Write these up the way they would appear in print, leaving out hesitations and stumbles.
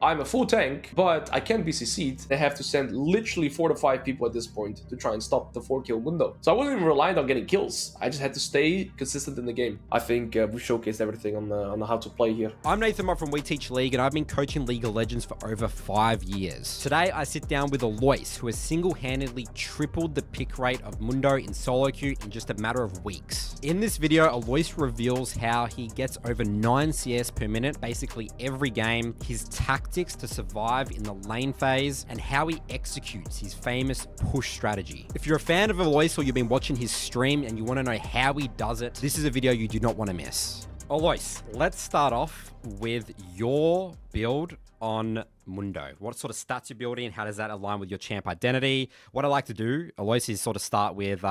I'm a full tank, but I can't be CC'd. They have to send literally 4 to 5 people at this point to try and stop the 4-kill Mundo. So I wasn't even reliant on getting kills. I just had to stay consistent in the game. I think we showcased everything on how to play here. I'm Nathan Mott from We Teach League, and I've been coaching League of Legends for over 5 years. Today, I sit down with Alois, who has single-handedly tripled the pick rate of Mundo in solo queue in just a matter of weeks. In this video, Alois reveals how he gets over 9 CS per minute basically every game, his tactics to survive in the lane phase, and how he executes his famous push strategy. If you're a fan of Alois or you've been watching his stream and you want to know how he does it, this is a video you do not want to miss. Alois, let's start off with your build on Mundo. What sort of stats you're building? How does that align with your champ identity? What I like to do, Alois, is sort of start with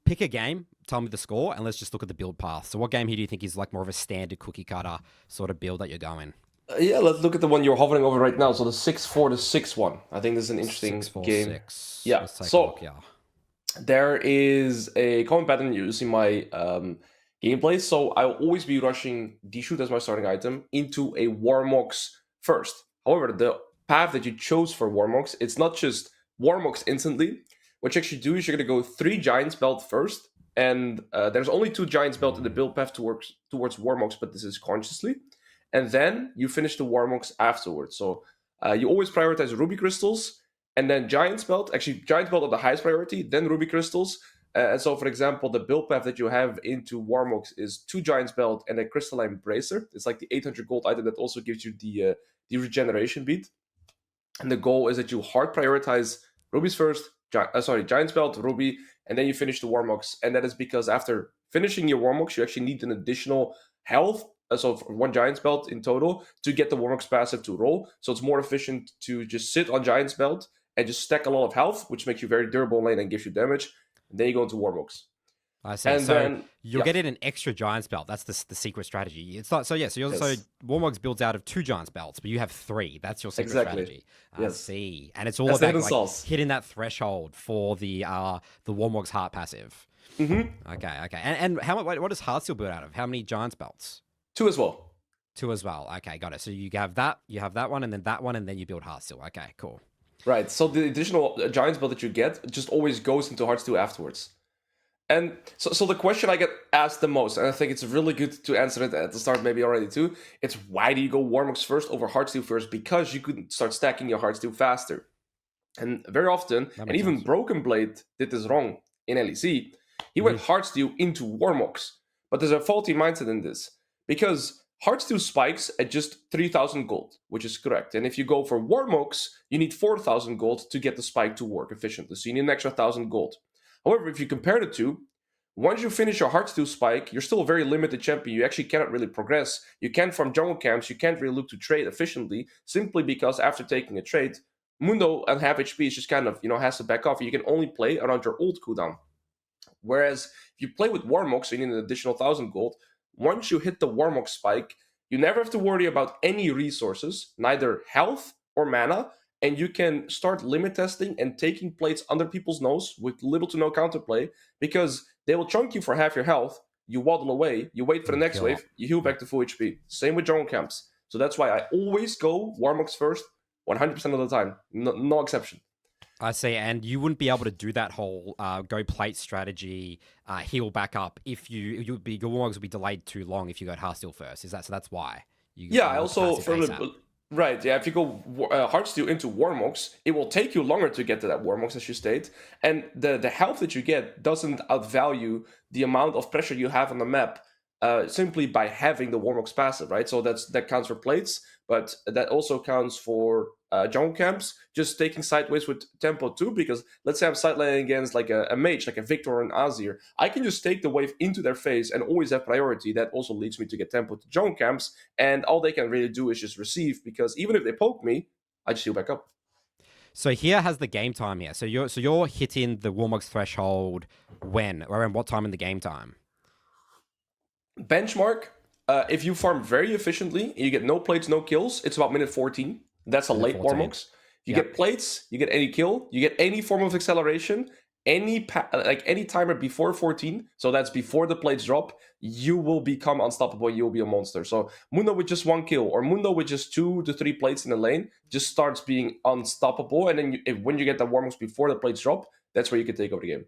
pick a game, tell me the score, and let's just look at the build path. So what game here do you think is like more of a standard cookie cutter sort of build that you're going? Yeah, let's look at the one you're hovering over right now. So the 6-4 to 6-1. I think this is an interesting 6-4, game. 6. Yeah, let's take so a look, yeah. There is a common pattern you see in my gameplay. So I'll always be rushing D-Shoot as my starting item into a Warmogs first. However, the path that you chose for Warmogs, it's not just Warmogs instantly. What you actually do is you're going to go 3 Giants Belt first. And there's only 2 Giants Belt in the build path towards Warmogs, but this is consciously. And then you finish the Warmogs afterwards. So you always prioritize Ruby Crystals, and then Giant's Belt. Actually, Giant Belt are the highest priority, then Ruby Crystals. And so, for example, the build path that you have into Warmogs is 2 Giant's Belt and a Crystalline Bracer. It's like the 800 gold item that also gives you the regeneration beat. And the goal is that you hard prioritize Ruby's first, Giant's Belt, Ruby, and then you finish the Warmogs. And that is because after finishing your Warmogs, you actually need an additional health. So 1 Giant's Belt in total to get the Warmogs passive to roll. So it's more efficient to just sit on Giant's Belt and just stack a lot of health, which makes you very durable in lane and gives you damage. And then you go into Warmogs. I see. And so then you're getting an extra Giant's Belt. That's the secret strategy. It's not so yeah. So you're also Warmogs builds out of 2 Giant's Belts, but you have 3. That's your secret strategy. I see. And it's all about like, hitting that threshold for the Warmogs heart passive. Mm-hmm. Okay. And what does Heartsteel build out of? How many Giant's Belts? 2 as well. 2 as well. Okay, got it. So you have that one, and then you build Heartsteel. Okay, cool. Right. So the additional Giant's Belt that you get just always goes into Heartsteel afterwards. And so the question I get asked the most, and I think it's really good to answer it at the start maybe already too, it's why do you go Warmogs first over Heartsteel first? Because you could start stacking your Heartsteel faster. And very often, and even Broken Blade did this wrong in LEC, he went Heartsteel into Warmogs. But there's a faulty mindset in this. Because Heartsteel spikes at just 3,000 gold, which is correct. And if you go for Warmogs, you need 4,000 gold to get the spike to work efficiently. So you need an extra 1,000 gold. However, if you compare the two, once you finish your Heartsteel spike, you're still a very limited champion. You actually cannot really progress. You can't farm jungle camps. You can't really look to trade efficiently, simply because after taking a trade, Mundo and half HP is just kind of, has to back off. You can only play around your ult cooldown. Whereas if you play with Warmogs, so you need an additional 1,000 gold. Once you hit the Warmog spike, you never have to worry about any resources, neither health or mana, and you can start limit testing and taking plates under people's nose with little to no counterplay, because they will chunk you for half your health, you waddle away, you wait for the next wave, you heal back to full HP. Same with jungle camps. So that's why I always go Warmogs first, 100% of the time, no exception. I see, and you wouldn't be able to do that whole go plate strategy, heal back up if your Warmogs would be delayed too long if you go Heartsteel first. Is that so? That's why. I also right. Yeah, if you go Heartsteel into Warmogs, it will take you longer to get to that Warmogs, as you state, and the health that you get doesn't outvalue the amount of pressure you have on the map. Simply by having the Warmogs passive, right? So that counts for plates, but that also counts for jungle camps, just taking sideways with tempo too, because let's say I'm side laning against like a mage, like a Victor or an Azir, I can just take the wave into their face and always have priority. That also leads me to get tempo to jungle camps, and all they can really do is just receive, because even if they poke me, I just heal back up. So here has the game time here. So you're hitting the Warmogs threshold when? Around what time in the game time? Benchmark, if you farm very efficiently and you get no plates, no kills, it's about minute 14. That's a late Warmogs. You get plates, you get any kill, you get any form of acceleration, any timer before 14, so that's before the plates drop, you will become unstoppable. You'll be a monster. So Mundo with just 1 kill, or Mundo with just 2 to 3 plates in the lane, just starts being unstoppable. And then when you get the Warmogs before the plates drop, that's where you can take over the game.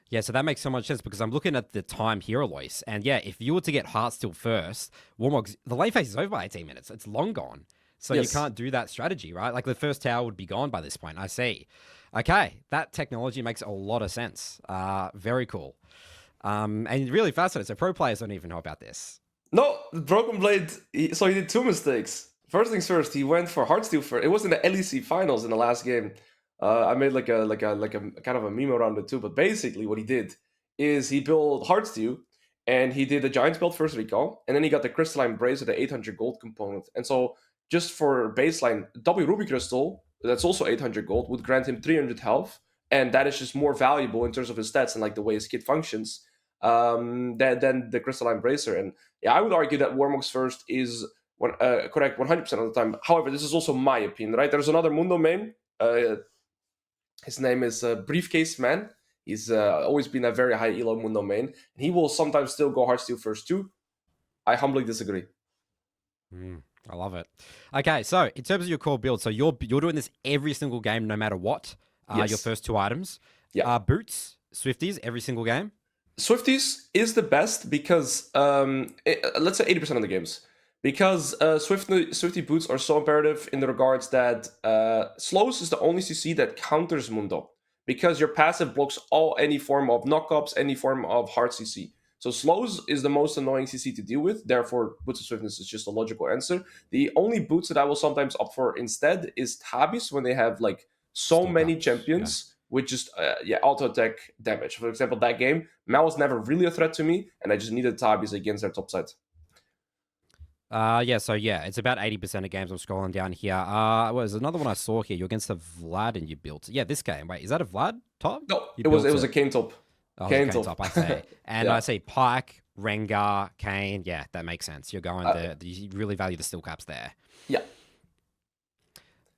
Yeah, so that makes so much sense because I'm looking at the time here, Alois, and yeah, if you were to get Heartsteel first, Warmog's the lane phase is over by 18 minutes. It's long gone. So Yes. you can't do that strategy, right? Like the first tower would be gone by this point. I see. Okay, that technology makes a lot of sense. Very cool. And really fascinating. So pro players don't even know about this. No, Broken Blade. So he did 2 mistakes. First things first, he went for Heartsteel first. It was in the LEC finals in the last game. I made like a kind of a meme around it too. But basically, what he did is he built Heartsteel, and he did the Giants build first recall, and then he got the Crystalline Brace with the 800 gold component. And so just for baseline, W Ruby Crystal, that's also 800 gold, would grant him 300 health, and that is just more valuable in terms of his stats and like the way his kit functions than the Crystalline Bracer. And yeah, I would argue that Warmog's first is correct 100% of the time. However, this is also my opinion, right? There's another Mundo main. His name is Briefcase Man. He's always been a very high elo Mundo main. He will sometimes still go Heartsteel first too. I humbly disagree. I love it. Okay, so in terms of your core build, so you're doing this every single game, no matter what. Yes. Your first 2 items. Yeah. Boots, Swifties, every single game. Swifties is the best because let's say 80% of the games, because Swifty boots are so imperative in the regards that slows is the only CC that counters Mundo, because your passive blocks any form of knockups, any form of hard CC. So slows is the most annoying CC to deal with. Therefore, boots of swiftness is just a logical answer. The only boots that I will sometimes opt for instead is tabis, when they have like so many champions. Yeah. With just auto attack damage. For example, that game, Mal was never really a threat to me, and I just needed tabis against their top side. It's about 80% of games. I'm scrolling down here. There's another one I saw here. You're against the Vlad and you built. Yeah, this game. Wait, is that a Vlad top? No, it was a Kane top. Oh, Kane top, I say. And I say Pike, Rengar, Kane. Yeah, that makes sense. You're going you really value the steel caps there. Yeah.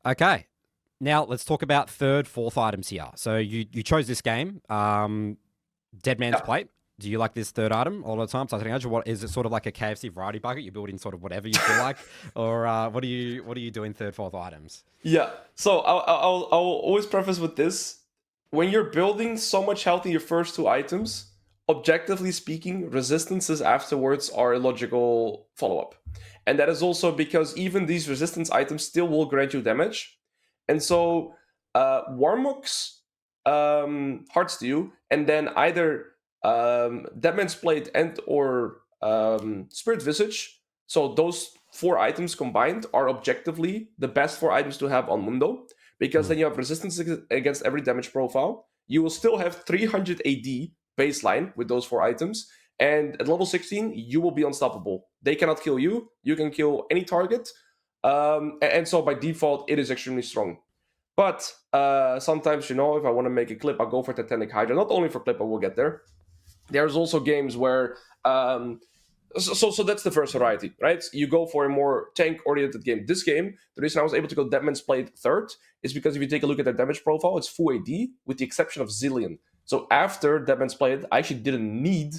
Okay. Now, let's talk about 3rd, 4th items here. So you chose this game, Dead Man's Plate. Do you like this 3rd item all the time? Titanic Hydra, what is it, sort of like a KFC variety bucket? You build in sort of whatever you feel like, or what do you do in 3rd, 4th items? Yeah. So I'll always preface with this: when you're building so much health in your first 2 items, objectively speaking, resistances afterwards are a logical follow-up, and that is also because even these resistance items still will grant you damage. And so Warmog's Heartsteel, and then either Dead Man's Plate and or Spirit Visage. So those 4 items combined are objectively the best 4 items to have on Mundo, because then you have resistance against every damage profile. You will still have 300 AD baseline with those 4 items. And at level 16, you will be unstoppable. They cannot kill you. You can kill any target. And so by default, it is extremely strong. But sometimes, if I want to make a clip, I'll go for Titanic Hydra. Not only for clip, but we'll get there. There's also games where... So that's the first variety, right? You go for a more tank-oriented game. This game, the reason I was able to go Dead Man's Plate 3rd is because if you take a look at their damage profile, it's full AD with the exception of Zillion. So after Dead Man's Plate, I actually didn't need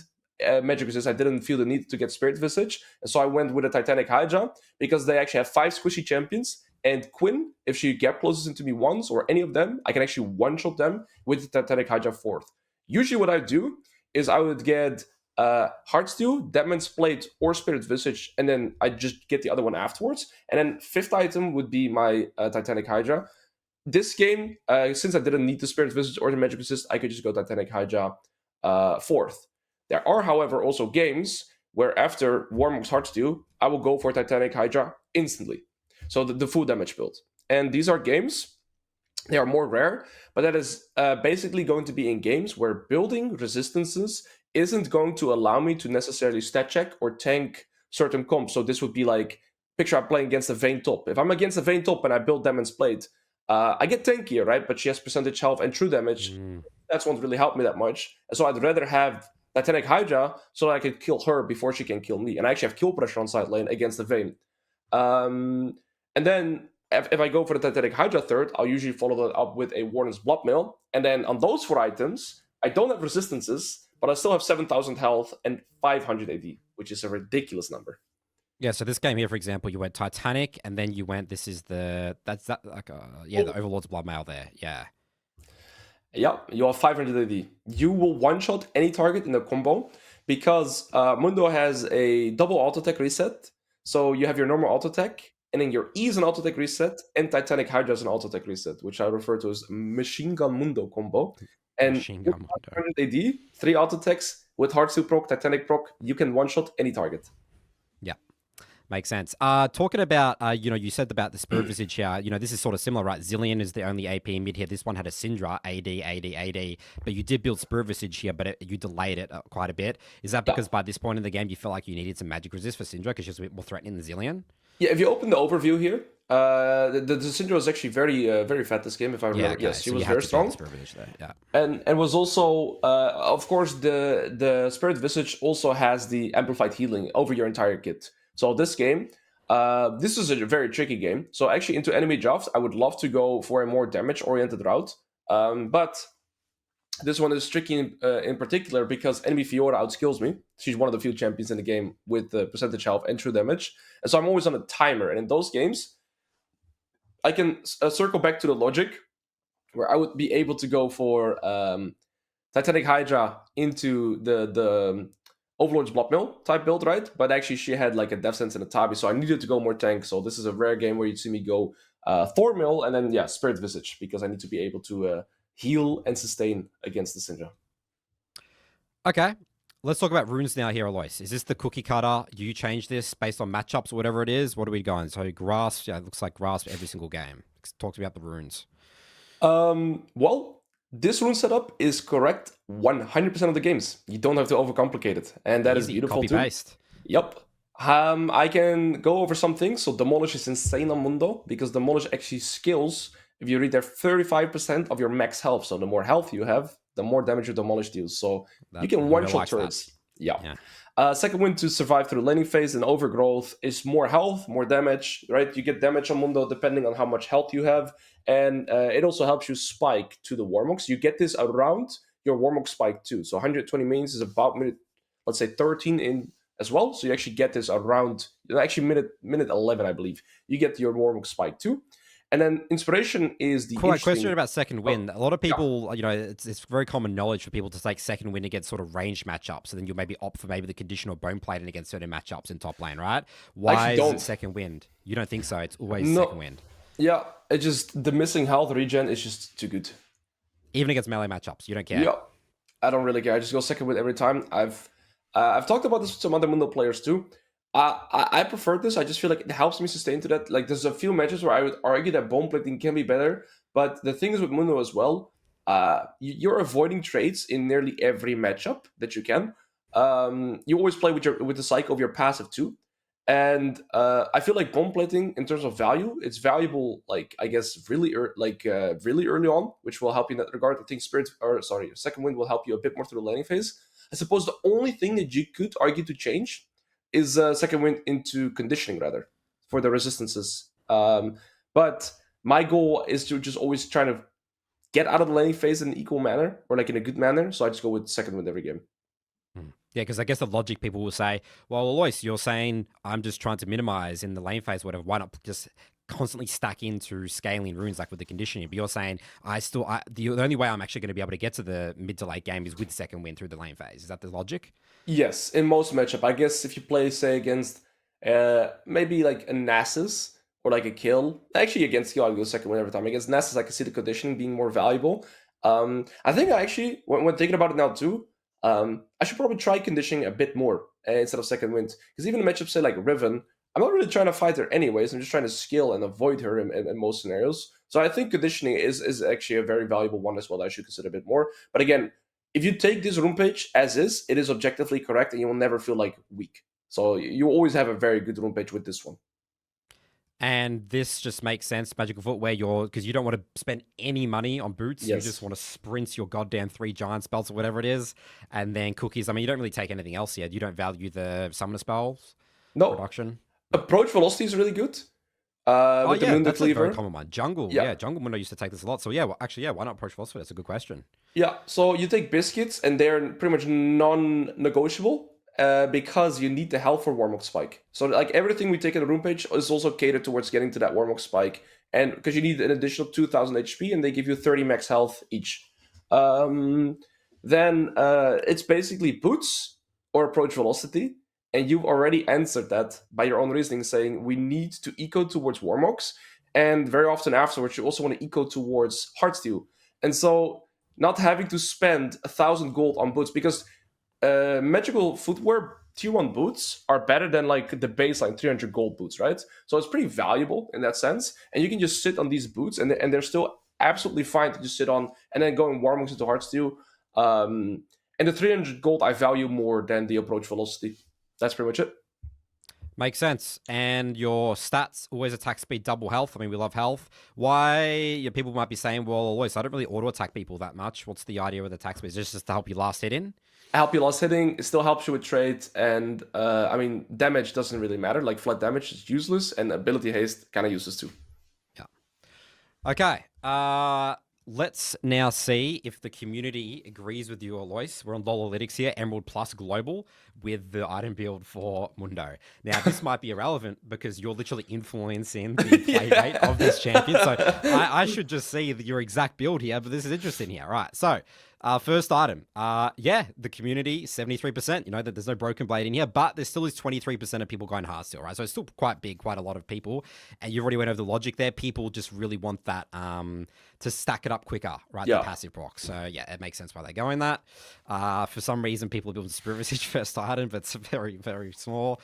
Magic Resist. I didn't feel the need to get Spirit Visage. And so I went with a Titanic Hydra because they actually have 5 squishy champions. And Quinn, if she gap closes into me once or any of them, I can actually one-shot them with the Titanic Hydra 4th. Usually what I do is I would get Heartsteel, Dead Man's Plate, or Spirit Visage, and then I just get the other one afterwards. And then 5th item would be my Titanic Hydra. This game, since I didn't need the Spirit Visage or the Magic Resist, I could just go Titanic Hydra 4th. There are, however, also games where after Warmog's Heartsteel, I will go for Titanic Hydra instantly. So the full damage build. And these are games, they are more rare, but that is basically going to be in games where building resistances isn't going to allow me to necessarily stat check or tank certain comps. So this would be like, picture I'm playing against a Vayne top. If I'm against a Vayne top and I build Dead Man's Plate, I get tankier, right? But she has percentage health and true damage. That won't really help me that much. And so I'd rather have Titanic Hydra so that I could kill her before she can kill me. And I actually have kill pressure on side lane against the Vayne. And then if I go for the Titanic Hydra 3rd, I'll usually follow that up with a Warden's Bloodmail. And then on those 4 items, I don't have resistances, but I still have 7,000 health and 500 AD, which is a ridiculous number. Yeah, so this game here, for example, you went Titanic, and then you went, this is the, the Overlord's Bloodmail there, yeah. Yeah, you have 500 AD. You will one-shot any target in the combo, because Mundo has a double auto-attack reset, so you have your normal auto-attack, and then your E is an auto-attack reset, and Titanic Hydra is an auto-attack reset, which I refer to as Machine Gun Mundo combo. And Machine Gun Mundo. 500 AD, 3 auto-attacks, with Heartsteel proc, Titanic proc, you can one-shot any target. Yeah. Makes sense. Talking about, you said about the Spirit Visage here, this is sort of similar, right? Zillion is the only AP mid here. This one had a Syndra, AD, but you did build Spirit Visage here, but you delayed it quite a bit. Is that because by this point in the game, you felt like you needed some magic resist for Syndra because she's a bit more threatening than Zillion? Yeah, if you open the overview here, the Syndra was actually very fat this game, if I remember. Yes, she was very strong. Yeah. And was also, of course, the Spirit Visage also has the amplified healing over your entire kit. So this game, this is a very tricky game. So actually into enemy drafts, I would love to go for a more damage-oriented route. But this one is tricky in particular because enemy Fiora outskills me. She's one of the few champions in the game with the percentage health and true damage. And so I'm always on a timer. And in those games, I can circle back to the logic where I would be able to go for Titanic Hydra into the Overlord's Bloodmail type build, right? But actually she had like a Death Sense and a Tabi, so I needed to go more tank. So this is a rare game where you'd see me go Thornmill and then, Spirit Visage, because I need to be able to heal and sustain against the Syndra. Okay. Let's talk about runes now here, Alois. Is this the cookie cutter? Do you change this based on matchups or whatever it is? What are we going? So Grasp, it looks like Grasp every single game. Talk to me about the runes. Well, this rune setup is correct 100% of the games. You don't have to overcomplicate it. And that is beautiful too. Copy-paste. Yep. I can go over some things. So Demolish is insane on Mundo, because Demolish actually scales if you read there 35% of your max health. So the more health you have, the more damage your Demolish deals. So you can one-shot turrets. Yeah. Second wind to survive through laning phase and overgrowth is more health, more damage, right? You get damage on Mundo depending on how much health you have. And it also helps you spike to the Warmog. So you get this around your Warmog spike too. So 120 minions is about minute, let's say 13 in as well. So you actually get this around, actually minute 11, I believe. You get your Warmog spike too. And then inspiration is the question about second wind. A lot of people, it's very common knowledge for people to take second wind against sort of ranged matchups, and then you'll maybe opt for maybe the conditional bone plating against certain matchups in top lane, right? Why is it second wind? You don't think so? It's always second wind. Yeah, it's just the missing health regen is just too good. Even against melee matchups, you don't care? Yeah, I don't really care. I just go second wind every time. I've talked about this with some other Mundo players too. I prefer this. I just feel like it helps me sustain to that. Like, there's a few matches where I would argue that bone plating can be better, but the thing is with Mundo as well, you're avoiding trades in nearly every matchup that you can. You always play with the cycle of your passive too, and I feel like bone plating in terms of value, it's valuable. Like, I guess really early on, which will help you in that regard. I think second wind will help you a bit more through the laning phase. I suppose the only thing that you could argue to change is second wind into conditioning, rather, for the resistances. But my goal is to just always try to get out of the laning phase in an equal manner, or like in a good manner, so I just go with second wind every game. Yeah, because I guess the logic people will say, well, Alois, you're saying I'm just trying to minimize in the lane phase, whatever, why not just constantly stack into scaling runes like with the conditioning? But you're saying the only way I'm actually going to be able to get to the mid to late game is with second wind through the lane phase. Is that the logic? Yes, in most matchup. I guess if you play, say, against maybe like a Nasus or like a Kill, actually against Kill, I'll go second wind every time. Against Nasus, I can see the conditioning being more valuable. I think I actually, when thinking about it now too, I should probably try conditioning a bit more instead of second wind. Because even in matchups, say like Riven, I'm not really trying to fight her anyways. I'm just trying to skill and avoid her in most scenarios. So I think conditioning is actually a very valuable one as well that I should consider a bit more. But again, if you take this rune page as is, it is objectively correct and you will never feel like weak. So you always have a very good rune page with this one. And this just makes sense, Magical Foot, where because you don't want to spend any money on boots. Yes. You just want to sprint your goddamn 3 giant spells or whatever it is. And then cookies. I mean, you don't really take anything else yet. You don't value the summoner spells. No. Production. Approach velocity is really good. With the Mundo that's a very cleaver. common one. Jungle, Yeah. yeah, Jungle Mundo used to take this a lot. So yeah, well, actually, yeah, why not approach philosopher? That's a good question. Yeah, so you take biscuits, and they're pretty much non-negotiable because you need the health for Warmog Spike. So like everything we take in the room page is also catered towards getting to that Warmog Spike, and because you need an additional 2,000 HP, and they give you 30 max health each. Then it's basically boots or approach velocity, and you've already answered that by your own reasoning, saying we need to eco towards Warmogs, and very often afterwards you also want to eco towards Heartsteel. And so not having to spend 1,000 gold on boots, because magical footwear tier 1 boots are better than like the baseline 300 gold boots, right? So it's pretty valuable in that sense, and you can just sit on these boots, and they're still absolutely fine to just sit on, and then go in Warmogs into Heartsteel. And the 300 gold I value more than the approach velocity. That's pretty much it. Makes sense. And your stats always attack speed, double health. I mean, we love health. Why? Yeah, people might be saying, well, Alois, I don't really auto attack people that much. What's the idea with attack speed? Is it just to help you last hit in? Help you last hitting. It still helps you with trade, and I mean, damage doesn't really matter. Like flat damage is useless, and ability haste kind of useless too. Yeah. Okay. Let's now see if the community agrees with you, Alois. We're on Lolalytics here, Emerald Plus Global, with the item build for Mundo. Now, this might be irrelevant because you're literally influencing the play rate of this champion. So I should just see your exact build here, but this is interesting here. Right. So first item. Yeah, the community, 73%. You know, that there's no broken blade in here, but there still is 23% of people going Heartsteel, right? So it's still quite big, quite a lot of people. And you already went over the logic there. People just really want that to stack it up quicker, right? Yeah. The passive proc. So yeah, it makes sense why they're going that. For some reason, people are building Spirit Visage first item, but it's very, very small.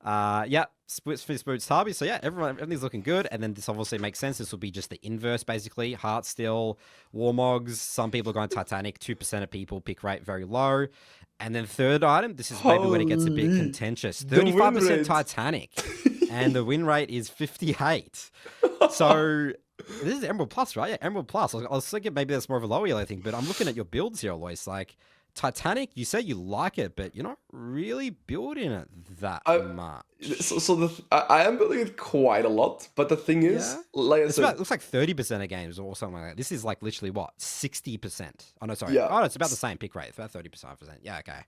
Yeah, Split Boots Tarby. So yeah, everything's looking good. And then this obviously makes sense. This will be just the inverse, basically. Heartsteel, Warmogs. Some people are going Titanic. 2% of people pick rate very low. And then third item, this is maybe when it gets a bit contentious. 35% Titanic. And the win rate is 58. So this is Emerald Plus, right? Yeah, Emerald Plus. I was thinking maybe that's more of a lower-elo thing, but I'm looking at your builds here, Alois. Like, Titanic, you say you like it, but you're not really building it that much. So I am building it quite a lot, but the thing is, like I said, it looks like 30% of games or something like that. This is like literally what, 60%? Oh no, sorry. Yeah. Oh, no, it's about the same pick rate. It's about 35%. Yeah, okay.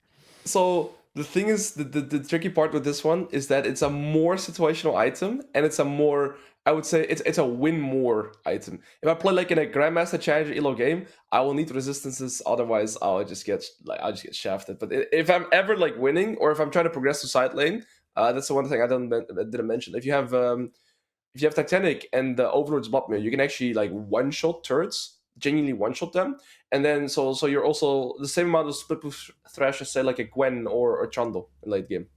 So the thing is, the tricky part with this one is that it's a more situational item, and it's a more, I would say, it's a win more item. If I play like in a Grandmaster Challenger elo game, I will need resistances. Otherwise, I'll just get shafted. But if I'm ever like winning, or if I'm trying to progress to side lane, that's the one thing I didn't mention. If you have Titanic and the Overlord's Botmere, you can actually like one shot turrets. Genuinely one-shot them, and then so you're also the same amount of split push thrash as say like a Gwen or Trundle in late game.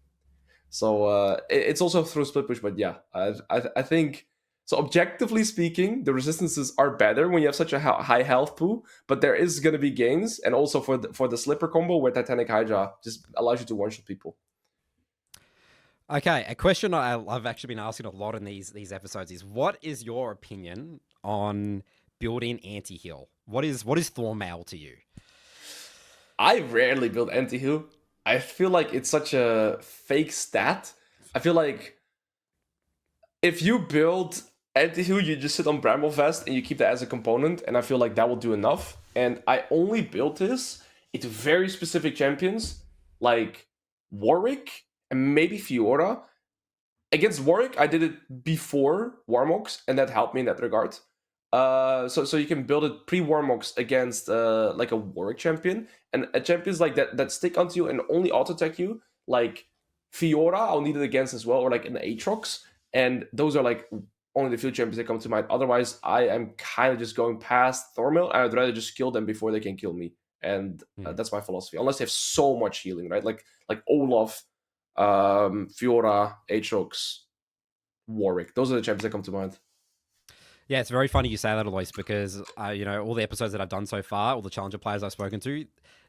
So it's also through split push, but yeah, I think so. Objectively speaking, the resistances are better when you have such a high health pool, but there is going to be gains, and also for the slipper combo where Titanic Hydra just allows you to one-shot people. Okay, a question I've actually been asking a lot in these episodes is, what is your opinion on building anti-heal? What is Thormail to you? I rarely build anti-heal. I feel like it's such a fake stat. I feel like if you build anti-heal, you just sit on Bramble Vest and you keep that as a component, and I feel like that will do enough. And I only built this into very specific champions, like Warwick and maybe Fiora. Against Warwick, I did it before Warmogs, and that helped me in that regard. So you can build it pre-Warmogs against like a Warwick champion, and a champions like that stick onto you and only auto attack you, like Fiora I'll need it against as well, or like an Aatrox, and those are like only the few champions that come to mind. Otherwise, I am kind of just going past Thormail, and I'd rather just kill them before they can kill me, and that's my philosophy. Unless they have so much healing, right? Like Olaf, Fiora, Aatrox, Warwick. Those are the champions that come to mind. Yeah, it's very funny you say that, Alois, because you know, all the episodes that I've done so far, all the challenger players I've spoken to,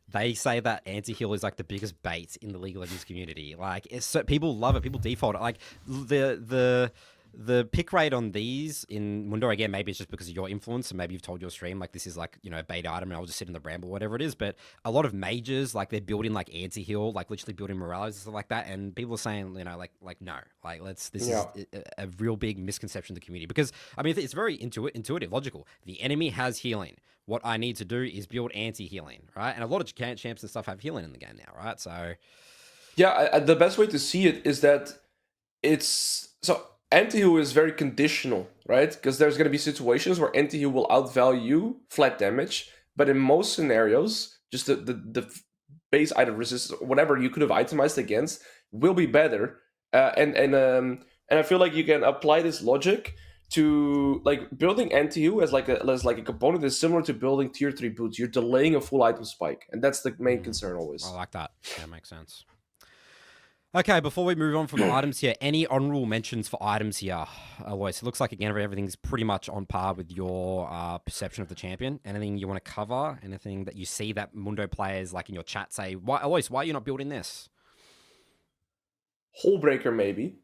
they say that anti-heal is like the biggest bait in the League of Legends community. Like, people love it, people default it. Like the The pick rate on these in Mundo, again, maybe it's just because of your influence, and maybe you've told your stream, like, this is like, you know, a beta item and I'll just sit in the bramble, whatever it is. But a lot of mages, like, they're building like anti-heal, like literally building morales and stuff like that. And people are saying, you know, like no, like, this is a real big misconception of the community. Because, I mean, it's very intuitive, logical. The enemy has healing. What I need to do is build anti-healing, right? And a lot of champs and stuff have healing in the game now, right? So, yeah, the best way to see it is that it's so anti-heal is very conditional, right? Because there's going to be situations where anti-heal will outvalue flat damage, but in most scenarios, just the base item resistance, whatever you could have itemized against, will be better. And I feel like you can apply this logic to like building anti-heal as like a component is similar to building tier 3 boots. You're delaying a full item spike, and that's the main concern always. I like that. That makes sense. Okay, before we move on from the items here, any honorable mentions for items here, Alois? It looks like, again, everything's pretty much on par with your perception of the champion. Anything you want to cover? Anything that you see that Mundo players, like in your chat, say, Alois, why are you not building this? Hullbreaker, maybe.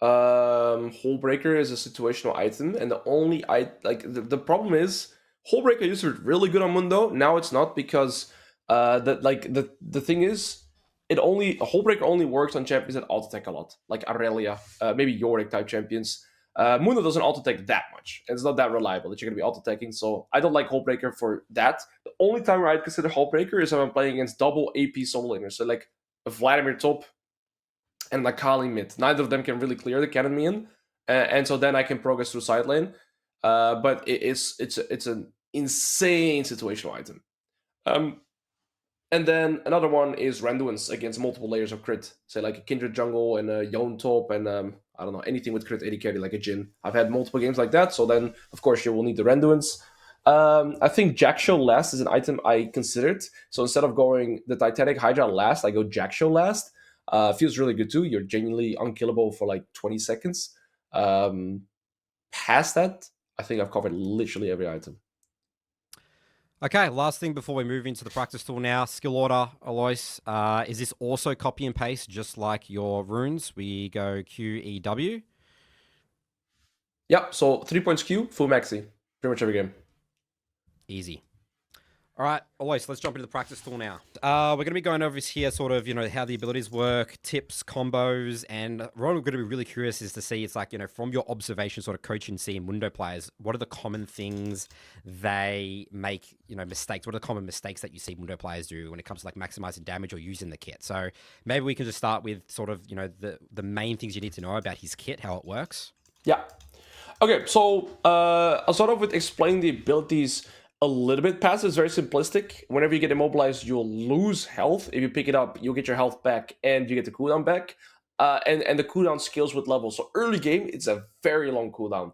Hullbreaker is a situational item, and the problem is Hullbreaker used to be really good on Mundo. Now it's not, because the thing is, Hullbreaker only works on champions that auto attack a lot, like Aurelia, maybe Yorick type champions. Mundo doesn't auto attack that much, and it's not that reliable that you're gonna be auto attacking. So I don't like Hullbreaker for that. The only time where I'd consider Hullbreaker is when I'm playing against double AP solo laners, so like a Vladimir top and like Kali mid. Neither of them can really clear the cannon minion, and so then I can progress through side lane. But it's an insane situational item. And then another one is Randuin's against multiple layers of crit. Say like a Kindred jungle and a Yone top and I don't know, anything with crit 80 carry like a Jhin. I've had multiple games like that, so then of course you will need the Randuin's. I think Jackshow last is an item I considered. So instead of going the Titanic Hydra last, I go Jackshow last. Feels really good too. You're genuinely unkillable for like 20 seconds. Past that, I think I've covered literally every item. Okay, last thing before we move into the practice tool now, skill order, Alois. Is this also copy and paste just like your runes? We go Q, E, W? Yeah, so 3 points Q, full maxi. Pretty much every game. Easy. All right, Alois, let's jump into the practice tool now. We're going to be going over here sort of, you know, how the abilities work, tips, combos, and what we're going to be really curious is to see, it's like, you know, from your observation, sort of coaching, seeing Mundo players, what are the common things they make, you know, mistakes? What are the common mistakes that you see Mundo players do when it comes to like maximizing damage or using the kit? So maybe we can just start with sort of, you know, the main things you need to know about his kit, how it works. Yeah. Okay, so I'll start off with explaining the abilities a little bit. Passive is very simplistic. Whenever you get immobilized, you'll lose health. If you pick it up, you'll get your health back and you get the cooldown back. And the cooldown scales with level. So early game, it's a very long cooldown.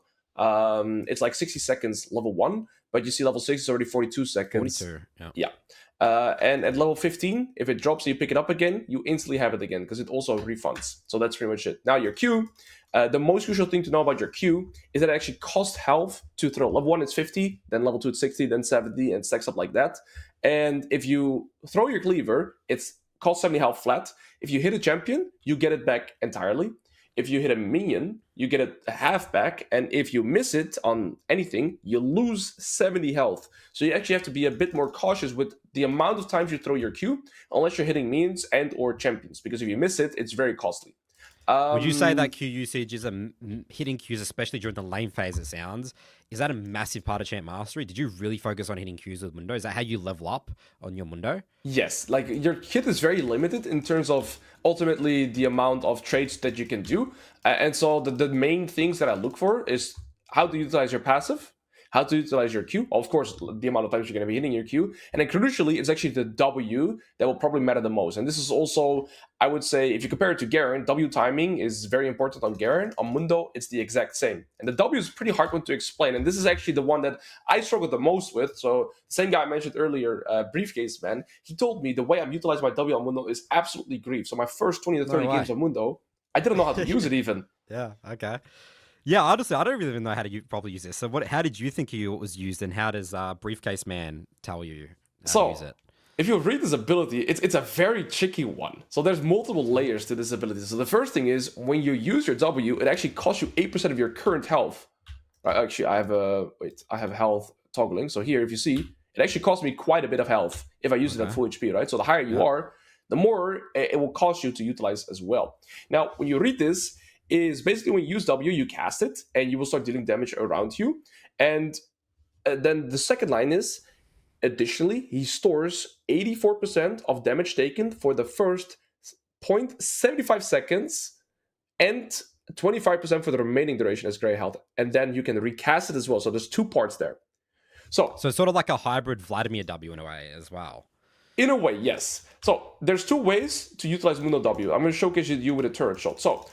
It's like 60 seconds level 1, but you see level 6 is already 42 seconds. 42, yeah. Yeah. And at level 15, if it drops and you pick it up again, you instantly have it again because it also refunds. So that's pretty much it. Now your Q, the most crucial thing to know about your Q is that it actually costs health to throw. Level 1 it's 50, then level 2 it's 60, then 70, and stacks up like that. And if you throw your cleaver, it's costs 70 health flat. If you hit a champion, you get it back entirely. If you hit a minion, you get it half back, and if you miss it on anything, you lose 70 health. So you actually have to be a bit more cautious with the amount of times you throw your Q, unless you're hitting minions and or champions, because if you miss it, it's very costly. Would you say that Q usage is hitting Qs, especially during the lane phase, it sounds, is that a massive part of Champ Mastery? Did you really focus on hitting Qs with Mundo? Is that how you level up on your Mundo? Yes, like your kit is very limited in terms of ultimately the amount of trades that you can do. And so the main things that I look for is how to utilize your passive, how to utilize your Q, of course, the amount of times you're going to be hitting your Q, and then crucially, it's actually the W that will probably matter the most. And this is also, I would say, if you compare it to Garen, W timing is very important on Garen. On Mundo, it's the exact same. And the W is a pretty hard one to explain, and this is actually the one that I struggle the most with. So the same guy I mentioned earlier, Briefcase Man, he told me the way I'm utilizing my W on Mundo is absolutely grief. So my first 20 to 30 games of Mundo, I didn't know how to use it even. Yeah, okay. Yeah, honestly, I don't even know how to probably use this. So how did you think it was used, and how does Briefcase Man tell you how to use it? if you read this ability, it's a very tricky one. So there's multiple layers to this ability. So the first thing is, when you use your W, it actually costs you 8% of your current health. Actually, I have health toggling. So here, if you see, it actually costs me quite a bit of health if I use it at full HP, right? So the higher you are, the more it will cost you to utilize as well. Now, when you read this, is basically when you use W, you cast it, and you will start dealing damage around you. And then the second line is, additionally, he stores 84% of damage taken for the first 0.75 seconds and 25% for the remaining duration as gray health. And then you can recast it as well. So there's two parts there. So it's sort of like a hybrid Vladimir W in a way as well. In a way, yes. So there's two ways to utilize Mundo W. I'm going to showcase you with a turret shot. So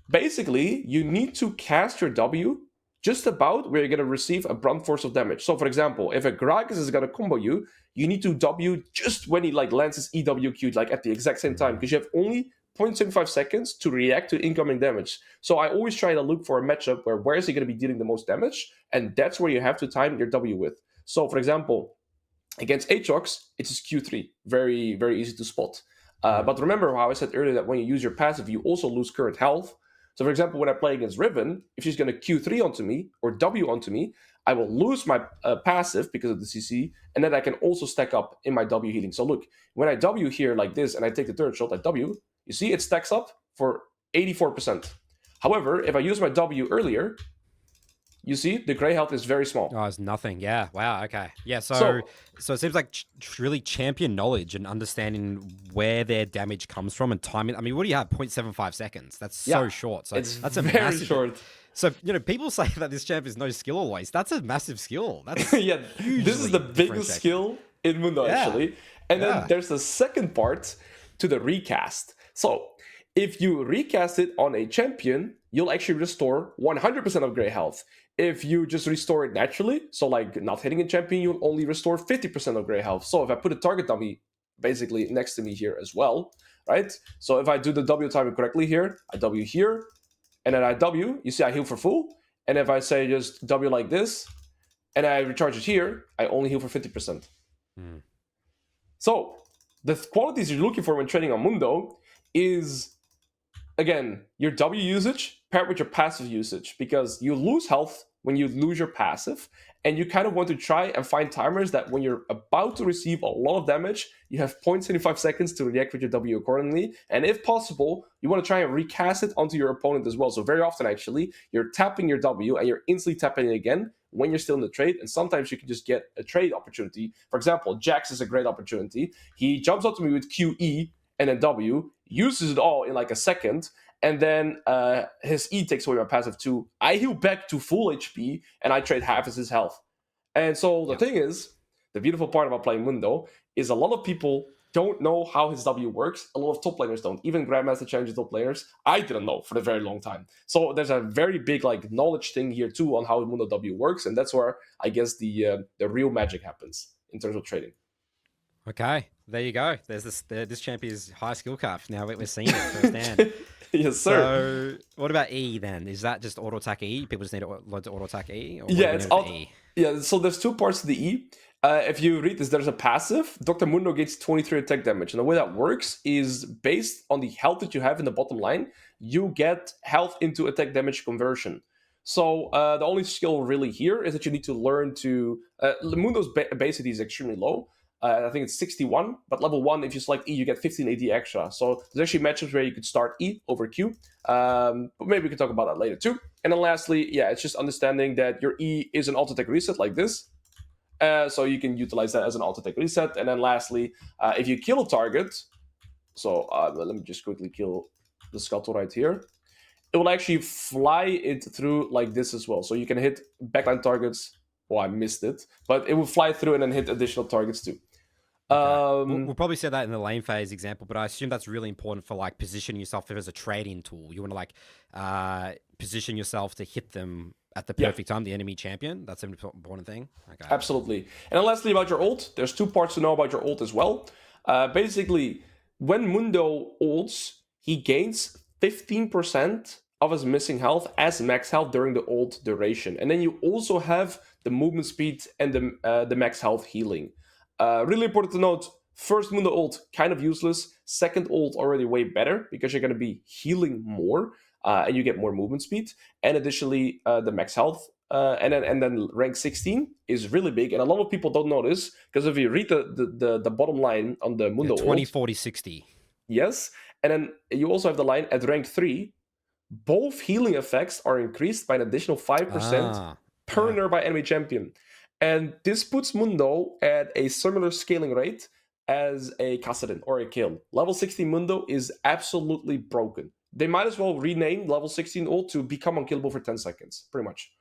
basically, you need to cast your W just about where you're going to receive a blunt force of damage. So for example, if a Gragas is going to combo you, you need to W just when he like lands his EWQ, like at the exact same time, because you have only 0.75 seconds to react to incoming damage. So I always try to look for a matchup where is he going to be dealing the most damage, and that's where you have to time your W with. So for example, against Aatrox, it's his Q3. Very, very easy to spot. But remember how I said earlier that when you use your passive, you also lose current health. So for example, when I play against Riven, if she's going to Q3 onto me or W onto me, I will lose my passive because of the CC, and then I can also stack up in my W healing. So look, when I W here like this and I take the third shot, I W, you see it stacks up for 84%. However, if I use my W earlier, you see the gray health is very small. Oh, it's nothing. Yeah. Wow. Okay. Yeah. So it seems like really champion knowledge and understanding where their damage comes from and timing. I mean, what do you have? 0.75 seconds. That's so short. So that's a very massive, short. So, people say that this champ is no skill always. That's a massive skill. That's yeah. This is the biggest skill in Mundo, actually. And then there's the second part to the recast. So if you recast it on a champion, you'll actually restore 100% of gray health. If you just restore it naturally, so like not hitting a champion, you'll only restore 50% of gray health. So if I put a target dummy basically next to me here as well, right? So if I do the W timing correctly here, I W here, and then I W, you see I heal for full. And if I say just W like this, and I recharge it here, I only heal for 50%. So the qualities you're looking for when training on Mundo is, again, your W usage paired with your passive usage, because you lose health when you lose your passive, and you kind of want to try and find timers that when you're about to receive a lot of damage, you have 0.75 seconds to react with your W accordingly, and if possible, you want to try and recast it onto your opponent as well. So very often, actually, you're tapping your W and you're instantly tapping it again when you're still in the trade, and sometimes you can just get a trade opportunity. For example, Jax is a great opportunity. He jumps up to me with QE and then W, uses it all in like a second, and then his E takes away my passive too. I heal back to full HP, and I trade half as his health. And so the thing is, the beautiful part about playing Mundo is a lot of people don't know how his W works. A lot of top players don't. Even Grandmaster Challenger top players, I didn't know for a very long time. So there's a very big like knowledge thing here too on how Mundo W works, and that's where I guess the real magic happens in terms of trading. Okay, there you go. There's this champ is high skill cap. Now we're seeing it firsthand. Yes, sir. So, what about E then? Is that just auto attack E? People just need to learn to auto attack E? Or yeah, it's E? Yeah. So there's two parts to the E. If you read this, there's a passive. Mundo gets 23 attack damage, and the way that works is based on the health that you have in the bottom line. You get health into attack damage conversion. So the only skill really here is that you need to learn to. Mundo's base AD is extremely low. I think it's 61, but level 1, if you select E, you get 15 AD extra. So there's actually matchups where you could start E over Q. But maybe we can talk about that later too. And then lastly, yeah, it's just understanding that your E is an auto-attack reset like this. So you can utilize that as an auto-attack reset. And then lastly, if you kill a target, so let me just quickly kill the Scuttle right here. It will actually fly it through like this as well. So you can hit backline targets. Oh, I missed it. But it will fly through and then hit additional targets too. Okay. We'll probably say that in the lane phase example, but I assume that's really important for like positioning yourself as a trading tool. You want to like position yourself to hit them at the perfect time, the enemy champion. That's an important thing. Okay. Absolutely. And then lastly about your ult, there's two parts to know about your ult as well. Basically, when Mundo ults, he gains 15% of his missing health as max health during the ult duration. And then you also have the movement speed and the max health healing. Really important to note, First Mundo ult, kind of useless. Second ult, already way better because you're going to be healing more and you get more movement speed. And additionally, the max health. And then rank 16 is really big. And a lot of people don't know this because if you read the bottom line on the Mundo 20, ult, 40, 60. Yes. And then you also have the line at rank 3. Both healing effects are increased by an additional 5% per nearby enemy champion. And this puts Mundo at a similar scaling rate as a Kassadin or a Kill. Level 16 Mundo is absolutely broken. They might as well rename level 16 ult to become unkillable for 10 seconds, pretty much.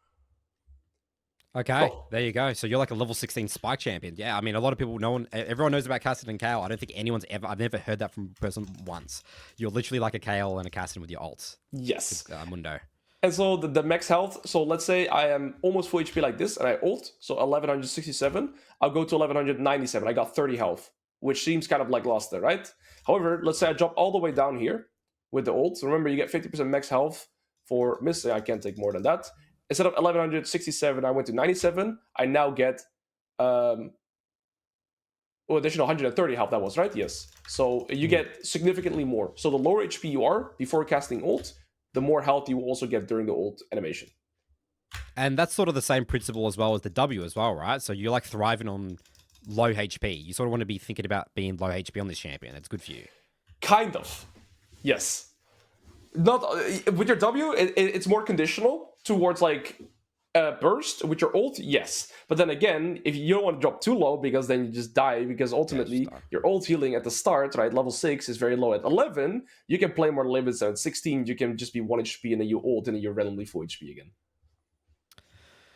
Okay, there you go. So you're like a level 16 spike champion. Yeah, I mean, a lot of people know, everyone knows about Kassadin and KO. I don't think anyone's ever, I've never heard that from a person once. You're literally like a KO and a Kassadin with your ults. Yes. With, Mundo. And so the max health, so let's say I am almost full HP like this and I ult, so 1167, I'll go to 1197. I got 30 health, which seems kind of like lost there, right? However, let's say I drop all the way down here with the ult. So remember, you get 50% max health for missing. I can't take more than that. Instead of 1167, I went to 97. I now get additional 130 health. That was right, yes. So you get significantly more. So the lower HP you are before casting ult, the more health you will also get during the ult animation. And that's sort of the same principle as well as the W as well, right? So you're like thriving on low HP. You sort of want to be thinking about being low HP on this champion. It's good for you. Kind of, yes. Not with your W, it's more conditional towards like burst. With your ult, yes. But then again, if you don't want to drop too low, because then you just die, because ultimately your ult healing at the start, right, level 6 is very low. At 11, you can play more limits. At 16, you can just be 1 HP and then you ult and then you're randomly full HP again.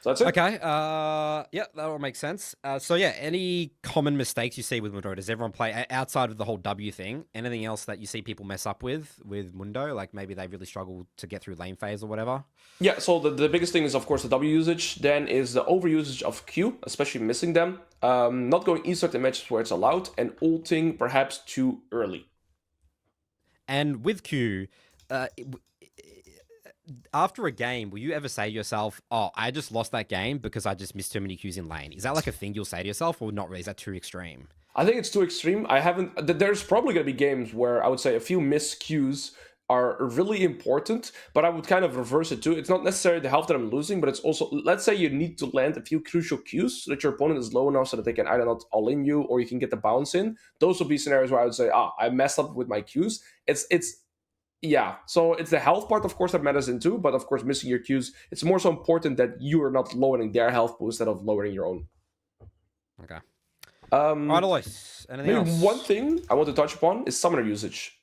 So that's it. Okay, yeah, that all makes sense. So yeah, any common mistakes you see with Mundo? Does everyone play outside of the whole W thing? Anything else that you see people mess up with Mundo? Like maybe they really struggle to get through lane phase or whatever? Yeah, so the biggest thing is, of course, the W usage. Then is the overusage of Q, especially missing them. Not going E-start in matches where it's allowed, and ulting perhaps too early. And with Q, after a game, will you ever say to yourself, oh, I just lost that game because I just missed too many Qs in lane? Is that like a thing you'll say to yourself, or not really? Is that too extreme? I think it's too extreme. There's probably going to be games where I would say a few missed Qs are really important, but I would kind of reverse it too. It's not necessarily the health that I'm losing, but it's also, let's say you need to land a few crucial Qs so that your opponent is low enough so that they can either not all in you or you can get the bounce in. Those would be scenarios where I would say, I messed up with my Qs. Yeah, so it's the health part, of course, that matters in too, but of course, missing your Qs, it's more so important that you are not lowering their health pool instead of lowering your own. Okay. All right, Alois, anything else? One thing I want to touch upon is summoner usage.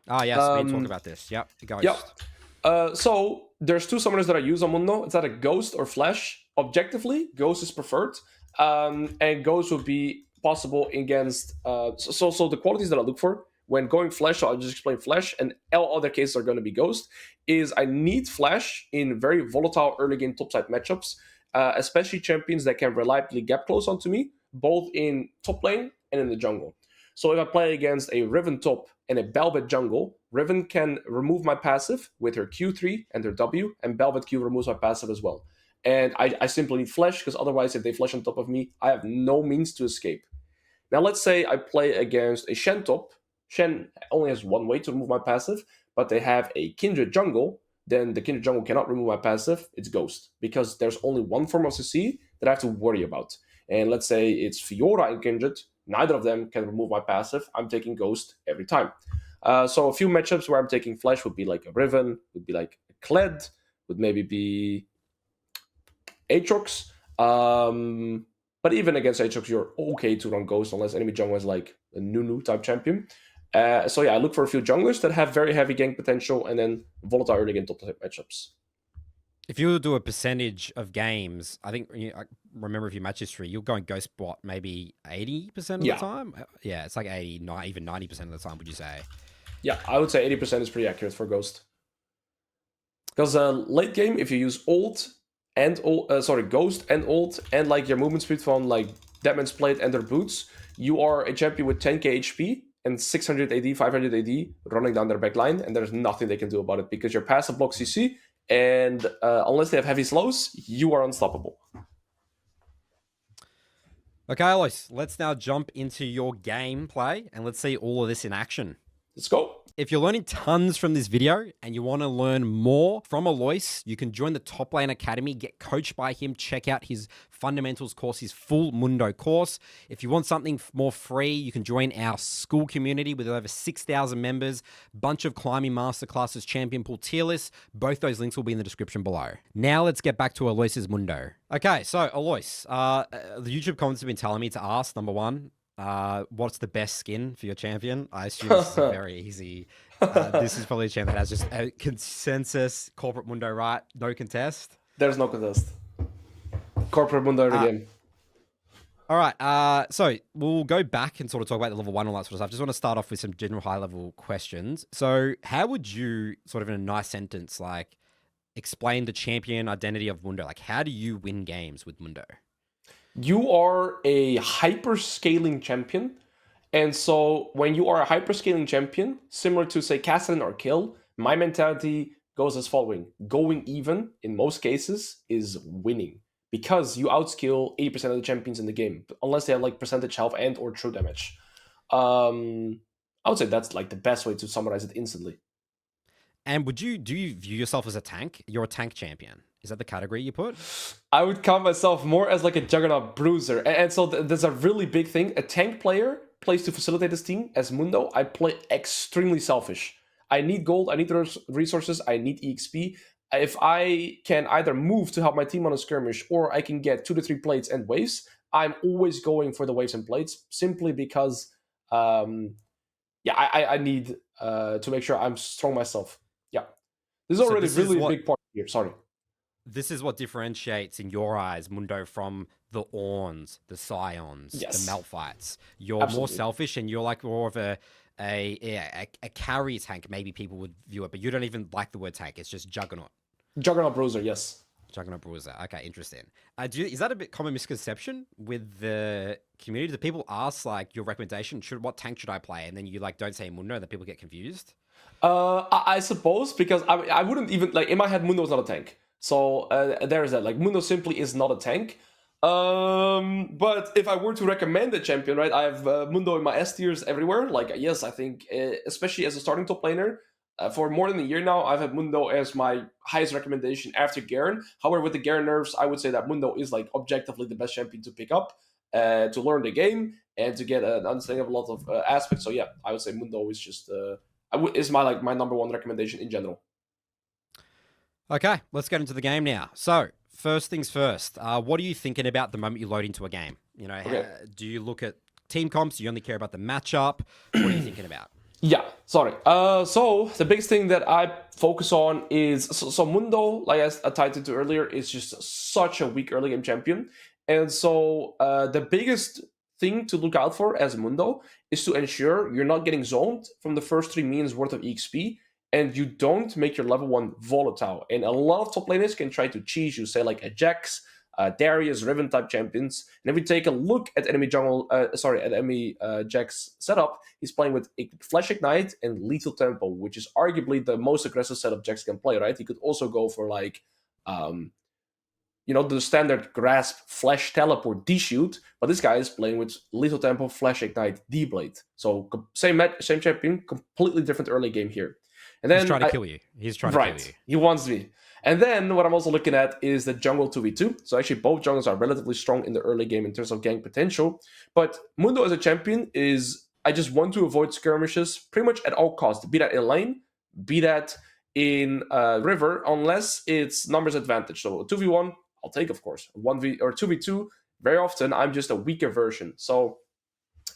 Ah, yes, we need to talk about this. Yep, Ghost. Yep. So there's 2 summoners that I use on Mundo. It's either Ghost or Flash. Objectively, Ghost is preferred, and Ghost would be possible against... So the qualities that I look for when going Flash, so I'll just explain Flash, and all other cases are going to be Ghost, is I need Flash in very volatile early game topside matchups, especially champions that can reliably gap close onto me, both in top lane and in the jungle. So if I play against a Riven top and a Belvet jungle, Riven can remove my passive with her Q3 and her W, and Belvet Q removes my passive as well. And I simply need Flash, because otherwise if they flash on top of me, I have no means to escape. Now let's say I play against a Shen top. Shen only has one way to remove my passive, but they have a Kindred jungle. Then the Kindred jungle cannot remove my passive. It's Ghost, because there's only one form of CC that I have to worry about. And let's say it's Fiora and Kindred. Neither of them can remove my passive. I'm taking Ghost every time. So a few matchups where I'm taking Flash would be like a Riven, would be like a Kled, would maybe be Aatrox. But even against Aatrox, you're okay to run Ghost unless enemy jungle is like a Nunu type champion. So yeah, I look for a few junglers that have very heavy gank potential and then volatile early game top matchups. If you do a percentage of games, I think, I remember if you match history, you're going Ghost bot maybe 80% of the time? Yeah, it's like 80, even 90% of the time, would you say? Yeah, I would say 80% is pretty accurate for Ghost. Because late game, if you use Ghost and ult, and like your movement speed from like Deadman's Plate and their boots, you are a champion with 10k HP and 600 AD, 500 AD running down their backline, and there's nothing they can do about it because your passive blocks CC, and unless they have heavy slows, you are unstoppable. Okay, Alois, let's now jump into your gameplay and let's see all of this in action. Let's go. If you're learning tons from this video and you want to learn more from Alois, you can join the Top Lane Academy, get coached by him, check out his fundamentals course, his full Mundo course. If you want something more free, you can join our school community with over 6,000 members, bunch of climbing masterclasses, champion pool tier lists. Both those links will be in the description below. Now let's get back to Alois's Mundo. Okay, so Alois, the YouTube comments have been telling me to ask, number one, what's the best skin for your champion? I assume this is very easy. This is probably a champion that has just a consensus corporate Mundo, right? No contest. There's no contest. Corporate Mundo every game. All right. So we'll go back and sort of talk about the level 1 and all that sort of stuff. I just want to start off with some general high level questions. So how would you sort of in a nice sentence, like explain the champion identity of Mundo? Like how do you win games with Mundo? You are a hyper-scaling champion. And so when you are a hyper-scaling champion, similar to, say, Cassidy or Kill, my mentality goes as following. Going even, in most cases, is winning. Because you outskill 80% of the champions in the game, unless they have like percentage health and or true damage. I would say that's like the best way to summarize it instantly. And do you view yourself as a tank? You're a tank champion. Is that the category you put? I would count myself more as like a juggernaut bruiser. And so there's a really big thing. A tank player plays to facilitate his team. As Mundo, I play extremely selfish. I need gold, I need resources, I need EXP. If I can either move to help my team on a skirmish or I can get 2 to 3 plates and waves, I'm always going for the waves and plates simply because, I need to make sure I'm strong myself. Yeah. This is already really a big part here. Sorry. This is what differentiates, in your eyes, Mundo from the Orns, the Scions, the Malphites. You're more selfish and you're like more of a carry tank, maybe people would view it, but you don't even like the word tank. It's just Juggernaut. Juggernaut Bruiser, yes. Juggernaut Bruiser. Okay, interesting. Is that a bit common misconception with the community? Do people ask like your recommendation? What tank should I play? And then you like don't say Mundo, that people get confused. I suppose because I wouldn't even like in my head Mundo is not a tank. So there's that. Like Mundo simply is not a tank. But if I were to recommend a champion, right, I have Mundo in my S tiers everywhere. Like, yes, I think, especially as a starting top laner, for more than a year now, I've had Mundo as my highest recommendation after Garen. However, with the Garen nerfs, I would say that Mundo is like objectively the best champion to pick up, to learn the game and to get an understanding of a lot of aspects. So yeah, I would say Mundo is just is my number one recommendation in general. Okay, let's get into the game now. So, first things first, what are you thinking about the moment you load into a game? You know, do you look at team comps? Do you only care about the matchup? What are you thinking about? Yeah, sorry. So, the biggest thing that I focus on is... So Mundo, like I titled to earlier, is just such a weak early game champion. And so, the biggest thing to look out for as Mundo is to ensure you're not getting zoned from the first 3 minions worth of EXP, and you don't make your level 1 volatile. And a lot of top laners can try to cheese you, say like a Jax, Darius, Riven type champions. And if we take a look at enemy Jax setup, he's playing with Flash Ignite and Lethal Tempo, which is arguably the most aggressive setup Jax can play, right? He could also go for like, the standard Grasp, Flash, Teleport, D-Shoot, but this guy is playing with Lethal Tempo, Flash Ignite, D-Blade. So same champion, completely different early game here. And then he's trying to kill you. He's trying to kill you. He wants me. And then what I'm also looking at is the jungle 2v2. So actually both jungles are relatively strong in the early game in terms of gank potential. But Mundo as a champion I just want to avoid skirmishes pretty much at all costs. Be that in lane, be that in river, unless it's numbers advantage. So 2v1, I'll take, of course. 1v or 2v2, very often I'm just a weaker version. So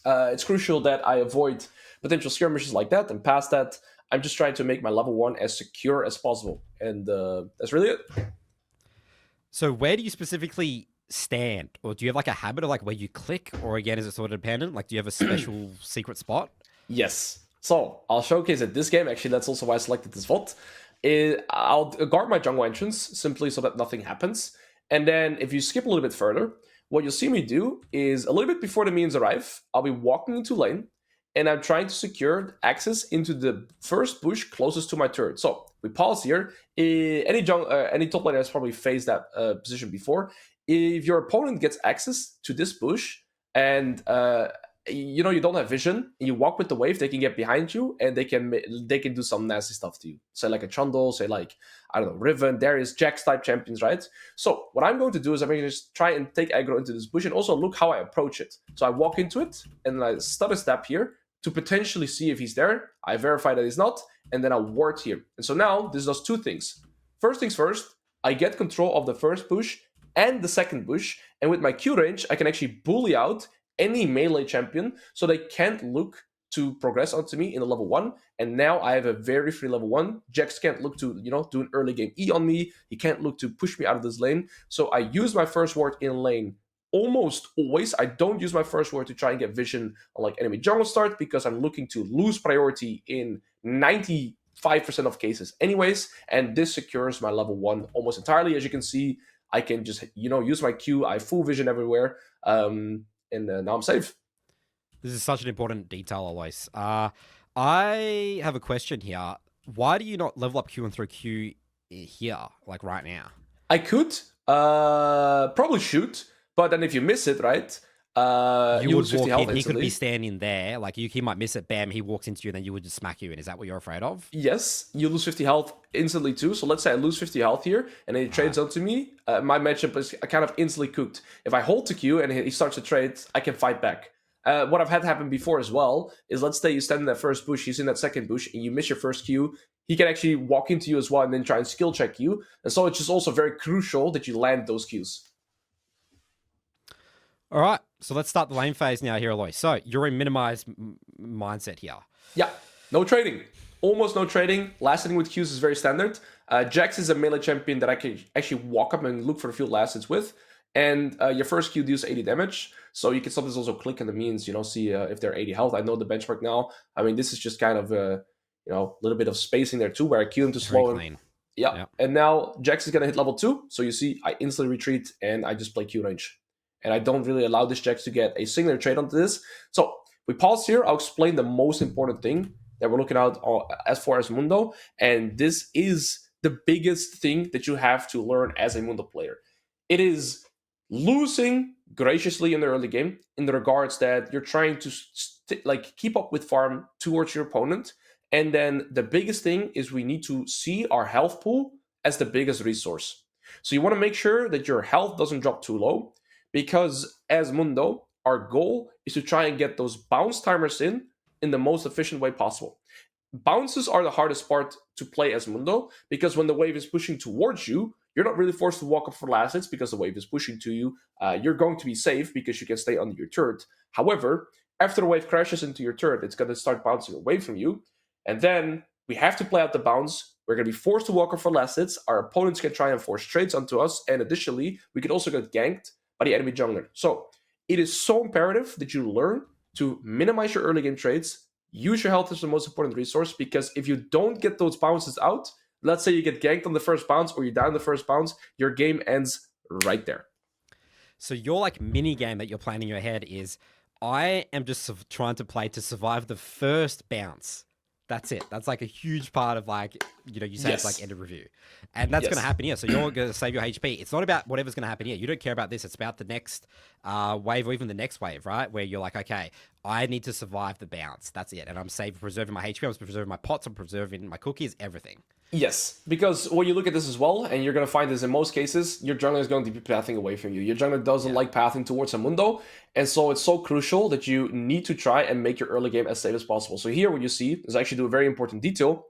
it's crucial that I avoid potential skirmishes like that. And past that, I'm just trying to make my level 1 as secure as possible. And that's really it. So where do you specifically stand? Or do you have like a habit of like where you click? Or again, is it sort of dependent? Like do you have a special secret spot? Yes. So I'll showcase it this game. Actually, that's also why I selected this VOD. I'll guard my jungle entrance simply so that nothing happens. And then if you skip a little bit further, what you'll see me do is a little bit before the minions arrive, I'll be walking into lane. And I'm trying to secure access into the first bush closest to my turret. So we pause here. Any top laner has probably faced that position before. If your opponent gets access to this bush, and you know, you don't have vision. You walk with the wave, they can get behind you, and they can do some nasty stuff to you. Say like a Trundle, say like, I don't know, Riven, Darius, Jax type champions, right? So what I'm going to do is I'm going to just try and take aggro into this bush, and also look how I approach it. So I walk into it, and I stutter step here to potentially see if he's there. I verify that he's not, and then I ward here. And so now this does two things. First things first, I get control of the first bush and the second bush, and with my Q range, I can actually bully out any melee champion, so they can't look to progress onto me in a level 1. And now I have a very free level 1. Jax can't look to, you know, do an early game E on me. He can't look to push me out of this lane. So I use my first ward in lane almost always. I don't use my first ward to try and get vision on like enemy jungle start, because I'm looking to lose priority in 95% of cases anyways. And this secures my level 1 almost entirely. As you can see, I can just, you know, use my Q. I have full vision everywhere. And now I'm safe. This is such an important detail, Alois. I have a question here. Why do you not level up Q and throw Q here, like right now? I could probably shoot, but then if you miss it, right, you would walk in. He could be standing there, like he might miss it. Bam, he walks into you, and then you would just smack you in. Is that what you're afraid of? Yes, you lose 50 health instantly too. So let's say I lose 50 health here, and then he trades onto me. My matchup is kind of instantly cooked. If I hold the Q and he starts to trade, I can fight back. What I've had happen before as well is, let's say you stand in that first bush, he's in that second bush, and you miss your first Q. He can actually walk into you as well and then try and skill check you. And so it's just also very crucial that you land those Qs. All right, so let's start the lane phase now here, Alois. So you're in minimize mindset here. Yeah, no trading. Almost no trading. Last hitting with Qs is very standard. Jax is a melee champion that I can actually walk up and look for a few last hits with. And your first Q deals 80 damage. So you can sometimes also click on the means, you know, see if they're 80 health. I know the benchmark now. I mean, this is just kind of, you know, a little bit of spacing there too, where I Q him to slow him. Yeah. And now Jax is going to hit level 2. So you see, I instantly retreat and I just play Q range. And I don't really allow this Jax to get a singular trade onto this. So we pause here. I'll explain the most important thing that we're looking at as far as Mundo. And this is the biggest thing that you have to learn as a Mundo player. It is losing graciously in the early game, in the regards that you're trying to like keep up with farm towards your opponent. And then the biggest thing is we need to see our health pool as the biggest resource. So you want to make sure that your health doesn't drop too low, because as Mundo, our goal is to try and get those bounce timers in the most efficient way possible. Bounces are the hardest part to play as Mundo, because when the wave is pushing towards you, you're not really forced to walk up for last hits because the wave is pushing to you. You're going to be safe because you can stay under your turret. However, after the wave crashes into your turret, it's going to start bouncing away from you. And then we have to play out the bounce. We're going to be forced to walk up for last hits. Our opponents can try and force trades onto us. And additionally, we could also get ganked by the enemy jungler. So it is so imperative that you learn to minimize your early game trades. Use your health as the most important resource, because if you don't get those bounces out, let's say you get ganked on the first bounce or you're down the first bounce, your game ends right there. So your like mini game that you're playing in your head is, I am just trying to play to survive the first bounce. That's it. That's like a huge part of, like, you know, you say it's like end of review. And that's going to happen here. So you're going to save your HP. It's not about whatever's going to happen here. You don't care about this. It's about the next wave, or even the next wave, right? Where you're like, okay, I need to survive the bounce. That's it. And I'm preserving my HP. I'm preserving my pots. I'm preserving my cookies, everything. Yes, because when you look at this as well, and you're going to find this in most cases, your jungler is going to be pathing away from you. Your jungler doesn't like pathing towards a Mundo, and so it's so crucial that you need to try and make your early game as safe as possible. So here what you see is actually do a very important detail,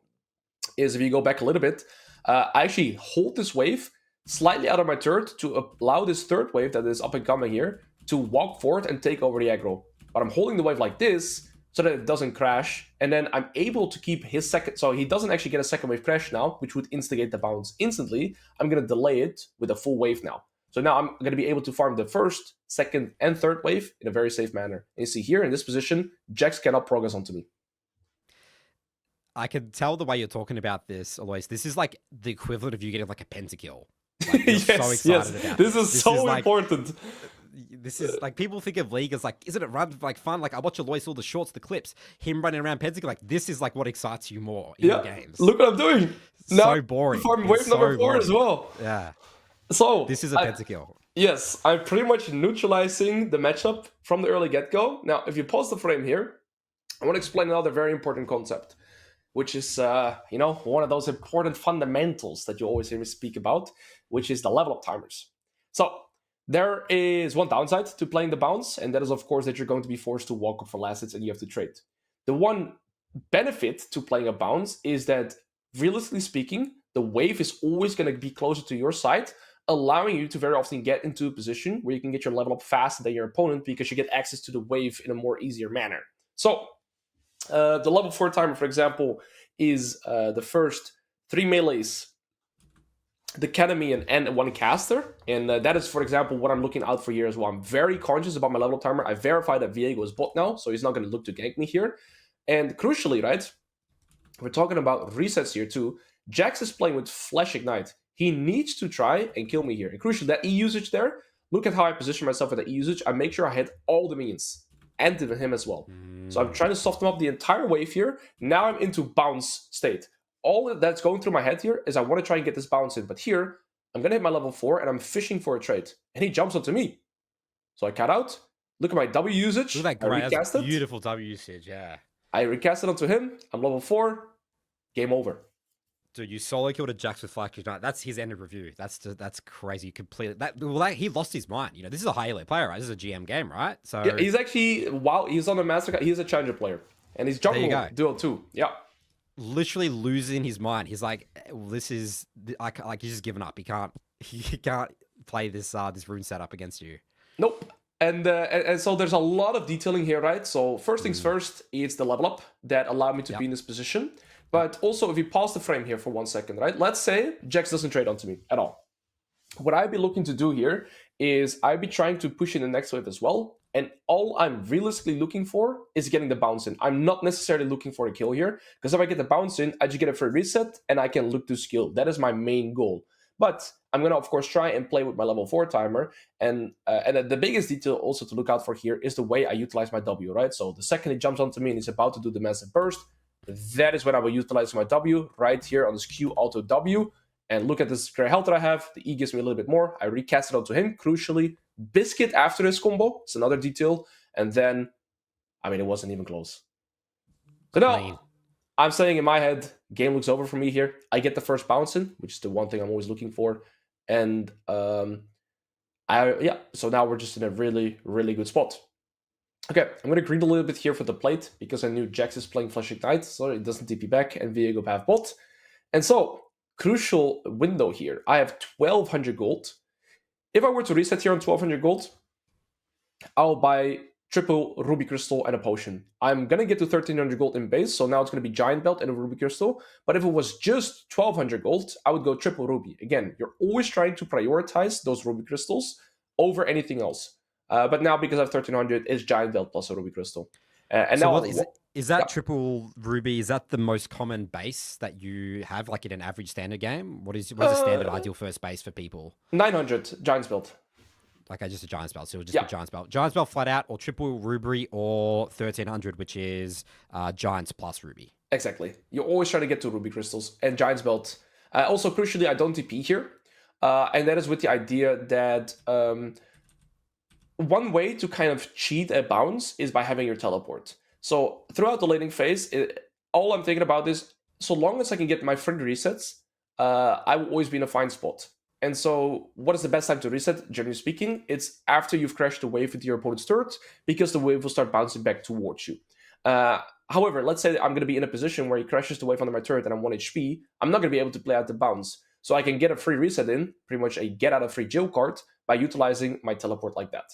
is if you go back a little bit, I actually hold this wave slightly out of my turret to allow this third wave that is up and coming here to walk forward and take over the aggro. But I'm holding the wave like this, so that it doesn't crash, and then I'm able to keep his second, so he doesn't actually get a second wave crash now, which would instigate the bounce instantly. I'm going to delay it with a full wave now. So now I'm going to be able to farm the first, second, and third wave in a very safe manner. And you see here in this position, Jax cannot progress onto me. I can tell the way you're talking about this, Alois. This is like the equivalent of you getting like a pentakill. Like, you're so excited about this is so important. This is like, people think of League as like, isn't it run like fun? Like, I watch Alois all the shorts, the clips, him running around pentakill. Like, this is like what excites you more in your games. Look what I'm doing. So boring. Farm wave number 4 as well. Yeah. So this is a pentakill. Yes, I'm pretty much neutralizing the matchup from the early get-go. Now, if you pause the frame here, I want to explain another very important concept, which is, one of those important fundamentals that you always hear me speak about, which is the level up timers. So there is one downside to playing the bounce, and that is, of course, that you're going to be forced to walk up for last hits and you have to trade. The one benefit to playing a bounce is that, realistically speaking, the wave is always going to be closer to your side, allowing you to very often get into a position where you can get your level up faster than your opponent because you get access to the wave in a more easier manner. So the level 4 timer, for example, is the first 3 melees, the Ketamine, and 1 caster. And that is, for example, what I'm looking out for here as well. I'm very conscious about my level timer. I verified that Viego is bot now, so he's not going to look to gank me here. And crucially, right, we're talking about resets here too. Jax is playing with Flash Ignite. He needs to try and kill me here. And crucially, that E usage there, look at how I position myself with the E usage. I make sure I hit all the minions and him as well. So I'm trying to soften up the entire wave here. Now I'm into bounce state. All that's going through my head here is I want to try and get this bounce in. But here, I'm going to hit my level 4 and I'm fishing for a trade. And he jumps onto me. So I cut out. Look at my W usage. Look at that I great. recast That's it. beautiful W usage, yeah. I recast it onto him. I'm level 4. Game over. Dude, you solo killed a Jax with Flash Ignite. That's his end of review. That's crazy. Completely. He lost his mind. You know, this is a high-elo player, right? This is a GM game, right? So yeah, he's actually he's on the master. He's a challenger player, and he's jungle duo too. Yeah, literally losing his mind. He's like, this is like he's just given up. He can't play this rune setup against you. Nope. And so there's a lot of detailing here, right? So first things first, it's the level up that allowed me to be in this position. But also, if you pause the frame here for 1 second, right? Let's say Jax doesn't trade onto me at all. What I'd be looking to do here is I'd be trying to push in the next wave as well. And all I'm realistically looking for is getting the bounce in. I'm not necessarily looking for a kill here, because if I get the bounce in, I just get a free reset and I can look to skill. That is my main goal. But I'm going to, of course, try and play with my level 4 timer. And the biggest detail also to look out for here is the way I utilize my W, right? So the second he jumps onto me and he's about to do the massive burst, that is when I will utilize my W right here on this Q auto W. And look at this great health that I have. The E gives me a little bit more. I recast it onto him, crucially. Biscuit after this combo. It's another detail. And then, I mean, it wasn't even close. So now, I'm saying in my head, game looks over for me here. I get the first bounce in, which is the one thing I'm always looking for. And, so now we're just in a really, really good spot. Okay, I'm going to greed a little bit here for the plate, because I knew Jax is playing Flash Ignite, so it doesn't TP back, and Viego have bot. And so, crucial window here. I have 1200 gold. If I were to reset here on 1200 gold, I'll buy triple ruby crystal and a potion. I'm gonna get to 1300 gold in base, so now it's gonna be giant belt and a ruby crystal. But if it was just 1200 gold, I would go triple ruby. Again, you're always trying to prioritize those ruby crystals over anything else. But now, because I have 1300, it's giant belt plus a ruby crystal. And so now, is that triple ruby? Is that the most common base that you have, like in an average standard game? What is the standard ideal first base for people? 900 giant's belt. Like just a giant's belt, so it'll just be giant's belt. Giant's belt flat out, or triple ruby, or 1300, which is giants plus ruby. Exactly. You always try to get to ruby crystals and giant's belt. Also, crucially, I don't TP here, and that is with the idea that one way to kind of cheat a bounce is by having your teleport. So throughout the laning phase, all I'm thinking about is, so long as I can get my free resets, I will always be in a fine spot. And so what is the best time to reset, generally speaking? It's after you've crashed the wave with your opponent's turret, because the wave will start bouncing back towards you. However, let's say I'm going to be in a position where he crashes the wave under my turret and I'm 1 HP. I'm not going to be able to play out the bounce. So I can get a free reset in, pretty much a get out of free jail card, by utilizing my teleport like that.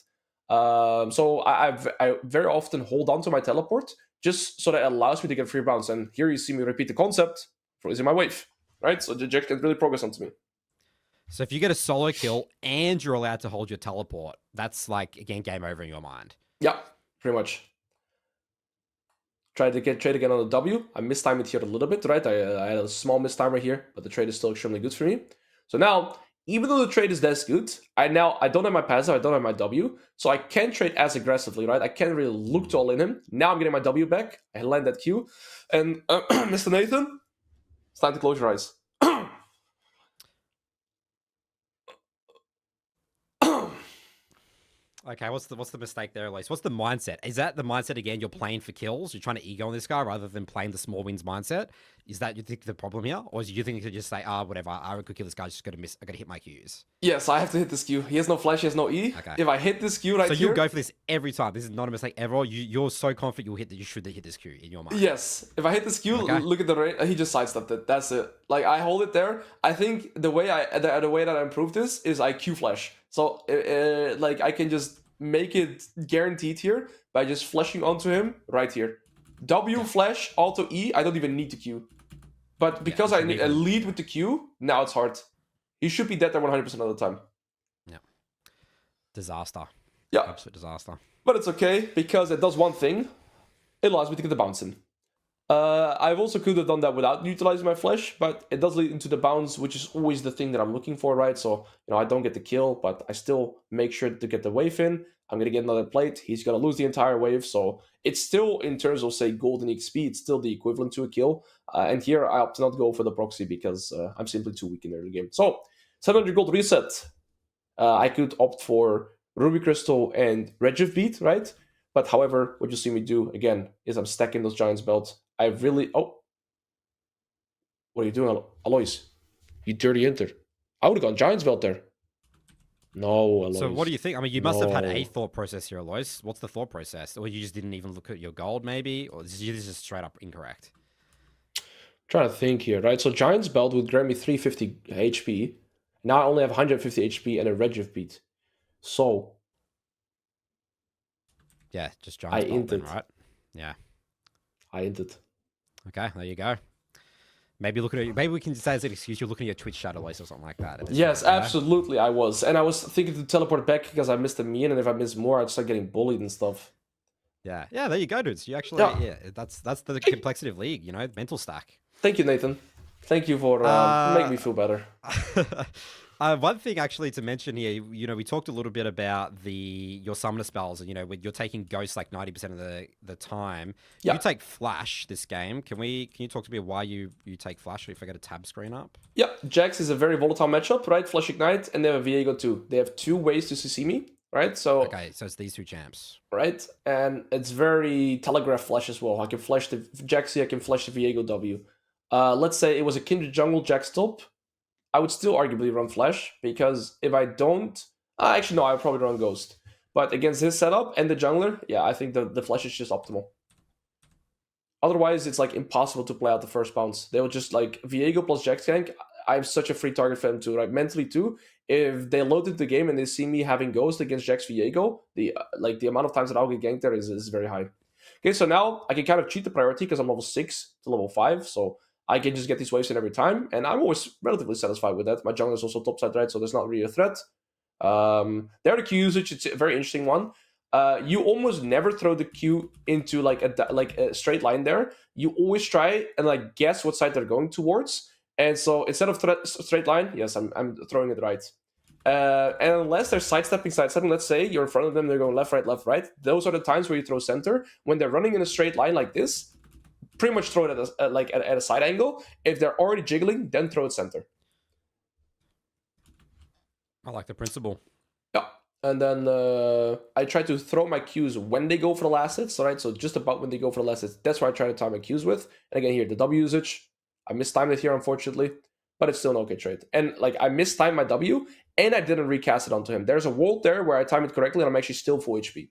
So I very often hold on to my teleport, just so that it allows me to get a free bounce. And here you see me repeat the concept, freezing my wave, right? So the Jack can really progress onto me. So if you get a solo kill and you're allowed to hold your teleport, that's like, again, game over in your mind. Yeah, pretty much. Try to get trade again on the W. I mistimed it here a little bit, right? I had a small mistimer here, but the trade is still extremely good for me. So now, even though the trade is this good, I don't have my passive, I don't have my W, so I can't trade as aggressively, right? I can't really look to all in him. Now I'm getting my W back. I land that Q. And Mr. Nathan, it's time to close your eyes. Okay, what's the mistake there, Elise? What's the mindset? Is that the mindset again? You're playing for kills. You're trying to ego on this guy rather than playing the small wins mindset. Is that you think the problem here, or do you think you could just say, whatever, I could kill this guy. Just got to miss. I got to hit my Qs. Yes, I have to hit this Q. He has no flash. He has no E. Okay. If I hit this Q right so here, you'll go for this every time. This is not a mistake ever. You're so confident you'll hit that. You should hit this Q in your mind. yes. If I hit this Q, look at the rate. He just sidestepped it. That's it. Like I hold it there. I think the way that I improved this is I Q flash. So like I can just make it guaranteed here by just flashing onto him right here. W flash auto E. I don't even need to Q. But because I lead with the Q, now it's hard. He should be dead there 100% of the time. Yeah. Disaster. Yeah. Absolute disaster. But it's okay because it does one thing. It allows me to get the bounce in. I've also could have done that without utilizing my flash, but it does lead into the bounce, which is always the thing that I'm looking for, right? So, I don't get the kill, but I still make sure to get the wave in. I'm going to get another plate. He's going to lose the entire wave. So it's still, in terms of, say, golden XP, it's still the equivalent to a kill. And here I opt to not go for the proxy because I'm simply too weak in the early game. So 700 gold reset. I could opt for Ruby Crystal and Regiv Beat, right? But however, what you see me do, again, is I'm stacking those Giants belts. I really... Oh. What are you doing, Alois? You dirty enter. I would have gone Giants belt there. No, Alois. So what do you think? I mean, you must have had a thought process here, Alois. What's the thought process? Or you just didn't even look at your gold, maybe? Or this is straight up incorrect? Trying to think here, right? So Giants belt would grant me 350 HP. Now I only have 150 HP and a Regiv Beat. So... Yeah, just Giants belt then, right? Yeah. I inted. Okay, there you go. Maybe maybe we can say as an excuse you're looking at your Twitch chat or something like that. Yes, absolutely, I was. And I was thinking to teleport back because I missed a mean, and if I miss more, I'd start getting bullied and stuff. Yeah, there you go, dudes. You actually, that's the complexity of League, mental stack. Thank you, Nathan. Thank you for making me feel better. One thing actually to mention here, we talked a little bit about your summoner spells, and when you're taking ghosts like 90% of the time. Yeah. You take flash this game. Can you talk to me why you take flash? If I get a tab screen up. Yeah, Jax is a very volatile matchup, right? Flash Ignite, and they have a Viego too. They have 2 ways to CC me, right? So okay, so it's these 2 champs, right? And it's very telegraph flash as well. I can flash the Jaxi, I can flash the Viego W. Let's say it was a Kindred Jungle Jax top. I would still arguably run Flash, because if I don't... actually, no, I would probably run Ghost. But against his setup and the jungler, yeah, I think the Flash is just optimal. Otherwise, it's like impossible to play out the first bounce. They will just like, Viego plus Jax gank, I'm such a free target for them too, right? Mentally too, if they load into the game and they see me having Ghost against Jax Viego, the amount of times that I'll get ganked there is very high. Okay, so now I can kind of cheat the priority because I'm level 6 to level 5, so... I can just get these waves in every time, and I'm always relatively satisfied with that. My jungler is also topside, right, so there's not really a threat. The other Q usage, it's a very interesting one. You almost never throw the Q into like a straight line there. You always try and like guess what side they're going towards. And so instead of straight line, yes, I'm throwing it right. And unless they're sidestepping, let's say you're in front of them, they're going left, right. Those are the times where you throw center. When they're running in a straight line like this, pretty much throw it at a side angle. If they're already jiggling, then throw it center. I like the principle. Yeah. And then I try to throw my Qs when they go for the last hits, right? So just about when they go for the last hits, that's where I try to time my Qs with. And again, here, the W usage, I mistimed it here, unfortunately, but it's still an okay trade. And like, I mistimed my W, and I didn't recast it onto him. There's a world there where I time it correctly, and I'm actually still full HP.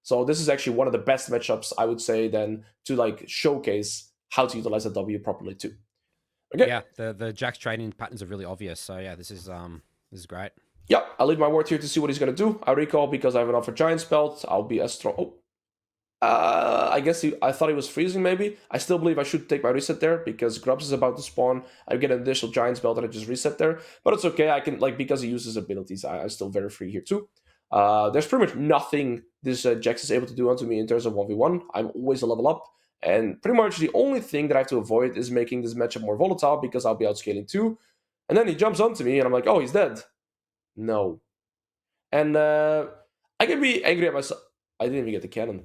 So this is actually one of the best matchups, I would say, then to like showcase how to utilize the W properly too. Okay. Yeah, the Jax trading patterns are really obvious. So yeah, this is great. Yeah, I'll leave my ward here to see what he's gonna do. I recall because I have enough for Giant's belt. I'll be as strong. Oh, I guess I thought he was freezing. Maybe I still believe I should take my reset there because Grubs is about to spawn. I get an additional Giant's belt and I just reset there, but it's okay. I can because he uses abilities. I'm still very free here too. There's pretty much nothing this Jax is able to do onto me in terms of 1v1. I'm always a level up, and pretty much the only thing that I have to avoid is making this matchup more volatile because I'll be outscaling too. And then he jumps onto me, and I'm like, oh, he's dead. No. And I can be angry at myself. I didn't even get the cannon.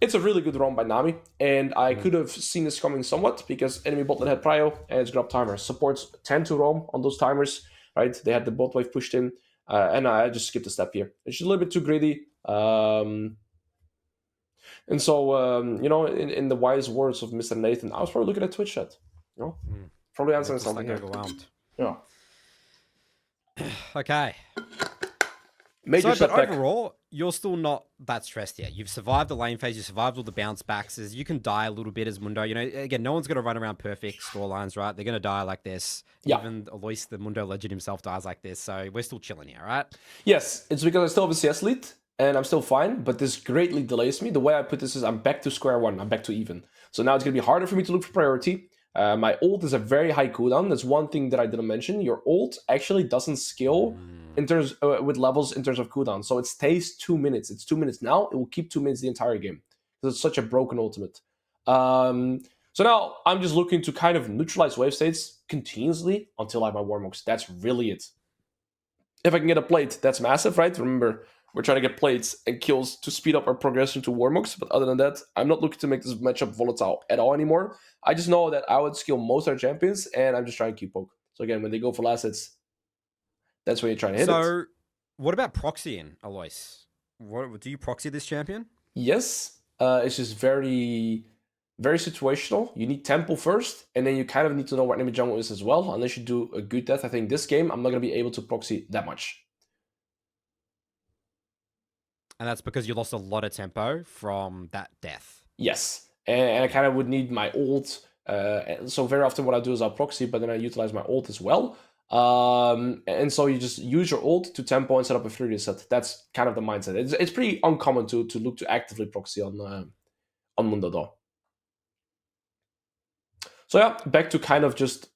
It's a really good roam by Nami, and I could have seen this coming somewhat because enemy bot lane had prio, and it's grab timer. Supports tend to roam on those timers, right? They had the bot wave pushed in. And I just skipped a step here. It's just a little bit too greedy. And so, in the wise words of Mr. Nathan, I was probably looking at Twitch chat. Probably answering Just something like here. overwhelmed. Yeah. Okay. Major But setback. overall, you're still not that stressed yet. You've survived the lane phase. You survived all the bounce backs. You can die a little bit as Mundo. Again, no one's going to run around perfect storylines, right? They're going to die like this. Yeah. Even Alois, the Mundo legend himself, dies like this. So we're still chilling here, right? Yes, it's because I still have a CS lead, and I'm still fine, but this greatly delays me. The way I put this is I'm back to square one. I'm back to even. So now it's going to be harder for me to look for priority. My ult is a very high cooldown. That's one thing that I didn't mention. Your ult actually doesn't scale in terms with levels in terms of cooldown. So it stays 2 minutes. It's 2 minutes now. It will keep 2 minutes the entire game because it's such a broken ultimate. So now I'm just looking to kind of neutralize wave states continuously until I have my Warmogs. That's really it. If I can get a plate, that's massive, right? Remember, we're trying to get plates and kills to speed up our progression to Warmogs. But other than that, I'm not looking to make this matchup volatile at all anymore. I just know that I would skill most of our champions, and I'm just trying to keep poke. So again, when they go for last hits, that's when you're trying to hit it. So, what about proxying, Alois? Do you proxy this champion? Yes. It's just very, very situational. You need tempo first, and then you kind of need to know what enemy jungle is as well. Unless you do a good death, I think this game, I'm not going to be able to proxy that much. And that's because you lost a lot of tempo from that death. Yes. And I kind of would need my ult. So very often what I do is I'll proxy, but then I utilize my ult as well. And so you just use your ult to tempo and set up a 3D set. That's kind of the mindset. It's pretty uncommon to look to actively proxy on Mundo though. So yeah, back to kind of just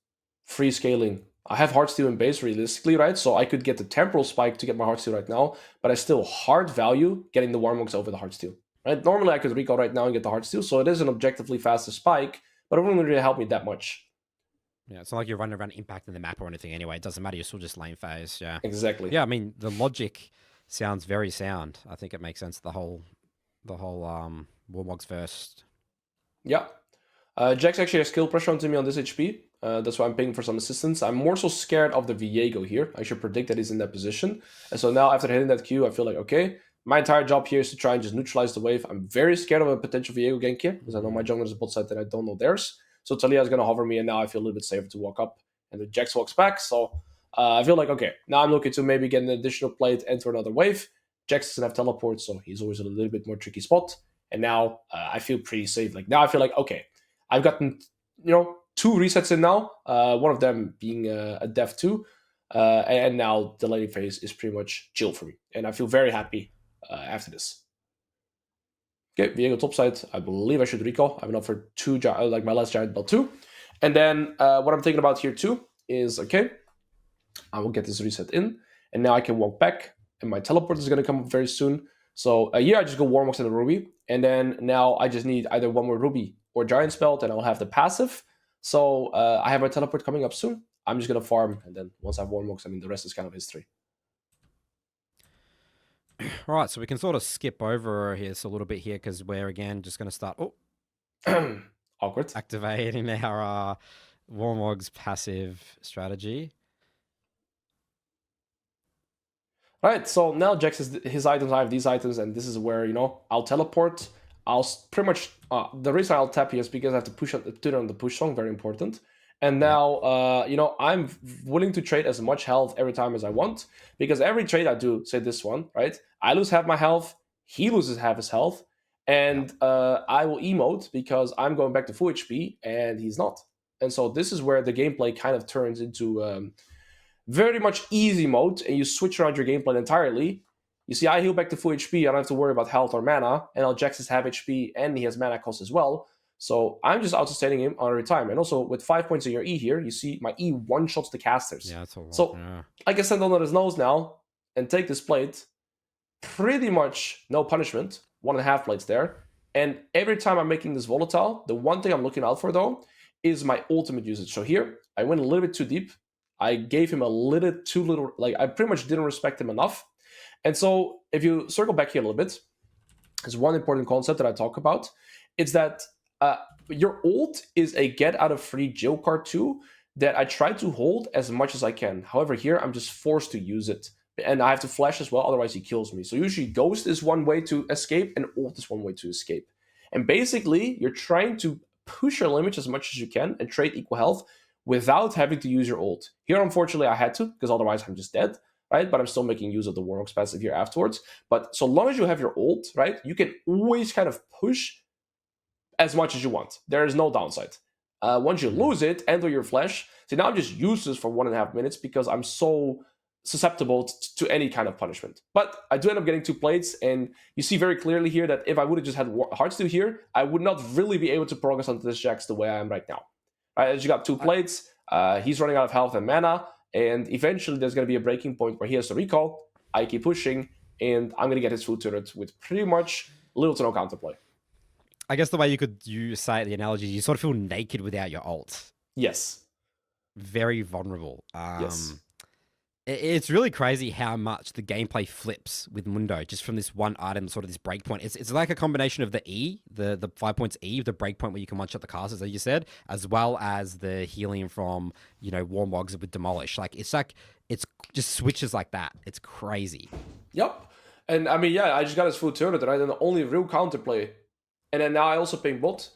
free scaling. I have Heartsteel in base realistically, right? So I could get the temporal spike to get my Heartsteel right now, but I still hard value getting the Warmogs over the Heartsteel. Right? Normally I could recall right now and get the Heartsteel, so it is an objectively faster spike, but it wouldn't really help me that much. Yeah, it's not like you're running around impacting the map or anything anyway. It doesn't matter. You're still just lane phase. Yeah. Exactly. Yeah, I mean, the logic sounds very sound. I think it makes sense. The whole Warmogs first. Yeah. Jax actually has skill pressure onto me on this HP. That's why I'm paying for some assistance. I'm more so scared of the Viego here. I should predict that he's in that position. And so now after hitting that Q, I feel like, okay, my entire job here is to try and just neutralize the wave. I'm very scared of a potential Viego gank here because I know my jungler is a bot side that I don't know theirs. So Talia is going to hover me, and now I feel a little bit safer to walk up. And the Jax walks back, so I feel like, okay, now I'm looking to maybe get an additional plate, enter another wave. Jax doesn't have teleport, so he's always in a little bit more tricky spot. And now I feel pretty safe. Like now I feel like, okay, I've gotten, 2 resets in now. One of them being a death 2. And now the laning phase is pretty much chill for me. And I feel very happy after this. Okay, Viego topside. I believe I should recall. I've been up for 2, like my last giant belt 2. And then what I'm thinking about here too is, okay, I will get this reset in. And now I can walk back. And my teleport is going to come up very soon. So here I just go Warmogs and a Ruby. And then now I just need either one more Ruby or Giant Spell, and I'll have the passive. So I have my teleport coming up soon. I'm just going to farm. And then once I have Warmogs, I mean, the rest is kind of history. All right, so we can sort of skip over here a little bit here because we're, again, just going to start Awkward. Activating our Warmog's passive strategy. All right, so now Jax has his items, I have these items, and this is where, I'll teleport. I'll pretty much, the reason I'll tap here is because I have to put it on the push song, very important. And now, I'm willing to trade as much health every time as I want, because every trade I do, say this one, right? I lose half my health, he loses half his health, and I will emote because I'm going back to full HP, and he's not. And so this is where the gameplay kind of turns into very much easy mode, and you switch around your gameplay entirely. You see, I heal back to full HP, I don't have to worry about health or mana, and Jax is half HP, and he has mana cost as well. So I'm just outsustaining him every time. And also, with 5 points in your E here, you see my E one-shots the casters. Yeah, that's a lot. So I can send on his nose now and take this plate. Pretty much no punishment. 1.5 plates there. And every time I'm making this volatile, the one thing I'm looking out for, though, is my ultimate usage. So here, I went a little bit too deep. I gave him a little too little, like I pretty much didn't respect him enough. And so if you circle back here a little bit, there's one important concept that I talk about. It's that your ult is a get out of free jail card too that I try to hold as much as I can. However, here I'm just forced to use it and I have to flash as well, otherwise he kills me. So usually Ghost is one way to escape, and ult is one way to escape. And basically, you're trying to push your limits as much as you can and trade equal health without having to use your ult. Here, unfortunately, I had to, because otherwise I'm just dead, right? But I'm still making use of the Warmog passive here afterwards. But so long as you have your ult, right, you can always kind of push as much as you want. There is no downside. Once you lose it, enter your flash. So now I'm just useless for 1.5 minutes because I'm so susceptible to any kind of punishment. But I do end up getting 2 plates, and you see very clearly here that if I would have just had Heartsteel here, I would not really be able to progress onto this Jax the way I am right now. Right, as you got 2 plates, he's running out of health and mana, and eventually there's going to be a breaking point where he has to recall. I keep pushing, and I'm going to get his food turret with pretty much little to no counterplay. I guess the way you could say the analogy, you sort of feel naked without your ult. Yes. Very vulnerable. Yes. It's really crazy how much the gameplay flips with Mundo just from this one item, sort of this breakpoint. It's like a combination of the E, the 5 points E, the breakpoint where you can one-shot the casters, as you said, as well as the healing from, you know, Warmogs with Demolish. Like it's just switches like that. It's crazy. Yep. And I mean, yeah, I just got his food turret, right? And the only real counterplay. And then now I also ping bot.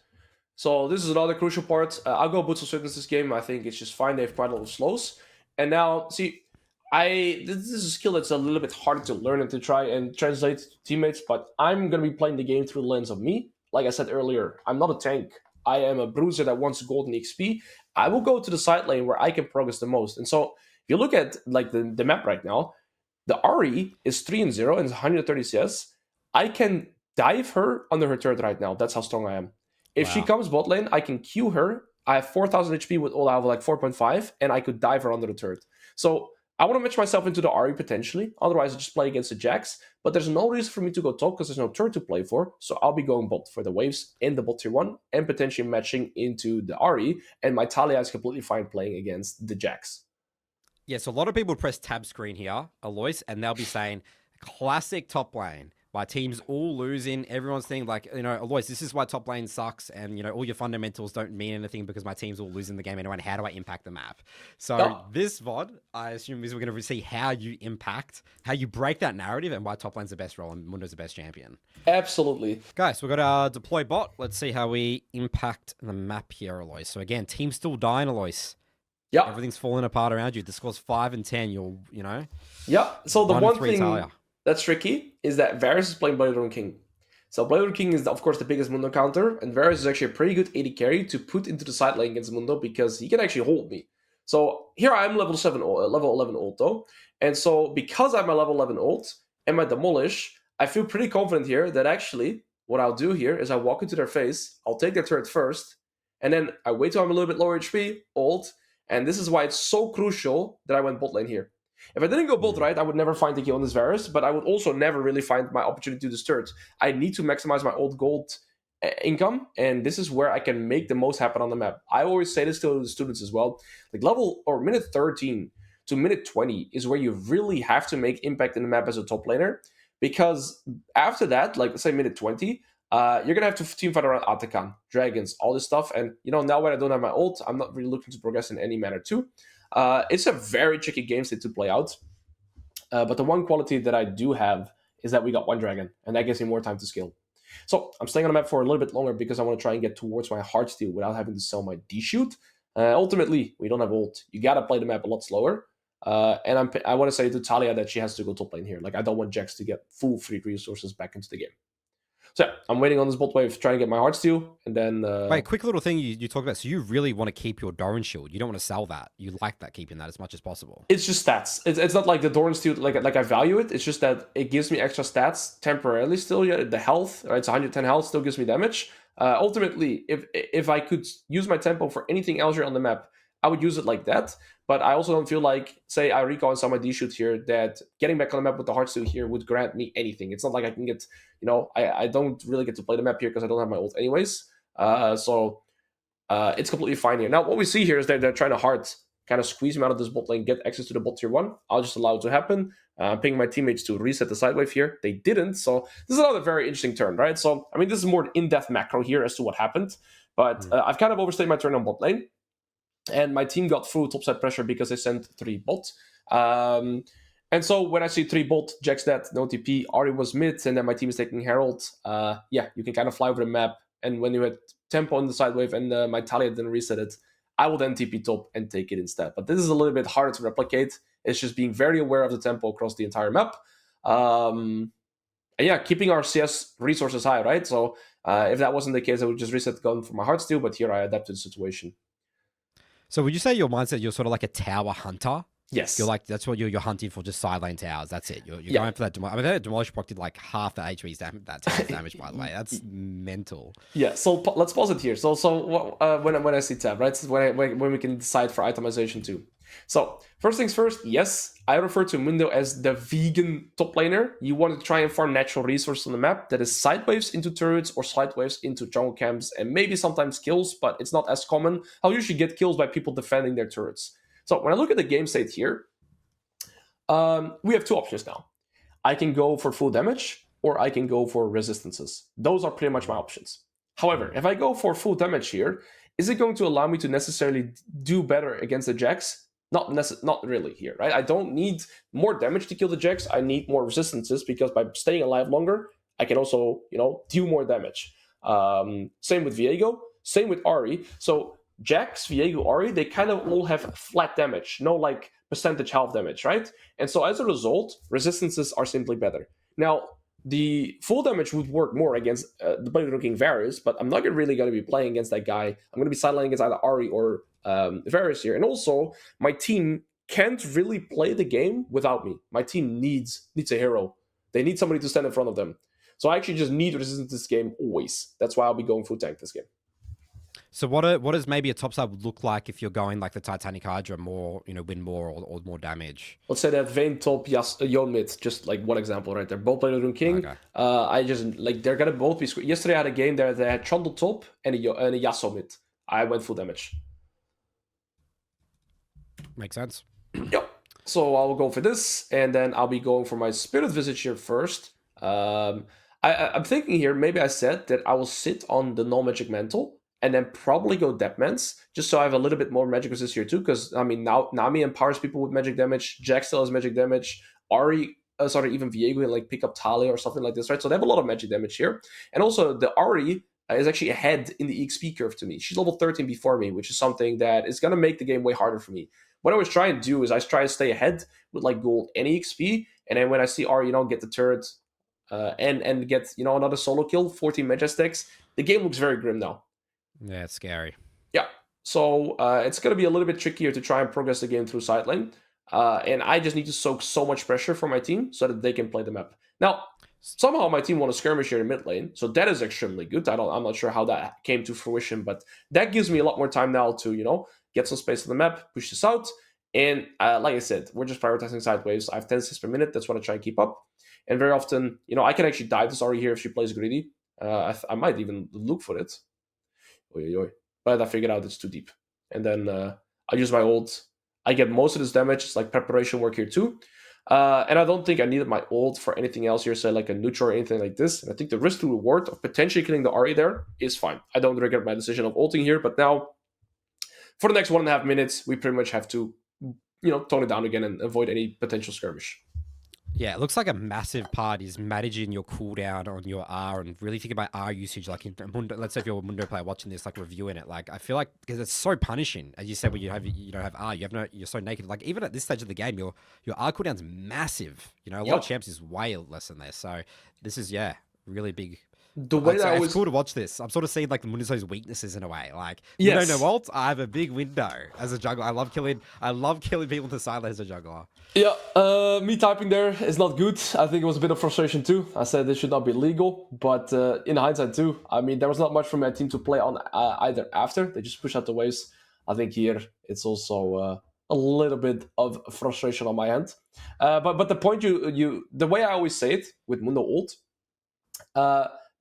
So this is another crucial part. I'll go Boots of Swiftness this game. I think it's just fine. They have quite a lot of slows. And now, see, this is a skill that's a little bit harder to learn and to try and translate to teammates, but I'm going to be playing the game through the lens of me. Like I said earlier, I'm not a tank. I am a bruiser that wants golden XP. I will go to the side lane where I can progress the most. And so if you look at like the map right now, the RE is 3-0 and 130 CS. I can dive her under her turret right now. That's how strong I am. If she comes bot lane, I can Q her. I have 4,000 HP with all I have like 4.5, and I could dive her under the turret. So I want to match myself into the RE potentially. Otherwise, I just play against the Jax. But there's no reason for me to go top because there's no turret to play for. So I'll be going bot for the waves in the bot tier 1 and potentially matching into the RE. And my Talia is completely fine playing against the Jax. Yeah, so a lot of people press tab screen here, Alois, and they'll be saying, classic top lane. My team's all losing. Everyone's thinking like, you know, Alois, this is why top lane sucks. And, you know, all your fundamentals don't mean anything because my team's all losing the game anyway. And how do I impact the map? So this VOD, I assume, is we're going to see how you impact, how you break that narrative and why top lane's the best role and Mundo's the best champion. Absolutely. Guys, we've got our deploy bot. Let's see how we impact the map here, Alois. So again, team's still dying, Alois. Yeah. Everything's falling apart around you. The score's 5 and 10. You're, you know. Yeah. So the one thing Talia. That's tricky is that Varus is playing Blade King. So Blade King is, of course, the biggest Mundo counter, and Varus is actually a pretty good AD carry to put into the side lane against Mundo because he can actually hold me. So here I am level 11 ult though, and so because I'm a level 11 ult and my Demolish, I feel pretty confident here that actually what I'll do here is I walk into their face, I'll take their turret first, and then I wait till I'm a little bit lower HP, ult, and this is why it's so crucial that I went bot lane here. If I didn't go both right, I would never find the kill on this Varus, but I would also never really find my opportunity to do this turret. I need to maximize my old gold income, and this is where I can make the most happen on the map. I always say this to the students as well. Like level or minute 13 to minute 20 is where you really have to make impact in the map as a top laner, because after that, like let's say minute 20, you're going to have to teamfight around Atakan, dragons, all this stuff, and you know, now when I don't have my ult, I'm not really looking to progress in any manner too. It's a very tricky game state to play out. But the one quality that I do have is that we got one dragon, and that gives me more time to scale. So I'm staying on the map for a little bit longer because I want to try and get towards my Heartsteel without having to sell my D-shoot. Ultimately, we don't have ult. You got to play the map a lot slower. And I want to say to Talia that she has to go top lane here. Like, I don't want Jax to get full free resources back into the game. So yeah, I'm waiting on this bot wave, trying to get my Heartsteel, and then... Wait, quick little thing you talked about. So you really want to keep your Doran shield. You don't want to sell that. You like that, keeping that as much as possible. It's just stats. It's not like the Doran shield, like I value it. It's just that it gives me extra stats temporarily still. Yeah, the health, right? It's 110 health, still gives me damage. Ultimately, if I could use my tempo for anything else here on the map, I would use it like that. But I also don't feel like, say, I recall and saw my D-shoot here, that getting back on the map with the Heartsteel here would grant me anything. It's not like I can get, you know, I don't really get to play the map here because I don't have my ult anyways. So it's completely fine here. Now, what we see here is that they're trying to hard kind of squeeze me out of this bot lane, get access to the bot tier 1. I'll just allow it to happen. Ping my teammates to reset the side wave here. They didn't, so this is another very interesting turn, right? So, I mean, this is more an in-depth macro here as to what happened. But I've kind of overstayed my turn on bot lane. And my team got through topside pressure because they sent 3 bots. And so when I see 3 bolt, Jack's dead, no TP, Ari was mid, and then my team is taking Herald, yeah, you can kind of fly over the map. And when you had tempo on the side wave and my Talia didn't reset it, I will then TP top and take it instead. But this is a little bit harder to replicate. It's just being very aware of the tempo across the entire map. And yeah, keeping our CS resources high, right? So if that wasn't the case, I would just reset the gun for my Heartsteel, but here I adapt to the situation. So would you say your mindset, you're sort of like a tower hunter? Yes. You're like, that's what you're hunting for, just side lane towers. That's it. You're going for that. I mean, that Demolish proc did like half the HP's that tower's damage, by the way. That's mental. Yeah, so let's pause it here. So when I see tab, right? When we can decide for itemization too. So first things first, yes, I refer to Mundo as the vegan top laner. You want to try and farm natural resources on the map that is side waves into turrets or side waves into jungle camps and maybe sometimes kills, but it's not as common. I'll usually get kills by people defending their turrets. So when I look at the game state here, we have 2 options now. I can go for full damage or I can go for resistances. Those are pretty much my options. However, if I go for full damage here, is it going to allow me to necessarily do better against the Jax? Not really here, right? I don't need more damage to kill the Jax. I need more resistances because by staying alive longer, I can also, deal more damage. Same with Viego, same with Ahri. So Jax, Viego, Ahri, they kind of all have flat damage, no like percentage health damage, right? And so as a result, resistances are simply better. Now, the full damage would work more against the Blade Looking Varus, but I'm not really going to be playing against that guy. I'm going to be sidelining against either Ahri or Varus here. And also, my team can't really play the game without me. My team needs a hero. They need somebody to stand in front of them. So I actually just need resistance this game always. That's why I'll be going full tank this game. So what does maybe a top side would look like if you're going like the Titanic Hydra, more, win more or more damage? Let's say that Vayne top, Yon mid, just like one example right there. Both play Rune King. Okay. I just, like, they're going to both be... Yesterday I had a game there that had Trundle top and a Yasuo mid. I went full damage. Makes sense. Yep. So I'll go for this, and then I'll be going for my Spirit Visage here first. I'm thinking here, maybe I said that I will sit on the non-magic mantle, and then probably go Depthman's, just so I have a little bit more magic resist here too, because, I mean, now Nami empowers people with magic damage, Jack still has magic damage, Ahri, even Viego can, like, pick up Talia or something like this, right? So they have a lot of magic damage here. And also, the Ahri is actually ahead in the EXP curve to me. She's level 13 before me, which is something that is going to make the game way harder for me. What I always try and do is I try to stay ahead with, like, gold and EXP, and then when I see Ahri, get the turret, and get, another solo kill, 14 Majestics, the game looks very grim now. Yeah, it's scary. Yeah, so it's going to be a little bit trickier to try and progress the game through side lane. And I just need to soak so much pressure for my team so that they can play the map. Now, somehow my team won a skirmish here in mid lane, so that is extremely good. I'm not sure how that came to fruition, but that gives me a lot more time now to, get some space on the map, push this out. And like I said, we're just prioritizing side waves. I have 10 assists per minute. That's what I try and keep up. And very often, I can actually dive this Ahri here if she plays greedy. I might even look for it. But I figured out it's too deep. And then I use my ult. I get most of this damage. It's like preparation work here too. And I don't think I needed my ult for anything else here, say like a neutral or anything like this. And I think the risk to reward of potentially killing the Ahri there is fine. I don't regret my decision of ulting here, but now for the next 1.5 minutes, we pretty much have to, tone it down again and avoid any potential skirmish. Yeah, it looks like a massive part is managing your cooldown on your R and really think about R usage. Like in Mundo, let's say if you're a Mundo player watching this, like reviewing it, like I feel like because it's so punishing, as you said, when you don't have R, you're so naked. Like even at this stage of the game, your R cooldown's massive. A lot of champs is way less than this. So this is really big. The way that it's cool to watch this. I'm sort of seeing like the Mundo's weaknesses in a way. Like yes. No ult, I have a big window as a juggler. I love killing people to silence as a juggler. Yeah, me typing there is not good. I think it was a bit of frustration too. I said this should not be legal, but in hindsight too, I mean, there was not much for my team to play on either after. They just push out the waves. I think here it's also a little bit of frustration on my end. But the point the way I always say it with Mundo ult,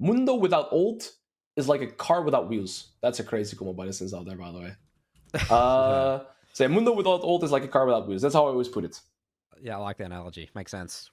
Mundo without ult is like a car without wheels. That's a crazy combo by the Sins out there, by the way. So Mundo without ult is like a car without wheels. That's how I always put it. Yeah, I like the analogy. Makes sense.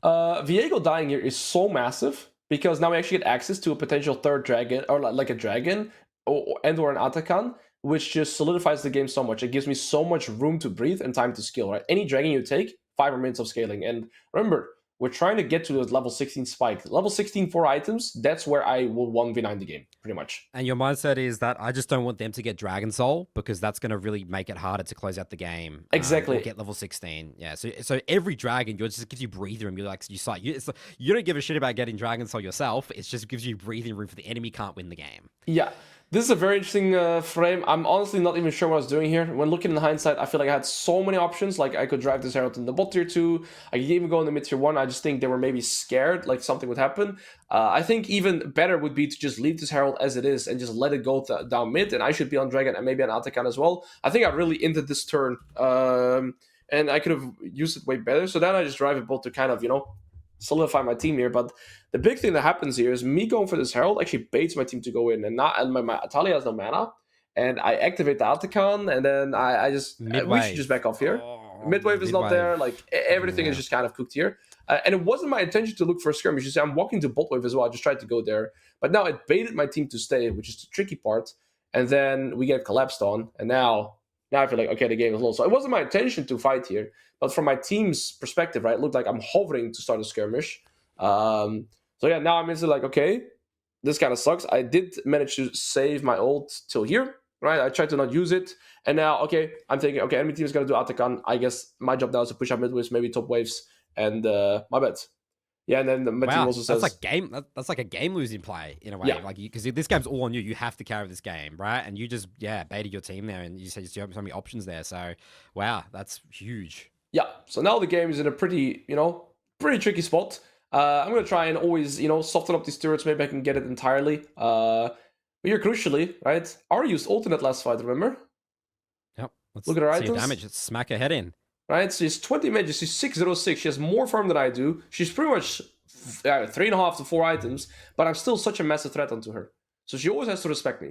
Viego dying here is so massive because now we actually get access to a potential third dragon, or like a dragon, or an Atakan, which just solidifies the game so much. It gives me so much room to breathe and time to skill, right? Any dragon you take, 5 more minutes of scaling. And remember, we're trying to get to the level 16 spike. Level 16 4 items, that's where I will 1v9 the game, pretty much. And your mindset is that I just don't want them to get Dragon Soul because that's going to really make it harder to close out the game. Exactly. Or get level 16. Yeah. So every dragon, you just gives you breathing room. You're like, you don't give a shit about getting Dragon Soul yourself. It just gives you breathing room for the enemy can't win the game. Yeah. This is a very interesting frame. I'm honestly not even sure what I was doing here. When looking in hindsight, I feel like I had so many options. Like, I could drive this Herald in the bot tier 2. I could even go in the mid tier 1. I just think they were maybe scared, like something would happen. I think even better would be to just leave this Herald as it is and just let it go down mid. And I should be on Dragon and maybe on Atakan as well. I think I really ended this turn. And I could have used it way better. So then I just drive it both to kind of, solidify my team here. But the big thing that happens here is me going for this Herald actually baits my team to go in, and my Atalia has no mana, and I activate the Atakan, and then we should just back off here. Midwave is not there, like everything is just kind of cooked here. And it wasn't my intention to look for a skirmish. You see, I'm walking to bot wave as well. I just tried to go there, but now it baited my team to stay, which is the tricky part. And then we get collapsed on, and now I feel like, okay, the game is low. So it wasn't my intention to fight here, but from my team's perspective, right, it looked like I'm hovering to start a skirmish. So yeah, now I'm instantly like, okay, this kind of sucks. I did manage to save my ult till here, right? I tried to not use it, and now, okay, I'm thinking, okay, enemy team is gonna do Atakan. I guess my job now is to push up mid waves, maybe top waves, and my bad. Yeah, and then my team also says that's like a game losing play in a way, like, because this game's all on you. You have to carry this game, right? And you just baited your team there, and you said you have so many options there. So wow, that's huge. Yeah. So now the game is in a pretty tricky spot. I'm gonna try and always soften up these turrets. Maybe I can get it entirely. But here, crucially, right? Ari used ult in that last fight. Remember? Yep. Look at her items. Damage. Let's smack her head in. Right, so she's 20 mages, she's 606, she has more farm than I do. She's pretty much 3.5 to 4 items, but I'm still such a massive threat onto her. So she always has to respect me.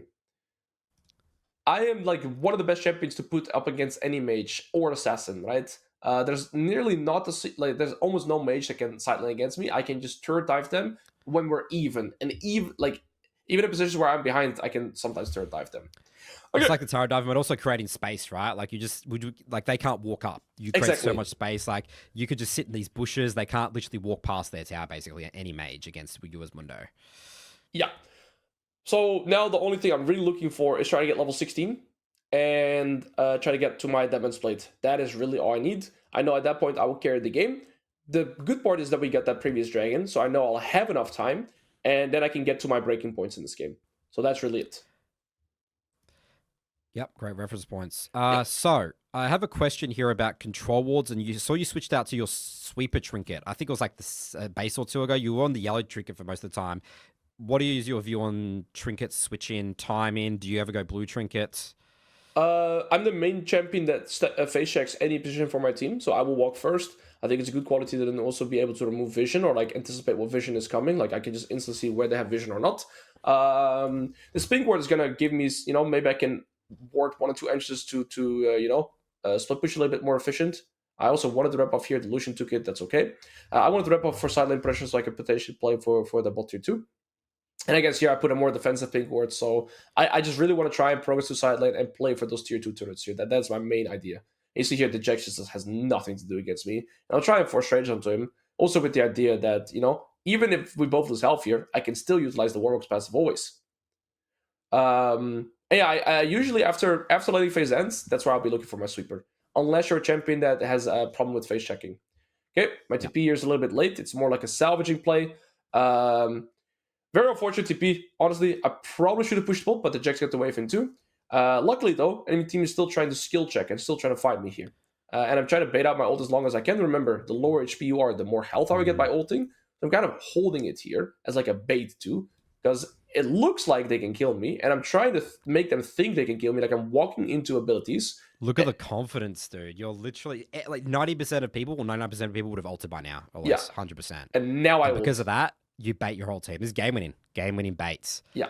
I am like one of the best champions to put up against any mage or assassin, right? There's nearly not there's almost no mage that can sidelane against me. I can just turret dive them when we're even. And even in positions where I'm behind, I can sometimes turret dive them. Okay. It's like the tower diving, but also creating space, right? Like they can't walk up. You create so much space. Like you could just sit in these bushes. They can't literally walk past their tower, basically, any mage against you as Mundo. Yeah. So now the only thing I'm really looking for is trying to get level 16 and try to get to my Demon's Blade. That is really all I need. I know at that point I will carry the game. The good part is that we got that previous dragon, so I know I'll have enough time, and then I can get to my breaking points in this game. So that's really it. Yep, great reference points. So I have a question here about control wards, and you switched out to your sweeper trinket. I think it was like the base or two ago. You were on the yellow trinket for most of the time. What is your view on trinkets, switch in, time in? Do you ever go blue trinkets? I'm the main champion that face checks any position for my team, so I will walk first. I think it's a good quality to then also be able to remove vision or like anticipate what vision is coming. Like I can just instantly see where they have vision or not. The spink ward is gonna give me, maybe I can ward 1 or 2 entrances to split push a little bit more efficient. I also wanted to rep off here. The Lucian took it. That's okay. I wanted to rep off for sideline pressure so I could potentially play for the bot tier 2. And I guess here I put a more defensive pink ward. So I just really want to try and progress to side lane and play for those tier 2 turrets here. That's my main idea. You see here, the Jax just has nothing to do against me. And I'll try and force rage onto him. Also with the idea that, even if we both lose health here, I can still utilize the Warmog's passive always. I usually after laning phase ends, that's where I'll be looking for my sweeper. Unless you're a champion that has a problem with phase checking. Okay, my TP here is a little bit late. It's more like a salvaging play. Very unfortunate TP. Honestly, I probably should have pushed bot, but the Jax got the wave in too. Luckily though, enemy team is still trying to skill check and still trying to fight me here. And I'm trying to bait out my ult as long as I can. Remember, the lower HP you are, the more health I will get by ulting. I'm kind of holding it here as like a bait too, because it looks like they can kill me, and I'm trying to make them think they can kill me, like I'm walking into abilities. Look at the confidence, dude. You're literally, like 90% of people, or 99% of people would have ulted by now, or less, 100%. And now because of that, you bait your whole team. This is game-winning baits. Yeah.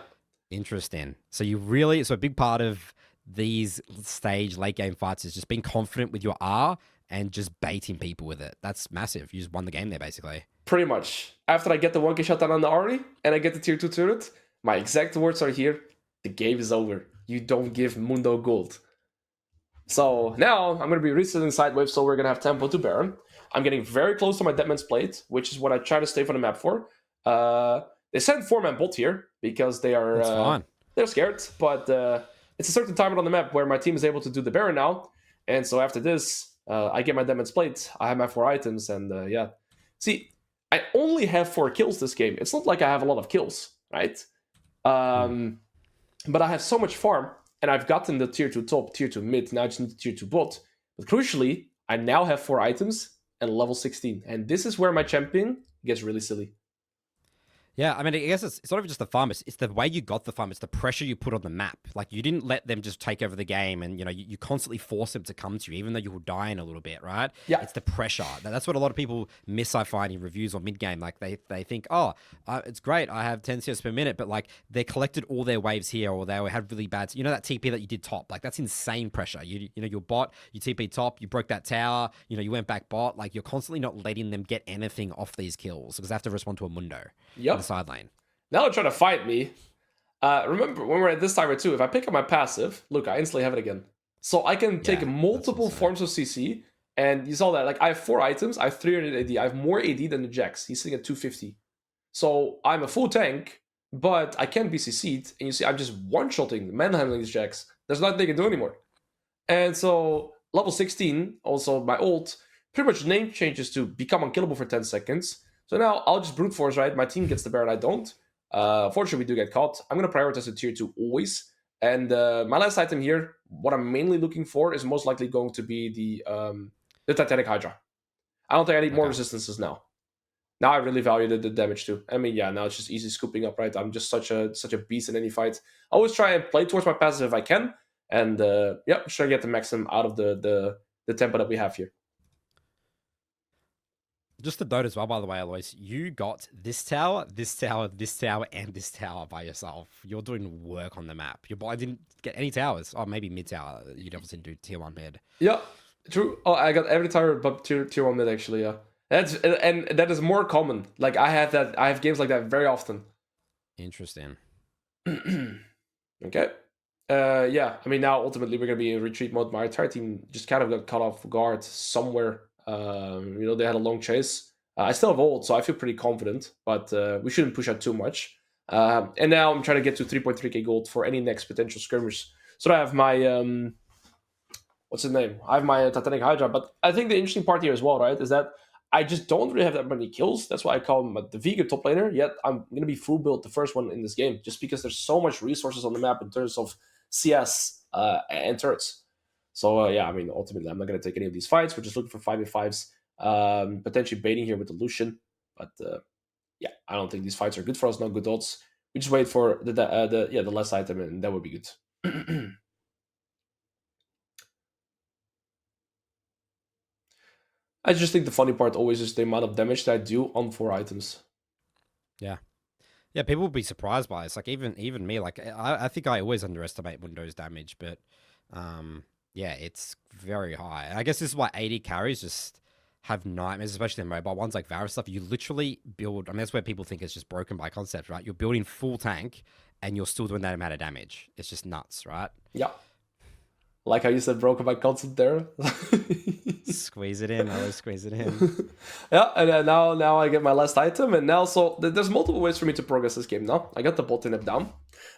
Interesting. So a big part of these stage late game fights is just being confident with your R and just baiting people with it. That's massive. You just won the game there, basically. Pretty much. After I get the 1k shot down on the Ari, and I get the tier 2 turret, my exact words are here: the game is over. You don't give Mundo gold. So now I'm going to be resetting side wave, so we're going to have tempo to Baron. I'm getting very close to my Deadman's Plate, which is what I try to stay from the map for. They send 4-man bot here because they are That's fine. they're scared, but it's a certain time on the map where my team is able to do the Baron now, and so after this, I get my Deadman's Plate, I have my 4 items, and yeah. See, I only have 4 kills this game. It's not like I have a lot of kills, right? But I have so much farm, and I've gotten the tier 2 top, tier 2 mid, now I just need the tier 2 bot. But crucially, I now have 4 items and level 16, and this is where my champion gets really silly. Yeah, I mean, I guess it's not even just the farm. It's the way you got the farm. It's the pressure you put on the map. Like, you didn't let them just take over the game, and, you know, you constantly force them to come to you, even though you will die in a little bit, right? Yeah. It's the pressure. That's what a lot of people miss, I find, in reviews or mid-game. Like, they think, oh, it's great, I have 10 CS per minute, but, like, they collected all their waves here, or they had really bad... You know that TP that you did top? Like, that's insane pressure. You know, your bot, you TP top, you broke that tower, you know, you went back bot. Like, you're constantly not letting them get anything off these kills, because they have to respond to a Mundo in the side lane. Now they're trying to fight me. Remember, when we're at this timer too, if I pick up my passive, look, I instantly have it again. So I can take multiple forms of CC, and you saw that. Like, I have 4 items, I have 300 AD. I have more AD than the Jax. He's sitting at 250. So I'm a full tank, but I can't be CC'd. And you see, I'm just one-shotting, manhandling these Jax. There's nothing they can do anymore. And so, level 16, also my ult, pretty much name changes to become unkillable for 10 seconds. So now I'll just brute force, right? My team gets the Baron, I don't. Fortunately, we do get caught. I'm going to prioritize the tier 2 always. And my last item here, what I'm mainly looking for is most likely going to be the Titanic Hydra. I don't think I need more resistances now. Now I really value the damage too. I mean, yeah, now it's just easy scooping up, right? I'm just such a beast in any fight. I always try and play towards my passive if I can. And yeah, try to get the maximum out of the tempo that we have here. Just to note as well, by the way, Alois, you got this tower, this tower, this tower, and this tower by yourself. You're doing work on the map. I didn't get any towers. Oh, maybe mid tower. You definitely didn't do tier 1 mid. Yeah, true. Oh, I got every tower but tier 1 mid, actually, yeah. And that is more common. Like, I have games like that very often. Interesting. Okay. Yeah, I mean, now ultimately we're going to be in retreat mode. My entire team just kind of got caught off guard somewhere. You know, they had a long chase. I still have ult, so I feel pretty confident, but we shouldn't push out too much. And now I'm trying to get to 3.3k gold for any next potential skirmish. So I have my what's his name? I have my Titanic Hydra, but I think the interesting part here as well, right, is that I just don't really have that many kills. That's why I call him the vegan top laner. Yet I'm gonna be full build the first one in this game, just because there's so much resources on the map in terms of CS and turrets. So yeah, I mean, ultimately, I'm not going to take any of these fights. We're just looking for 5v5s, potentially baiting here with the Lucian. But yeah, I don't think these fights are good for us. Not good odds. We just wait for the last item, and that would be good. I just think the funny part always is the amount of damage that I do on 4 items. Yeah. Yeah, people will be surprised by this. Like, even me, like, I think I always underestimate Mundo's damage, but yeah, it's very high. I guess this is why 80 carries just have nightmares, especially in mobile ones like Varus stuff. You literally build... I mean, that's where people think it's just broken by concept, right? You're building full tank, and you're still doing that amount of damage. It's just nuts, right? Yeah. Like how you said broken by concept there. Squeeze it in. I always squeeze it in. Yeah, and now I get my last item, and now so there's multiple ways for me to progress this game now. I got the bot lane up down,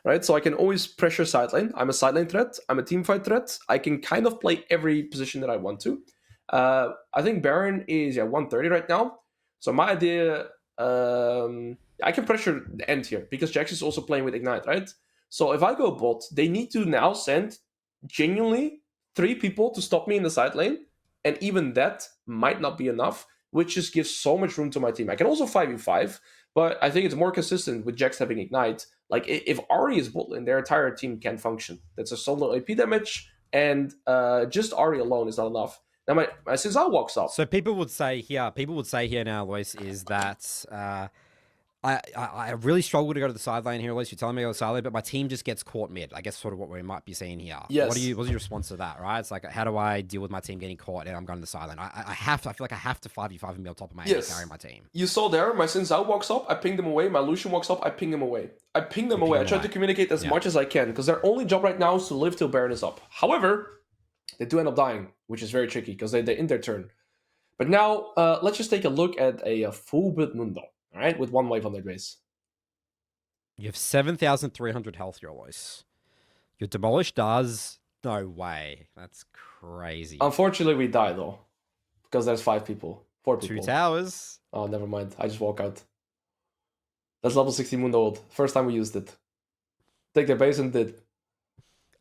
right? So I can always pressure side lane. I'm a side lane threat. I'm a team fight threat. I can kind of play every position that I want to. I think Baron is 130 right now. So my idea, I can pressure the end here because Jax is also playing with Ignite, right? So if I go bot, they need to now send genuinely 3 people to stop me in the side lane. And even that might not be enough, which just gives so much room to my team. I can also 5v5, but I think it's more consistent with Jax having Ignite. Like, if Ahri is bot lane, their entire team can function. That's a solo AP damage, and just Ahri alone is not enough. Now, my Sinzal walks up. So people would say here now, Alois, is that... I really struggle to go to the side lane here, Alois. You're telling me to go to the side lane, but my team just gets caught mid. I guess sort of what we might be seeing here. Yes. What's your response to that, right? It's like, how do I deal with my team getting caught and I'm going to the side lane? I feel like I have to 5v5 and be on top of my enemy carry my team. You saw there, my Sinzal walks up, I ping them away. My Lucian walks up, I ping them away. I try to communicate as much as I can, because their only job right now is to live till Baron is up. However, they do end up dying, which is very tricky, because they end their turn. But now, let's just take a look at a full build Mundo, all right, with 1 wave on their base. You have 7,300 health, your Alois. Your Demolish does... No way. That's crazy. Unfortunately, we die, though, because there's 4 people. 2 towers. Oh, never mind. I just walk out. That's level 60 Mundo ult. First time we used it. Take their base and did.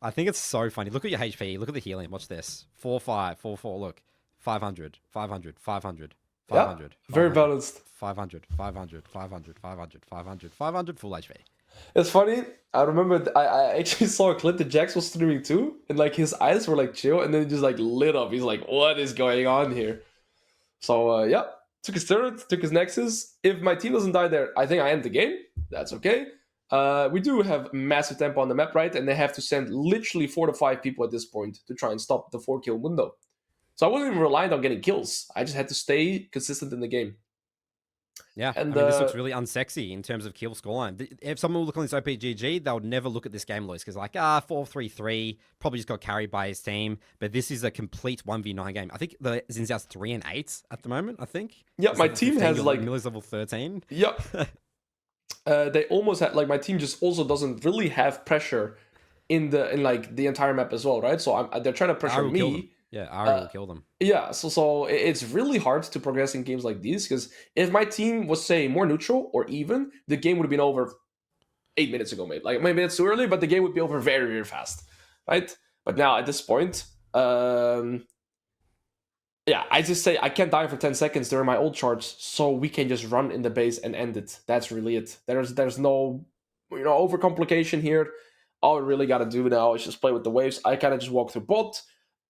I think it's so funny. Look at your HP. Look at the healing. Watch this. 4-5, 4-4. Look. 500, 500, 500, 500. Yeah, very balanced. 500, 500, 500, 500, 500, 500, full HP. It's funny. I remember I actually saw a clip that Jax was streaming too, and like his eyes were like chill, and then it just like lit up. He's like, "What is going on here?" So yeah, took his turret, took his nexus. If my team doesn't die there, I think I end the game. That's okay. We do have massive tempo on the map, right? And they have to send literally 4 to 5 people at this point to try and stop the 4-kill Mundo. So I wasn't even reliant on getting kills. I just had to stay consistent in the game. Yeah, and I mean, this looks really unsexy in terms of kill scoreline. If someone will look on this OPGG, they would never look at this game, Lois, because like, 4-3-3, probably just got carried by his team. But this is a complete 1v9 game. I think the Xin 3 and 8 at the moment, I think. Yeah, my team has like... Miller's level 13. Yep. They almost had, like, my team just also doesn't really have pressure in like the entire map as well, right? So they're trying to pressure me. Yeah, Ari will kill them. Yeah, so it's really hard to progress in games like these, because if my team was, say, more neutral or even, the game would have been over 8 minutes ago, maybe. Like, maybe it's too early, but the game would be over very, very fast, right? But now, at this point, yeah, I just say I can't die for 10 seconds during my ult charge, so we can just run in the base and end it. That's really it. There's no, overcomplication here. All we really got to do now is just play with the waves. I kind of just walk through bot,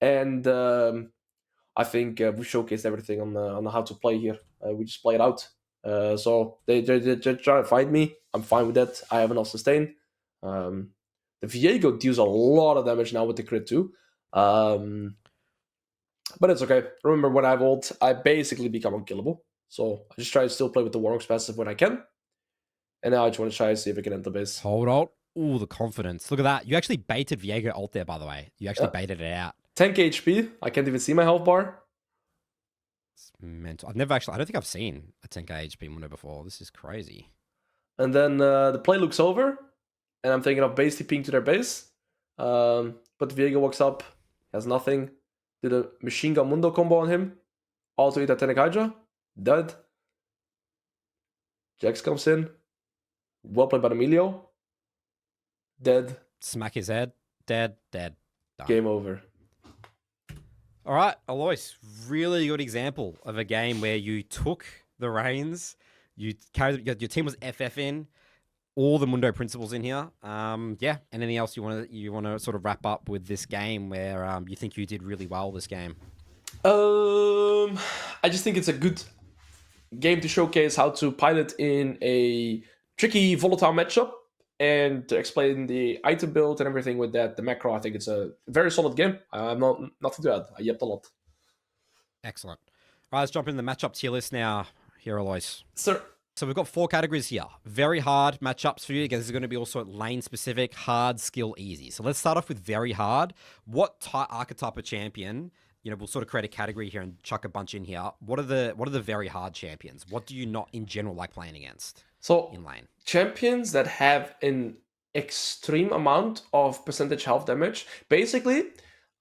and I think we showcased everything on how to play here. We just play it out. So they're trying to fight me. I'm fine with that. I have enough sustain. The Viego deals a lot of damage now with the crit too. But it's okay. Remember, when I have ult, I basically become unkillable. So I just try to still play with the Warmog passive when I can. And now I just want to try to see if I can enter base. Hold ult. Ooh, the confidence. Look at that. You actually baited Viego ult there, by the way. You actually baited it out. 10k HP. I can't even see my health bar. It's mental. I don't think I've seen a 10k HP Mundo before. This is crazy. And then the play looks over. And I'm thinking of base TPing to their base. But Viego walks up. Has nothing. Did a machine gun Mundo combo on him. Also hit Titanic Hydra. Dead. Jax comes in. Well played by Emilio. Dead. Smack his head. Dead. Done. Game over. All right, Alois, really good example of a game where you took the reins, you carried, your team was FF in, all the Mundo principles in here. Yeah, anything else you want to sort of wrap up with this game where you think you did really well this game? I just think it's a good game to showcase how to pilot in a tricky, volatile matchup, and to explain the item build and everything with that, the macro. I think it's a very solid game. I'm nothing to add. I yapped a lot. Excellent. All right, let's jump into the matchup tier list now. Here, Alois. Sir. So we've got 4 categories here. Very hard matchups for you. Again, this is going to be also lane specific, hard, skill, easy. So let's start off with very hard. What archetype of champion? We'll sort of create a category here and chuck a bunch in here. What are the very hard champions? What do you not in general like playing against? So in lane, champions that have an extreme amount of percentage health damage. Basically,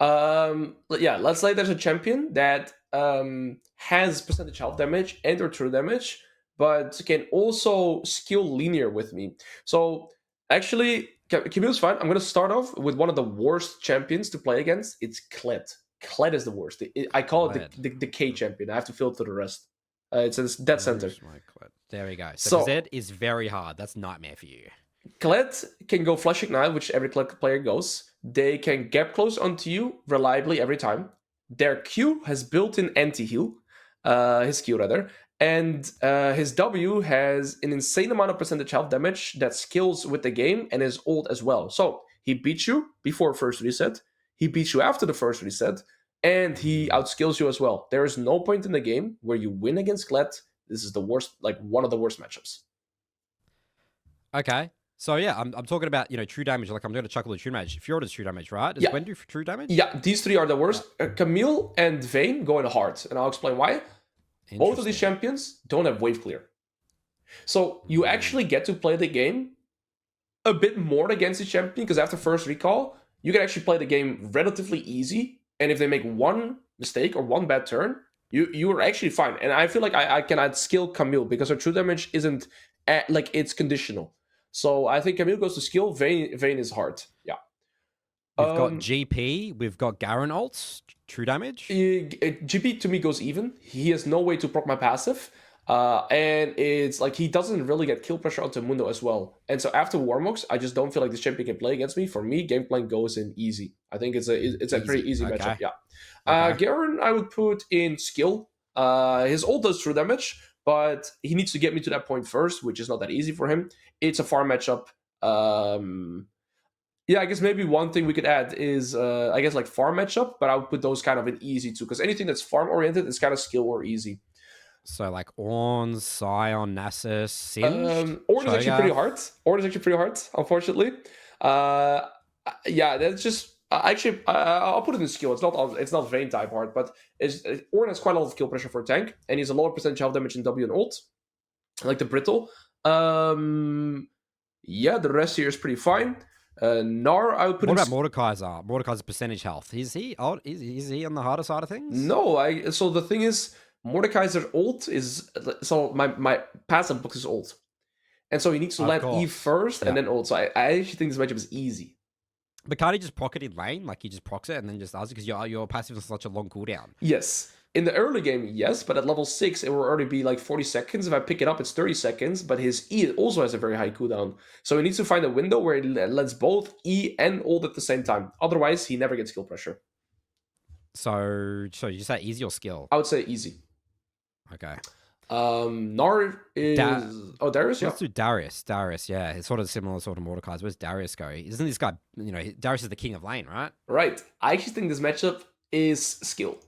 yeah, let's say there's a champion that has percentage health damage and or true damage, but can also skill linear with me. So actually, Camille's fine. I'm going to start off with one of the worst champions to play against. It's Kled. Kled is the worst. I call it the K champion. I have to filter the rest. It's in dead center. There we go. So Zed is very hard. That's nightmare for you. Kled can go Flash Ignite, which every Kled player goes. They can gap close onto you reliably every time. Their Q has built-in anti-heal. His Q, rather. And his W has an insane amount of percentage health damage that skills with the game, and his ult as well. So he beats you before first reset. He beats you after the first reset. And he outskills you as well. There is no point in the game where you win against Kled. This is the worst, like one of the worst matchups. Okay. So yeah, I'm talking about, true damage. Like I'm going to chuckle the true damage. Fjord is true damage, right? Does Gwen do true damage? Yeah, these 3 are the worst. Camille and Vayne go in hard, and I'll explain why. Both of these champions don't have wave clear. So you actually get to play the game a bit more against the champion, because after first recall, you can actually play the game relatively easy. And if they make one mistake or one bad turn, you are actually fine. And I feel like I can outskill Camille because her true damage isn't like it's conditional. So I think Camille goes to skill, Vayne is hard. Yeah. We've got GP, we've got Garen ults, true damage. GP to me goes even. He has no way to proc my passive. And it's like he doesn't really get kill pressure onto Mundo as well. And so after Warmogs, I just don't feel like this champion can play against me. For me, game plan goes in easy. I think it's a pretty easy matchup. Yeah. Garen, I would put in skill. His ult does true damage, but he needs to get me to that point first, which is not that easy for him. It's a farm matchup. Yeah, I guess maybe one thing we could add is, I guess, like farm matchup, but I would put those kind of in easy too, because anything that's farm oriented is kind of skill or easy. So like Ornn, Scion, Nasus, Singed? Ornn is actually pretty hard. Ornn is actually pretty hard, unfortunately. Yeah, that's just actually I'll put it in skill. It's not Vayne type hard, but Ornn has quite a lot of kill pressure for a tank, and he's a lower percentage health damage in W and ult, like the brittle. Yeah, the rest here is pretty fine. Gnar, I would put. What about Mordekaiser? Mordekaiser's percentage health. Is he on the harder side of things? No, so the thing is, Mordekaiser ult is, so my passive books is ult, and so he needs to land E first and then ult. So I actually think this matchup is easy. But can't he just proc it in lane? Like he just procs it and then just does it because your passive is such a long cooldown. Yes, in the early game, yes, but at level 6 it will already be like 40 seconds. If I pick it up, it's 30 seconds. But his E also has a very high cooldown, so he needs to find a window where he lets both E and ult at the same time. Otherwise, he never gets skill pressure. So you say easy or skill? I would say easy. Okay. Gnar is Darius. Let's do Darius. Darius, yeah, it's sort of similar sort of Mordekaiser. Where's Darius go? Isn't this guy? Darius is the king of lane, right? Right. I actually think this matchup is skill.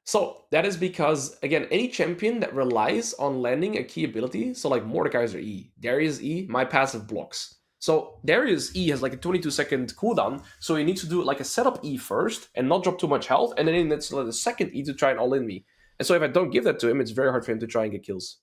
So that is because, again, any champion that relies on landing a key ability, so like Mordekaiser E, Darius E, my passive blocks. So Darius E has like a 22-second cooldown, so he needs to do like a setup E first and not drop too much health, and then he needs to let a second E to try and all-in me. And so if I don't give that to him, it's very hard for him to try and get kills.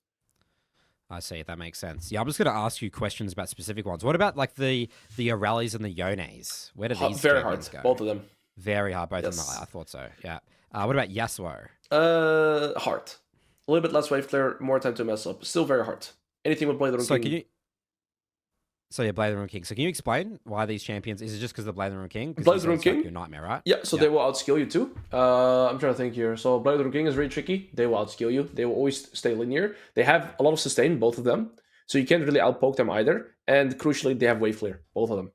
I see. That makes sense. Yeah, I'm just going to ask you questions about specific ones. What about like the Aurelies and the Yones? Where do these very hard go? Both of them. Very hard. Both of them. I thought so. Yeah. What about Yasuo? Hard. A little bit less wave clear, more time to mess up. Still very hard. Anything with Blade of the King. Can you? So yeah, Blade of the King. So can you explain why these champions? Is it just because of Blade of the King? Blade of the King, like your nightmare, right? Yeah. So they will outskill you too. I'm trying to think here. So Blade of the King is really tricky. They will outskill you. They will always stay linear. They have a lot of sustain, both of them. So you can't really outpoke them either. And crucially, they have wave clear, both of them.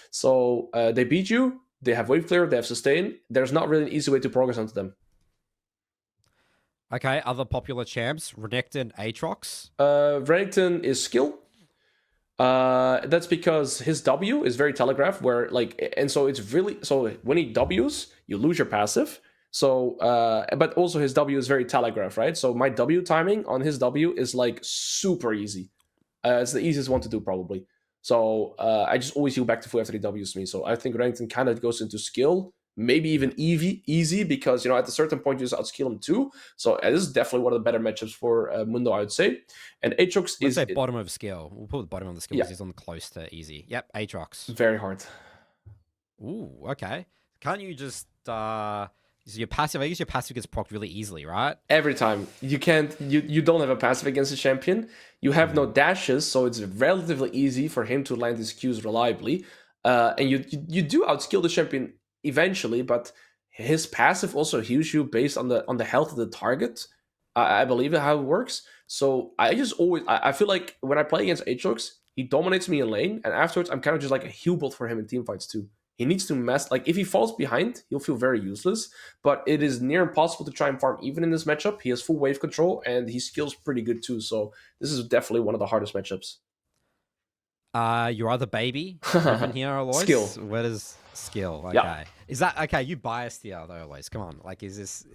So they beat you. They have wave clear. They have sustain. There's not really an easy way to progress onto them. Okay. Other popular champs: Renekton, Aatrox. Renekton is skill. That's because his W is very telegraphed, where and so it's really, so when he Ws, you lose your passive. So, but also his W is very telegraphed, right? So my W timing on his W is like super easy. It's the easiest one to do probably. So I just always heal back to full after he Ws me. So I think Renekton kind of goes into skill, maybe even easy, because at a certain point you just outskill him too. So this is definitely one of the better matchups for Mundo, I would say. And Aatrox is bottom of skill. We'll put the bottom of the skill because he's on the close to easy. Yep, Aatrox. Very hard. Ooh, okay. Can't you just so your passive? I guess your passive gets procced really easily, right? Every time. You can't. You don't have a passive against a champion. You have no dashes, so it's relatively easy for him to land his Qs reliably. And you do outskill the champion eventually, but his passive also heals you based on the health of the target. I believe how it works. So I just always I feel like when I play against Aatrox, he dominates me in lane, and afterwards I'm kind of just like a heal bot for him in teamfights too. He needs to mess, like if he falls behind, he'll feel very useless, but it is near impossible to try and farm even in this matchup. He has full wave control and he skills pretty good too, so this is definitely one of the hardest matchups. Your other baby in here, Alois? Skill. Where does skill? Okay. Yeah. Is that okay? You biased here though, Alois. Come on. Like, is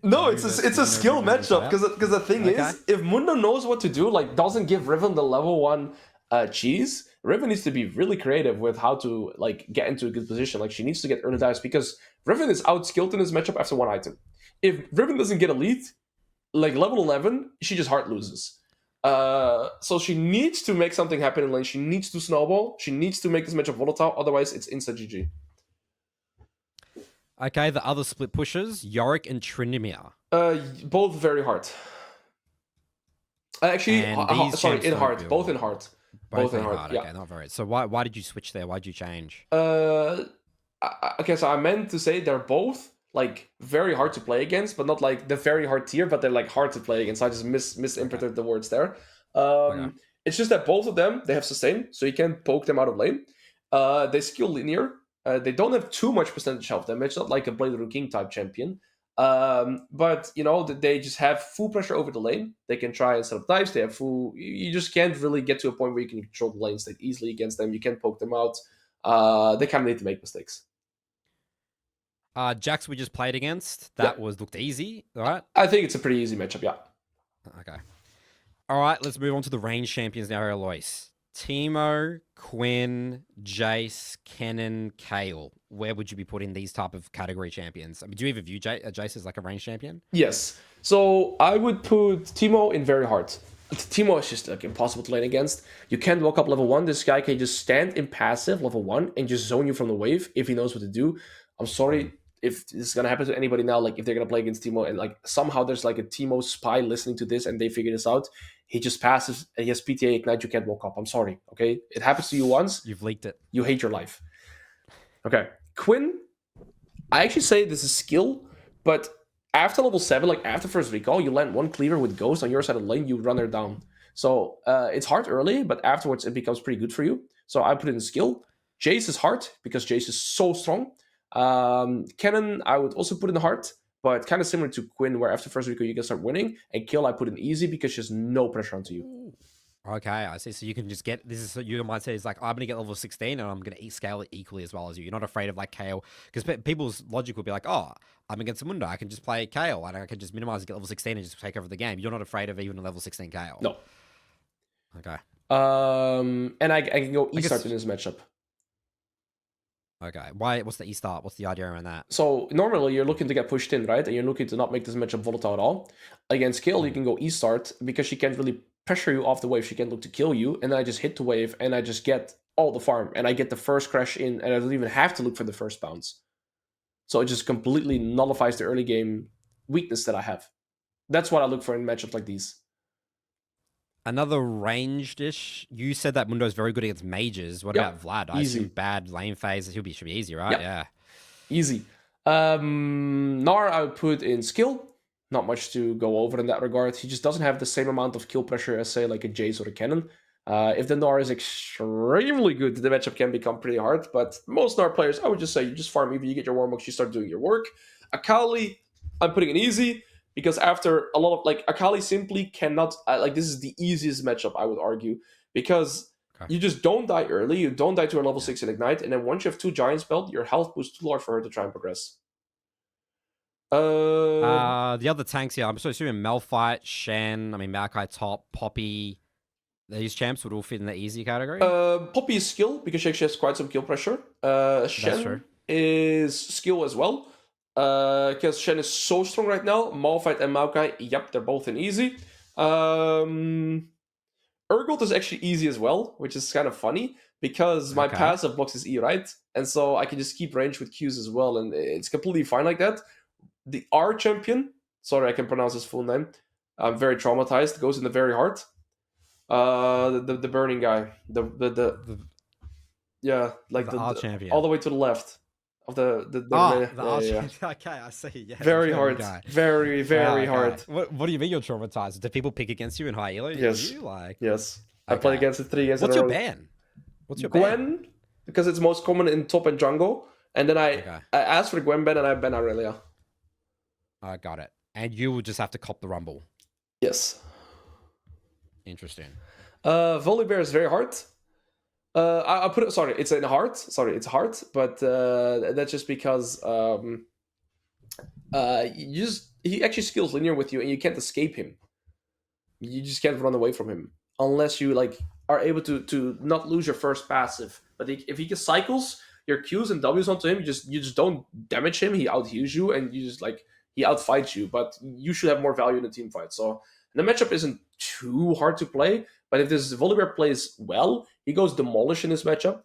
No, it's a skill matchup because the thing is, if Mundo knows what to do, like doesn't give Riven the level 1 cheese, Riven needs to be really creative with how to like get into a good position. Like she needs to get early dives because Riven is outskilled in this matchup after one item. If Riven doesn't get elite, like level 11, she just hard loses. So she needs to make something happen in lane. She needs to snowball. She needs to make this matchup volatile. Otherwise, it's instant GG. Okay, the other split pushers, Yorick and Tryndamere. Both very hard. Actually, sorry, in hard. Both in hard. Both in hard. Yeah. Okay, not very. So why did you switch there? Why did you change? Okay, so I meant to say they're both like very hard to play against, but not like the very hard tier, but they're like hard to play against. So I just misinterpreted the words there. It's just that both of them, they have sustain, so you can poke them out of lane. They skill linear. They don't have too much percentage health damage, not like a Blade Rune King type champion. But you know, they just have full pressure over the lane. They can try and set up dives. They have full. You just can't really get to a point where you can control the lane state easily against them. You can poke them out. They kind of need to make mistakes. Jax we just played against, that looked easy, all right? I think it's a pretty easy matchup, yeah. Okay. All right, let's move on to the range champions now, Alois. Teemo, Quinn, Jace, Kennen, Kayle. Where would you be putting these type of category champions? I mean, do you even view Jace as like a range champion? Yes. So I would put Teemo in very hard. Teemo is just like impossible to lane against. You can't walk up level 1. This guy can just stand in passive level 1 and just zone you from the wave if he knows what to do. I'm sorry if this is gonna happen to anybody now, like if they're gonna play against Teemo and like somehow there's like a Teemo spy listening to this and they figure this out. He just passes and he has PTA Ignite, you can't walk up. I'm sorry, okay? It happens to you once. You've leaked it. You hate your life. Okay. Quinn, I actually say this is skill, but after level 7, like after first recall, you land one cleaver with Ghost on your side of the lane, you run her down. So it's hard early, but afterwards it becomes pretty good for you. So I put it in skill. Jace is hard because Jace is so strong. Kennen, I would also put in hard, but kind of similar to Quinn, where after first recall you can start winning. And Kill, I put in easy because there's no pressure onto you. Okay, I see. So you can just get this is you might say is like I'm gonna get level 16 and I'm gonna scale it equally as well as you. You're not afraid of like Kayle because people's logic will be like, oh, I'm against Mundo, I can just play Kayle and I can just minimize and get level 16 and just take over the game. You're not afraid of even a level 16 Kayle. No. Okay. And I can go E-start in this matchup. Okay. Why? What's the E-start? What's the idea around that? So normally you're looking to get pushed in, right? And you're looking to not make this matchup volatile at all. Against Kill, you can go E-start because she can't really pressure you off the wave. She can look to kill you, and then I just hit the wave and I just get all the farm and I get the first crash in and I don't even have to look for the first bounce. So it just completely nullifies the early game weakness that I have. That's what I look for in matchups like these. Another ranged-ish. You said that Mundo's very good against mages. What about Vlad? I assume bad lane phase. Should be easy, right? Yeah. Easy. Gnar I would put in skill. Not much to go over in that regard. He just doesn't have the same amount of kill pressure as, say, like a Jace or a Kennen. If the Gnar is extremely good, the matchup can become pretty hard. But most Gnar players, I would just say, you just farm. Either you get your Warmog, you start doing your work. Akali, I'm putting in easy. Because after a lot of, like, Akali simply cannot, like, this is the easiest matchup, I would argue. Because you just don't die early, you don't die to a level 6 in Ignite, and then once you have 2 Giant spelled, your health boosts too large for her to try and progress. The other tanks here, I'm so assuming Malphite, Shen, Maokai top, Poppy, these champs would all fit in the easy category? Poppy is skill, because she actually has quite some kill pressure. Shen is skill as well. Because Shen is so strong right now. Malphite and Maokai, yep, they're both in easy. Urgot is actually easy as well, which is kind of funny, because my passive blocks is E, right? And so I can just keep range with Qs as well, and it's completely fine like that. The R champion, sorry, I can pronounce his full name. I'm very traumatized, goes in the very heart. The burning guy. Yeah, like the R champion. All the way to the left. Of the Okay, I see. Yeah, very hard, very hard. What do you mean you're traumatized? Do people pick against you in high-elo? Yes, yes. I play against it 3 games. What's your ban? What's your Gwen? Because it's most common in top and jungle. And then I asked for the Gwen ban and I ban Aurelia. I got it. And you will just have to cop the rumble. Yes. Interesting. Volibear is very hard. I put it. Sorry, it's in heart. Sorry, it's heart. But that's just because he actually skills linear with you, and you can't escape him. You just can't run away from him unless you like are able to not lose your first passive. But if he gets cycles your Qs and Ws onto him, you just don't damage him. He out-heals you, and you just like he outfights you, but you should have more value in the team fight. So the matchup isn't too hard to play, but if this Volibear plays well, he goes demolish in this matchup,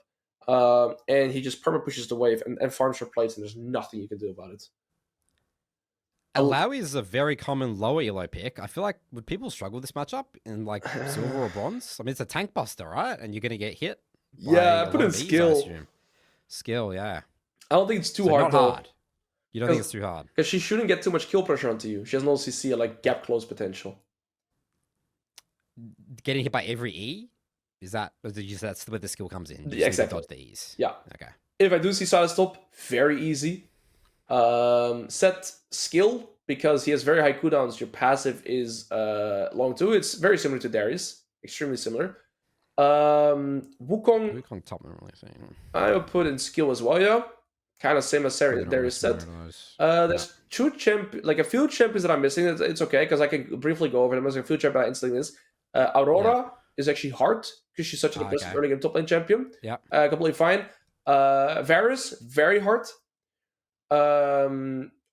and he just perma pushes the wave and farms for plates, and there's nothing you can do about it. Alois is a very common lower elo pick. I feel like would people struggle with this matchup in like silver or bronze? I mean, it's a tank buster, right? And you're gonna get hit. Yeah, put in skill. Skill, yeah. I don't think it's too hard. Not though. hard. You don't think it's too hard? Because she shouldn't get too much kill pressure onto you. She has no CC or like gap close potential. Getting hit by every E? Is that, or did you say that's where the skill comes in? Yeah, exactly. Dodge the E's. Yeah. Okay. If I do see side stop, very easy. Set skill, because he has very high cooldowns. Your passive is long too. It's very similar to Darius. Extremely similar. Wukong top really saying. I will put in skill as well, yeah. Kind of same as Darius said. There's two like a few champions that I'm missing. It's okay, because I can briefly go over them. There's a few champions I'm installing this. Aurora is actually hard, because she's such an aggressive early game top lane champion. Yeah. Completely fine. Varus, very hard.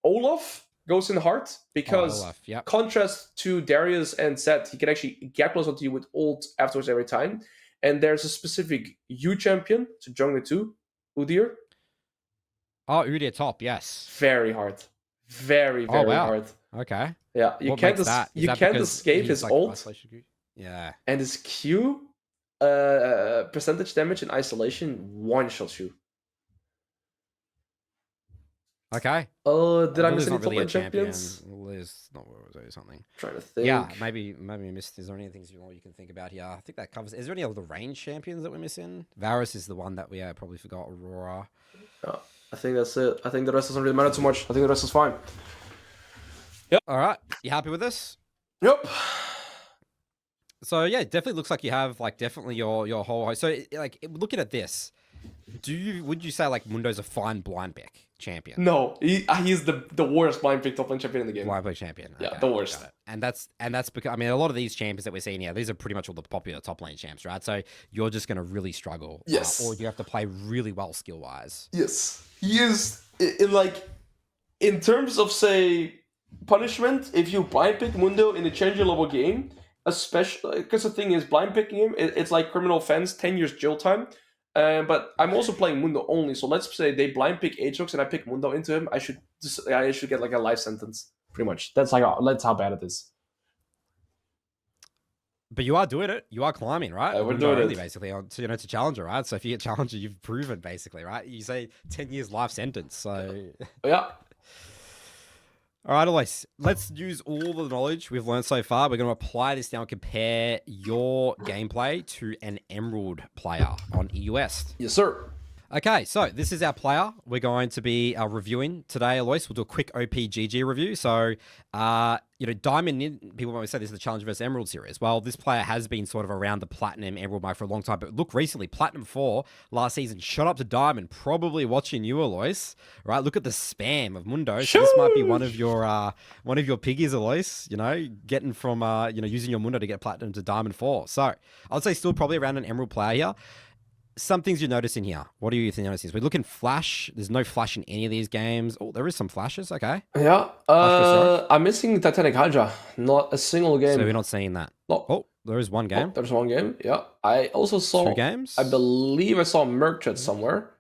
Olaf goes in hard, because contrast to Darius and Zed, he can actually get close onto you with ult afterwards every time. And there's a specific U champion, so Jungle 2, Udyr. Oh, Udyr top, yes. Very hard. Very hard. Okay. Yeah, you can't escape his like ult. Yeah. And his Q, percentage damage in isolation, one-shots you. Okay. Did I miss any not really top lane champions? Liz, not something. Trying to think. Yeah, maybe we missed. Is there any things you can think about here? I think that covers. Is there any other range champions that we're missing? Varus is the one that we probably forgot. Aurora. Oh, I think that's it. I think the rest doesn't really matter too much. I think the rest is fine. Yep. All right. You happy with this? Yep. So yeah, it definitely looks like you have like definitely your whole. So like looking at this, would you say like Mundo's a fine blind pick champion? No, he's the worst blind pick top lane champion in the game. Blind pick champion. Yeah, the worst. And that's because I mean a lot of these champions that we're seeing here, these are pretty much all the popular top lane champs, right? So you're just gonna really struggle. Yes. Or you have to play really well skill wise. Yes, he is in terms of say punishment. If you blind pick Mundo in a challenger level game, especially because the thing is blind picking him, it's like criminal offense, 10 years jail time. But I'm also playing Mundo only, so let's say they blind pick Aatrox and I pick Mundo into him, I should get like a life sentence, pretty much. That's how bad it is. But you are doing it. You are climbing, right? We're doing it basically to challenger, right? So if you get challenger, you've proven basically, right? You say 10 years life sentence, so yeah. All right, Alois, let's use all the knowledge we've learned so far. We're going to apply this now and compare your gameplay to an Emerald player on EU West. Yes, sir. Okay, so this is our player we're going to be reviewing today, Alois. We'll do a quick OPGG review. So, Diamond, people might say this is the Challenge vs. Emerald series. Well, this player has been sort of around the Platinum Emerald mark for a long time. But look, recently, Platinum 4 last season shot up to Diamond, probably watching you, Alois. Right? Look at the spam of Mundo. So this might be one of your piggies, Alois, getting from, using your Mundo to get Platinum to Diamond 4. So, I'd say still probably around an Emerald player here. Some things you're noticing here. What are you noticing? We're looking flash. There's no flash in any of these games. Oh, there is some flashes. Okay. Yeah. I'm missing Titanic Hydra. Not a single game. So we're not seeing that. No. Oh, there is one game. Oh, there's one game. Yeah. I also saw 2 games. I believe I saw Merc Threads somewhere.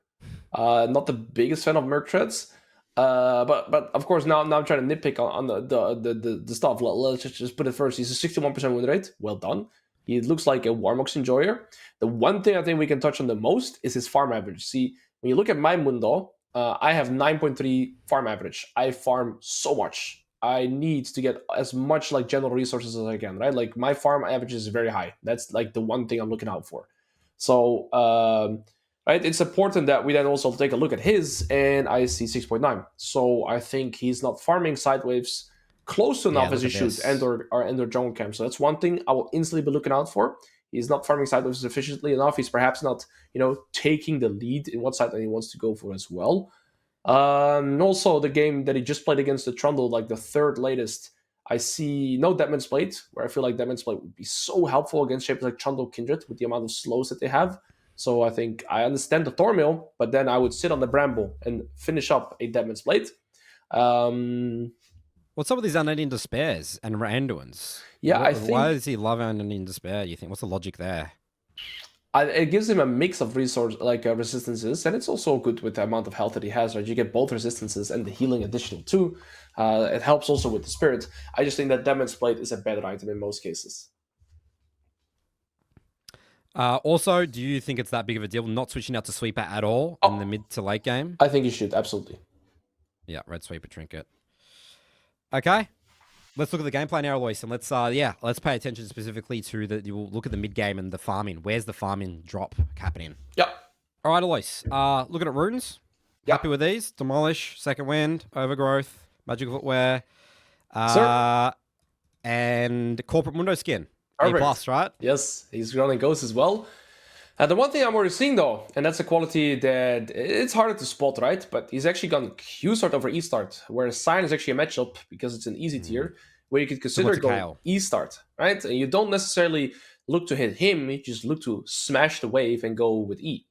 Not the biggest fan of Merc Threads. But of course now I'm trying to nitpick on the stuff. Let's just put it first. He's a 61% win rate. Well done. He looks like a Warmog enjoyer. The one thing I think we can touch on the most is his farm average. See, when you look at my Mundo, I have 9.3 farm average. I farm so much. I need to get as much like general resources as I can, right? Like my farm average is very high. That's like the one thing I'm looking out for. So, right, it's important that we then also take a look at his, and I see 6.9. So I think he's not farming sideways close enough as he should, and or jungle camp. So that's one thing I will instantly be looking out for. He's not farming sideways efficiently enough. He's perhaps not, taking the lead in what side that he wants to go for as well. And also the game that he just played against the Trundle, like the third latest, I see no Deadman's Blade, where I feel like Deadman's Blade would be so helpful against shapes like Trundle Kindred with the amount of slows that they have. So I think I understand the Thornmill, but then I would sit on the Bramble and finish up a Deadman's Blade. What's up with these unending despairs and randoms? Yeah, I Why think does he love unending despair, you think? What's the logic there? it gives him a mix of resource resistances, and it's also good with the amount of health that he has. Right, you get both resistances and the healing additional too. It helps also with the spirit. I just think that Demon's Blade is a better item in most cases. Also, do you think it's that big of a deal not switching out to Sweeper at all in the mid to late game? I think you should, absolutely. Yeah, Red Sweeper Trinket. Okay. Let's look at the gameplay now, Alois, and let's pay attention specifically to you'll look at the mid game and the farming. Where's the farming drop happening? Yeah. All right, Alois. Looking at runes. Yeah. Happy with these? Demolish, Second Wind, Overgrowth, Magical Footwear, and Corporate Mundo skin. A plus, right? Yes, he's running ghosts as well. The one thing I'm already seeing though, and that's a quality that it's harder to spot, right? But he's actually gone Q start over E start, whereas Sign is actually a matchup because it's an easy tier where you could consider going E start, right? And you don't necessarily look to hit him, you just look to smash the wave and go with E.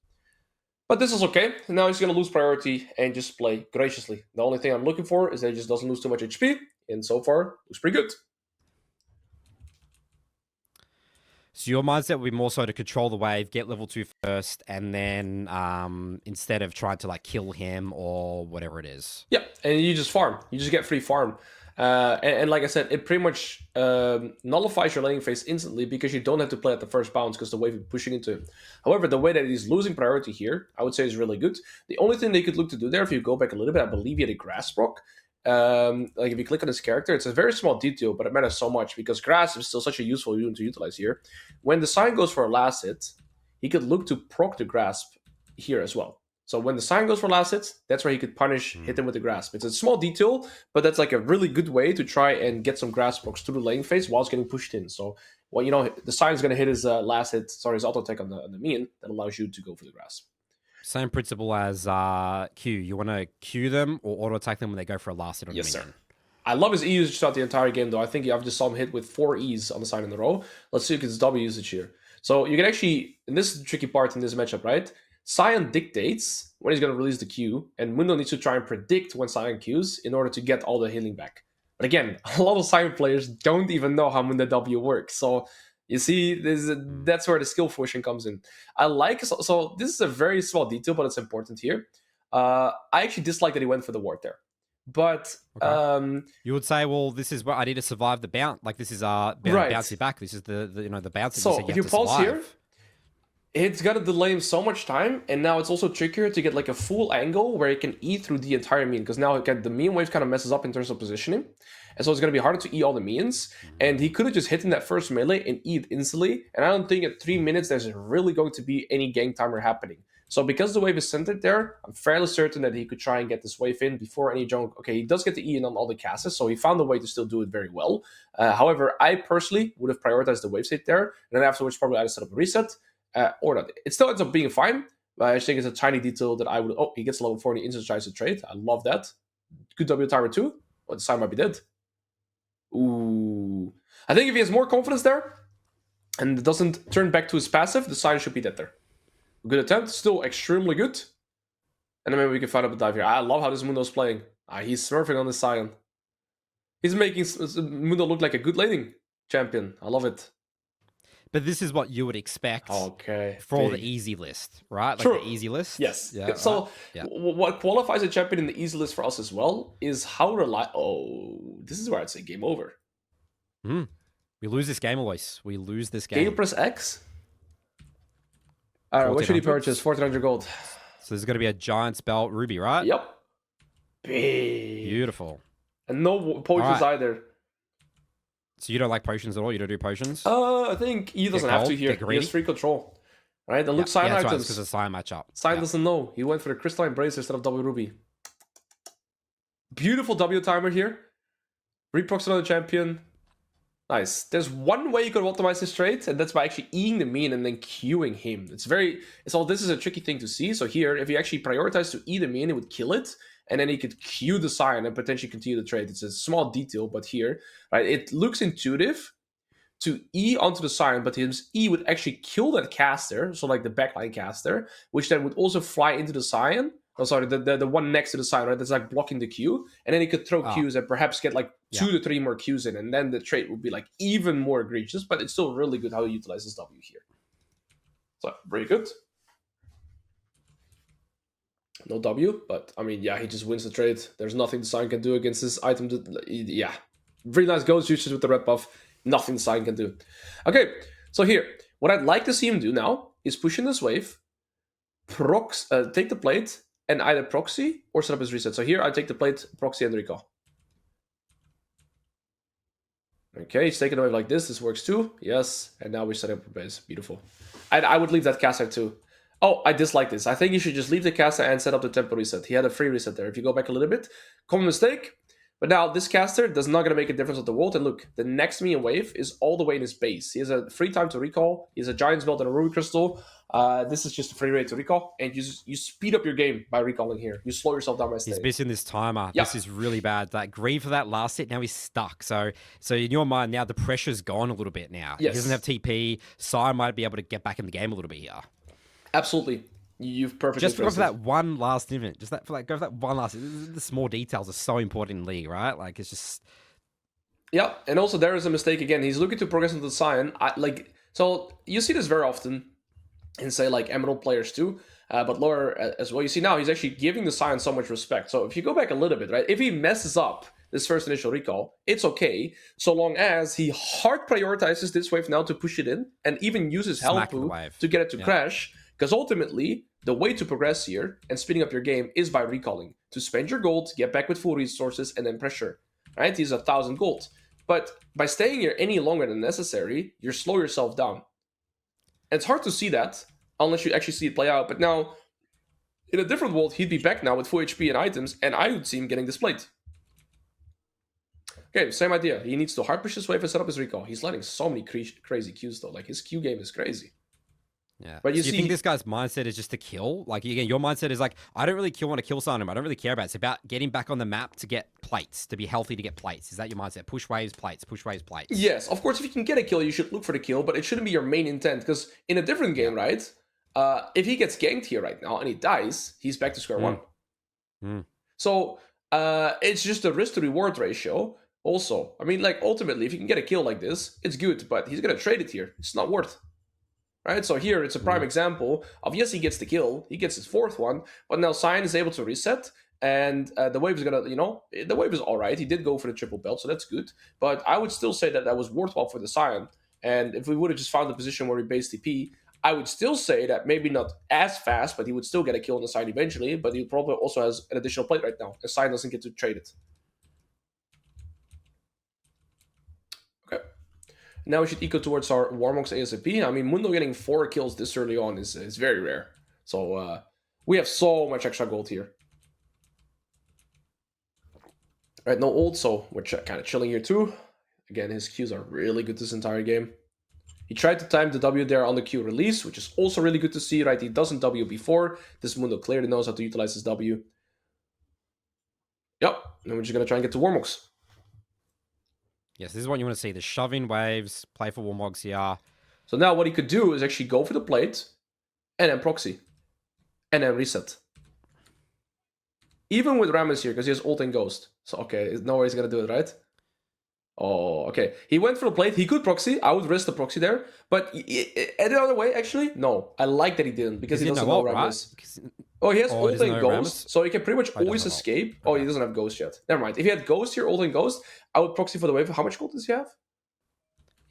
But this is okay. Now he's going to lose priority and just play graciously. The only thing I'm looking for is that he just doesn't lose too much HP, and so far, looks pretty good. So your mindset would be more so to control the wave, get level 2 first, and then instead of trying to like kill him or whatever it is. Yeah, and you just farm. You just get free farm. And like I said, it pretty much nullifies your laning phase instantly because you don't have to play at the first bounce because the wave is pushing into him. However, the way that he's losing priority here, I would say is really good. The only thing they could look to do there, if you go back a little bit, I believe he had a grass proc. Like if you click on his character, it's a very small detail, but it matters so much because grass is still such a useful unit to utilize here. When the sign goes for a last hit, he could look to proc the grasp here as well. So when the sign goes for last hit, that's where he could hit him with the grasp. It's a small detail, but that's like a really good way to try and get some grasp procs through the lane phase while it's getting pushed in. So, well, you know, the sign is going to hit his last hit, his auto attack on the minion that allows you to go for the grasp. Same principle as Q. You want to Q them or auto attack them when they go for a last hit on the minion. Sir. I love his E usage throughout the entire game, though. I think I've just saw him hit with 4 E's on the side in a row. Let's see if it's W usage here. So you can actually, and this is the tricky part in this matchup, right? Sion dictates when he's going to release the Q, and Mundo needs to try and predict when Sion Qs in order to get all the healing back. But again, a lot of Sion players don't even know how Mundo W works. So you see, that's where the skill portion comes in. I like, so this is a very small detail, but it's important here. I actually dislike that he went for the ward there. But you would say, well, this is where I need to survive the bounce. Like this is bouncy back. This is the bounce. So if you pulse here, it's gonna delay him so much time, and now it's also trickier to get like a full angle where he can E through the entire minion, because now again the minion wave kind of messes up in terms of positioning, and so it's gonna be harder to E all the minions. And he could have just hit in that first melee and E instantly, and I don't think at 3 minutes there's really going to be any gang timer happening. So because the wave is centered there, I'm fairly certain that he could try and get this wave in before any junk. Okay, he does get the E in on all the casters, so he found a way to still do it very well. However, I personally would have prioritized the wave state there, and then afterwards probably either set up a reset, or not. It still ends up being fine, but I just think it's a tiny detail that I would... Oh, he gets level 4 and he instant tries to trade. I love that. Good W timer too. Well, the sign might be dead. Ooh. I think if he has more confidence there, and it doesn't turn back to his passive, the sign should be dead there. Good attempt, still extremely good. And then maybe we can find up a dive here. I love how this Mundo's playing. He's smurfing on the Sion. He's making Mundo look like a good laning champion. I love it. But this is what you would expect for the easy list, right? Like True. The easy list? Yes. Yeah, so what qualifies a champion in the easy list for us as well is how this is where I'd say game over. We lose this game, Alois. We lose this game. Can you press X? All right, what should he purchase? 1,400 gold. So there's going to be a giant spell ruby, right? Yep. Big. Beautiful. And no potions either. So you don't like potions at all? You don't do potions? I think he doesn't have to here. He has free control. Right? And look, Sign items. Because it's a Sign matchup. Sign doesn't know. He went for the Crystalline Brace instead of W Ruby. Beautiful W timer here. Reprocs another champion. Nice. There's one way you could optimize this trade, and that's by actually Eing the minion and then queuing him. This is a tricky thing to see. So here, if you actually prioritize to E the minion, it would kill it, and then he could queue the Sign and potentially continue the trade. It's a small detail, but here, right, it looks intuitive to E onto the Sign, but his E would actually kill that caster, so like the backline caster, which then would also fly into the Sign, Oh, sorry, the one next to the sign, right? That's like blocking the Q, and then he could throw Qs and perhaps get like 2 to 3 more Qs in, and then the trade would be like even more egregious. But it's still really good how he utilizes W here. So very good. No W, but I mean, yeah, he just wins the trade. There's nothing the sign can do against this item. Yeah, really nice ghost usage with the red buff. Nothing the sign can do. Okay, so here, what I'd like to see him do now is push in this wave, take the plate, and either proxy or set up his reset. So here I take the plate, proxy, and recall. Okay, he's taking away like this. This works too. Yes, and now we're setting up a base. Beautiful. I would leave that caster too. Oh, I dislike this. I think you should just leave the caster and set up the tempo reset. He had a free reset there. If you go back a little bit, common mistake. But now this caster does not going to make a difference with the world. And look, the next minion wave is all the way in his base. He has a free time to recall. He has a Giant's Belt and a Ruby Crystal. This is just a free rate to recall. And you speed up your game by recalling here. You slow yourself down by staying. He's missing this timer. Yeah. This is really bad. That green for that last hit, now he's stuck. So in your mind, now the pressure's gone a little bit now. Yes. He doesn't have TP. Sai might be able to get back in the game a little bit here. Absolutely. You've perfectly just go for that one last event. Go for that one last. The small details are so important in League, right? Like it's just. Yeah, and also there is a mistake again. He's looking to progress into the Scion. So you see this very often in say like Emerald players too, but lower as well. You see now he's actually giving the Scion so much respect. So if you go back a little bit, right? If he messes up this first initial recall, it's okay, so long as he hard prioritizes this wave now to push it in, and even uses Helpu to get it to crash. Because ultimately, the way to progress here and speeding up your game is by recalling. To spend your gold, get back with full resources, and then pressure. Right? He's 1,000 gold. But by staying here any longer than necessary, you slow yourself down. And it's hard to see that, unless you actually see it play out. But now, in a different world, he'd be back now with full HP and items, and I would see him getting displayed. Okay, same idea. He needs to hard push this wave and set up his recall. He's letting so many crazy Qs, though. Like, his Q game is crazy. Yeah, but you think this guy's mindset is just to kill? Like, again, your mindset is like, I don't really want to kill someone. I don't really care about it. It's about getting back on the map to get plates, to be healthy, to get plates. Is that your mindset? Push waves, plates. Push waves, plates. Yes, of course, if you can get a kill, you should look for the kill, but it shouldn't be your main intent, because in a different game, right, if he gets ganked here right now and he dies, he's back to square one. So it's just a risk to reward ratio. Also, I mean, like, ultimately, if you can get a kill like this, it's good, but he's going to trade it here. It's not worth. Right, so here it's a prime example of, yes, he gets the kill, he gets his fourth one, but now Scion is able to reset, and the wave is gonna, the wave is all right. He did go for the triple belt, so that's good. But I would still say that that was worthwhile for the Scion. And if we would have just found a position where we base TP, I would still say that maybe not as fast, but he would still get a kill on the Scion eventually. But he probably also has an additional plate right now, and Scion doesn't get to trade it. Okay. Now we should eco towards our Warmog's ASAP. I mean, Mundo getting 4 kills this early on is very rare. So we have so much extra gold here. Alright, no ult, so we're kind of chilling here too. Again, his Qs are really good this entire game. He tried to time the W there on the Q release, which is also really good to see, right? He doesn't W before. This Mundo clearly knows how to utilize his W. Yep, and we're just going to try and get to Warmog's. Yes, this is what you want to see. The shoving waves, play for Warmogs here. So now what he could do is actually go for the plate, and then proxy. And then reset. Even with Rammus here, because he has ult and ghost. So, okay, no way he's going to do it, right? Oh, okay. He went for the plate. He could proxy. I would risk the proxy there. But any other way, actually, no. I like that he didn't, because he doesn't know Rammus. Right? Oh, he has ult and ghost, so he can pretty much always escape. Oh, he doesn't have ghost yet. Never mind. If he had ghost here, ult and ghost, I would proxy for the wave. How much gold does he have?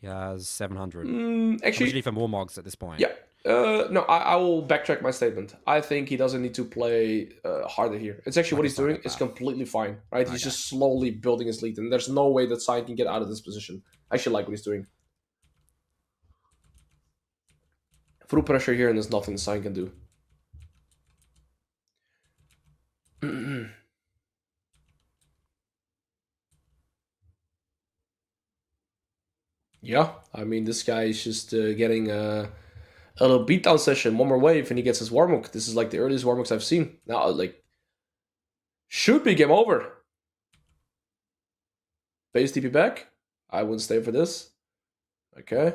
He has 700. Actually, usually for more mogs at this point. Yeah. No, I will backtrack my statement. I think he doesn't need to play harder here. It's actually what he's doing is completely fine, right? Okay. He's just slowly building his lead, and there's no way that Sai can get out of this position. I actually like what he's doing. Through pressure here, and there's nothing Sai can do. Yeah, I mean, this guy is just getting a little beatdown session. One more wave, and he gets his Warmog. This is like the earliest Warmogs I've seen. Now, like, should be game over. Base TP back. I wouldn't stay for this. Okay.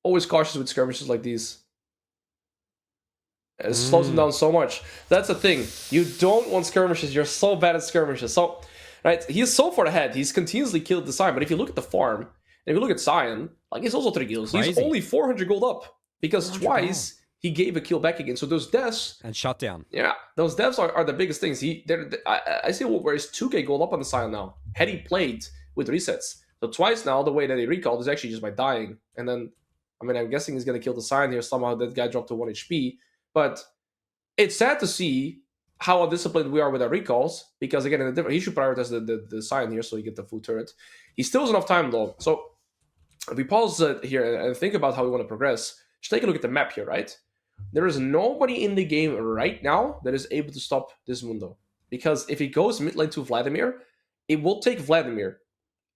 Always cautious with skirmishes like these. It slows him down so much. That's the thing. You don't want skirmishes. You're so bad at skirmishes. So, right, he's so far ahead. He's continuously killed the Scion. But if you look at the farm, and if you look at Scion, like, he's also 3 kills. Crazy. He's only 400 gold up. Because twice he gave a kill back again. So those deaths... And shut down. Yeah, those deaths are the biggest things. I see where he's 2k gold up on the Scion now. Had he played with resets. So twice now, the way that he recalled is actually just by dying. And then, I mean, I'm guessing he's going to kill the Scion here. Somehow that guy dropped to 1 HP. But it's sad to see how undisciplined we are with our recalls. Because again, he should prioritize the Scion here so he get the full turret. He still has enough time though. So if we pause here and think about how we want to progress, just take a look at the map here, right? There is nobody in the game right now that is able to stop this Mundo. Because if he goes mid lane to Vladimir, it will take Vladimir,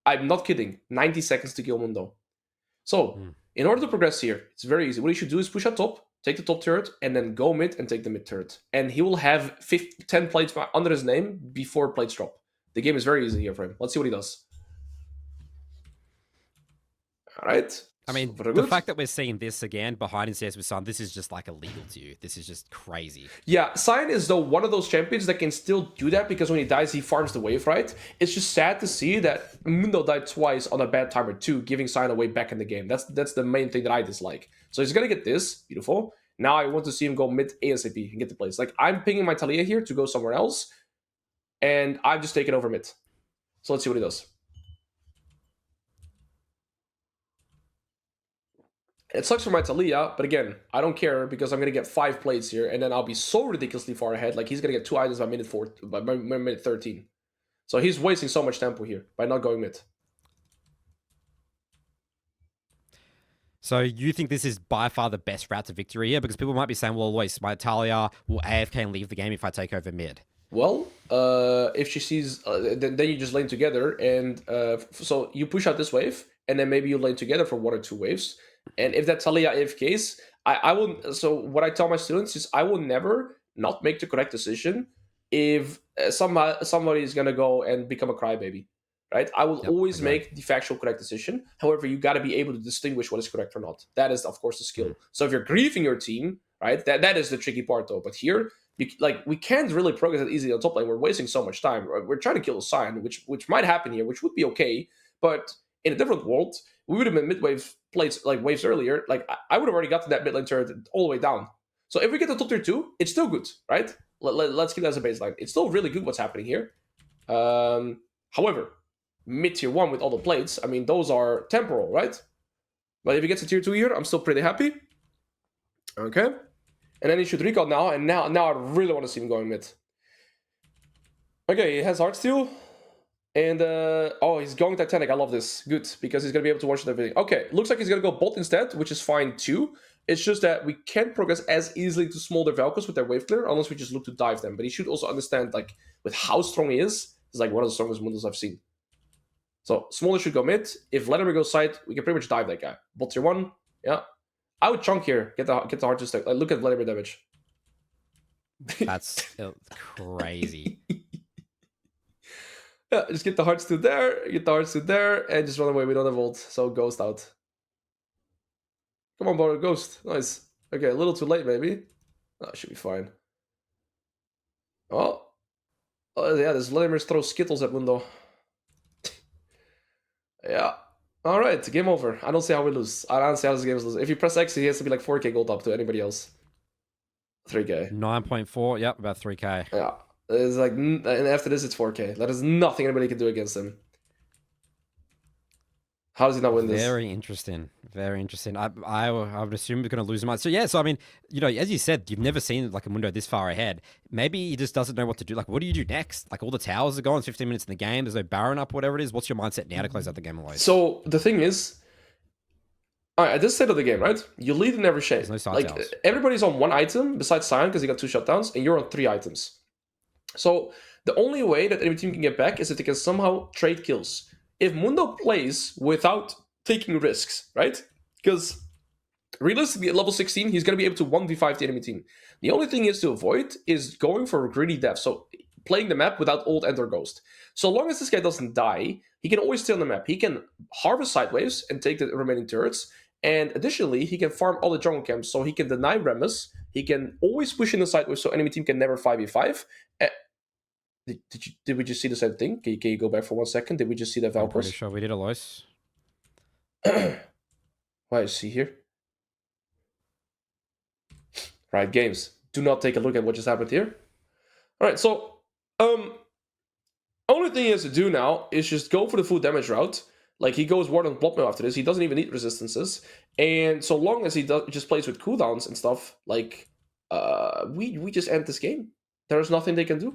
I'm not kidding, 90 seconds to kill Mundo. So, in order to progress here, it's very easy. What he should do is push up top, take the top turret, and then go mid and take the mid turret. And he will have 10 plates under his name before plates drop. The game is very easy here for him. Let's see what he does. All right. I mean, the fact that we're seeing this again behind his stairs with Sun, this is just like illegal to you. This is just crazy. Yeah, Scion is though one of those champions that can still do that because when he dies, he farms the wave, right? It's just sad to see that Mundo died twice on a bad timer too, giving Scion away back in the game. That's the main thing that I dislike. So he's gonna get this, beautiful. Now I want to see him go mid ASAP and get the place. Like, I'm pinging my Talia here to go somewhere else, and I've just taken over mid. So let's see what he does. It sucks for my Talia, but again, I don't care because I'm going to get 5 plates here, and then I'll be so ridiculously far ahead. Like, he's going to get 2 items by minute 13. So he's wasting so much tempo here by not going mid. So you think this is by far the best route to victory here? Because people might be saying, well, Alois, my Talia will AFK and leave the game if I take over mid. Well, if she sees, then you just lane together, and so you push out this wave, and then maybe you lane together for 1 or 2 waves. And if that Talia AFKs, I will. So what I tell my students is I will never not make the correct decision if somebody is gonna go and become a crybaby, right? I will always make the factual correct decision. However, you got to be able to distinguish what is correct or not. That is, of course, the skill. So if you're griefing your team, right, that is the tricky part though. But here, we can't really progress that easily on top lane. We're wasting so much time. We're trying to kill a Scion, which might happen here, which would be okay, but in a different world, we would have been mid-wave plates, like waves earlier. Like, I would have already gotten that mid lane turret all the way down. So if we get to top tier 2, it's still good, right? Let's keep that as a baseline. It's still really good what's happening here. However, mid tier 1 with all the plates, I mean, those are temporal, right? But if he gets to tier 2 here, I'm still pretty happy. Okay. And then he should recall now, and now I really want to see him going mid. Okay, he has Heartsteel. And, oh, he's going Titanic. I love this. Good, because he's going to be able to watch everything. Okay, looks like he's going to go bot instead, which is fine too. It's just that we can't progress as easily to Smolder Valkyries with their wave clear unless we just look to dive them. But he should also understand, like, with how strong he is, it's like one of the strongest Mundos I've seen. So, Smolder should go mid. If Vladimir goes side, we can pretty much dive that guy. Bot tier 1, yeah. I would chunk here, get the heart to stack. Like, look at Vladimir damage. That's crazy. Yeah, just get the Heartsteel there, and just run away. We don't have ult, so Ghost out. Come on, Borrow, Ghost. Nice. Okay, a little too late, maybe. Oh, should be fine. Oh. Oh, yeah, this Vladimir throws Skittles at Mundo. Yeah. Alright, game over. I don't see how we lose. I don't see how this game is losing. If you press X, he has to be like 4k gold up to anybody else. 3k. 9.4, yep, about 3k. Yeah. It's like, and after this, it's 4k. That is nothing anybody can do against him. How does he not win this? Very interesting. Very interesting. I would assume we're going to lose him. So, yeah, so, I mean, you know, as you said, you've never seen, like, a Mundo this far ahead. Maybe he just doesn't know what to do. Like, what do you do next? Like, all the towers are gone, 15 minutes in the game. There's no Baron up, whatever it is. What's your mindset now to close out the game alone? So, the thing is, all right, at this state of the game, right? You lead in every shade. There's no like, towers. Everybody's on 1 item besides Scion because he got 2 shutdowns, and you're on 3 items. So, the only way that enemy team can get back is if they can somehow trade kills. If Mundo plays without taking risks, right? Because realistically, at level 16, he's going to be able to 1v5 the enemy team. The only thing he has to avoid is going for greedy death, so playing the map without ult and or ghost. So long as this guy doesn't die, he can always stay on the map. He can harvest sideways and take the remaining turrets, and additionally, he can farm all the jungle camps, so he can deny Remus, He can always push in the sideways, so enemy team can never 5v5. Did we just see the same thing? Can you go back for 1 second? Did we just see the I'm pretty Valkyries? sure we did, Alois. Why is he here? Right, games. Do not take a look at what just happened here. All right, so only thing he has to do now is just go for the full damage route. Like, he goes Ward on Blood Mail after this. He doesn't even need resistances. And so long as he just plays with cooldowns and stuff, like, we just end this game. There's nothing they can do.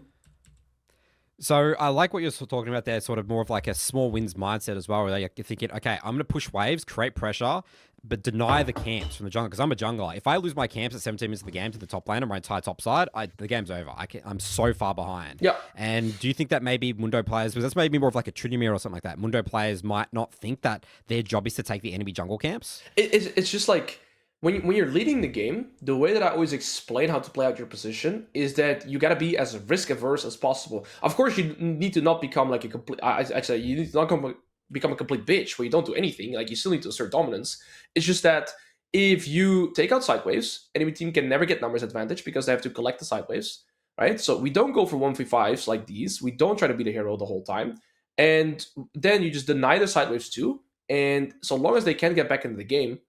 So I like what you're talking about there, sort of more of like a small wins mindset as well, where you're thinking, okay, I'm going to push waves, create pressure, but deny the camps from the jungle, because I'm a jungler. If I lose my camps at 17 minutes of the game to the top lane or my entire top side, the game's over. I'm so far behind. Yeah. And do you think that maybe Mundo players, because that's maybe more of like a Trinimir or something like that, Mundo players might not think that their job is to take the enemy jungle camps? It's just like, when you're leading the game, the way that I always explain how to play out your position is that you gotta be as risk averse as possible. Of course, you need to not become like a complete. Actually, you need to not become a complete bitch where you don't do anything. Like, you still need to assert dominance. It's just that if you take out side waves, enemy team can never get numbers advantage because they have to collect the side waves, right? So we don't go for 1v5s like these. We don't try to be the hero the whole time, and then you just deny the side waves too. And so long as they can get back into the game.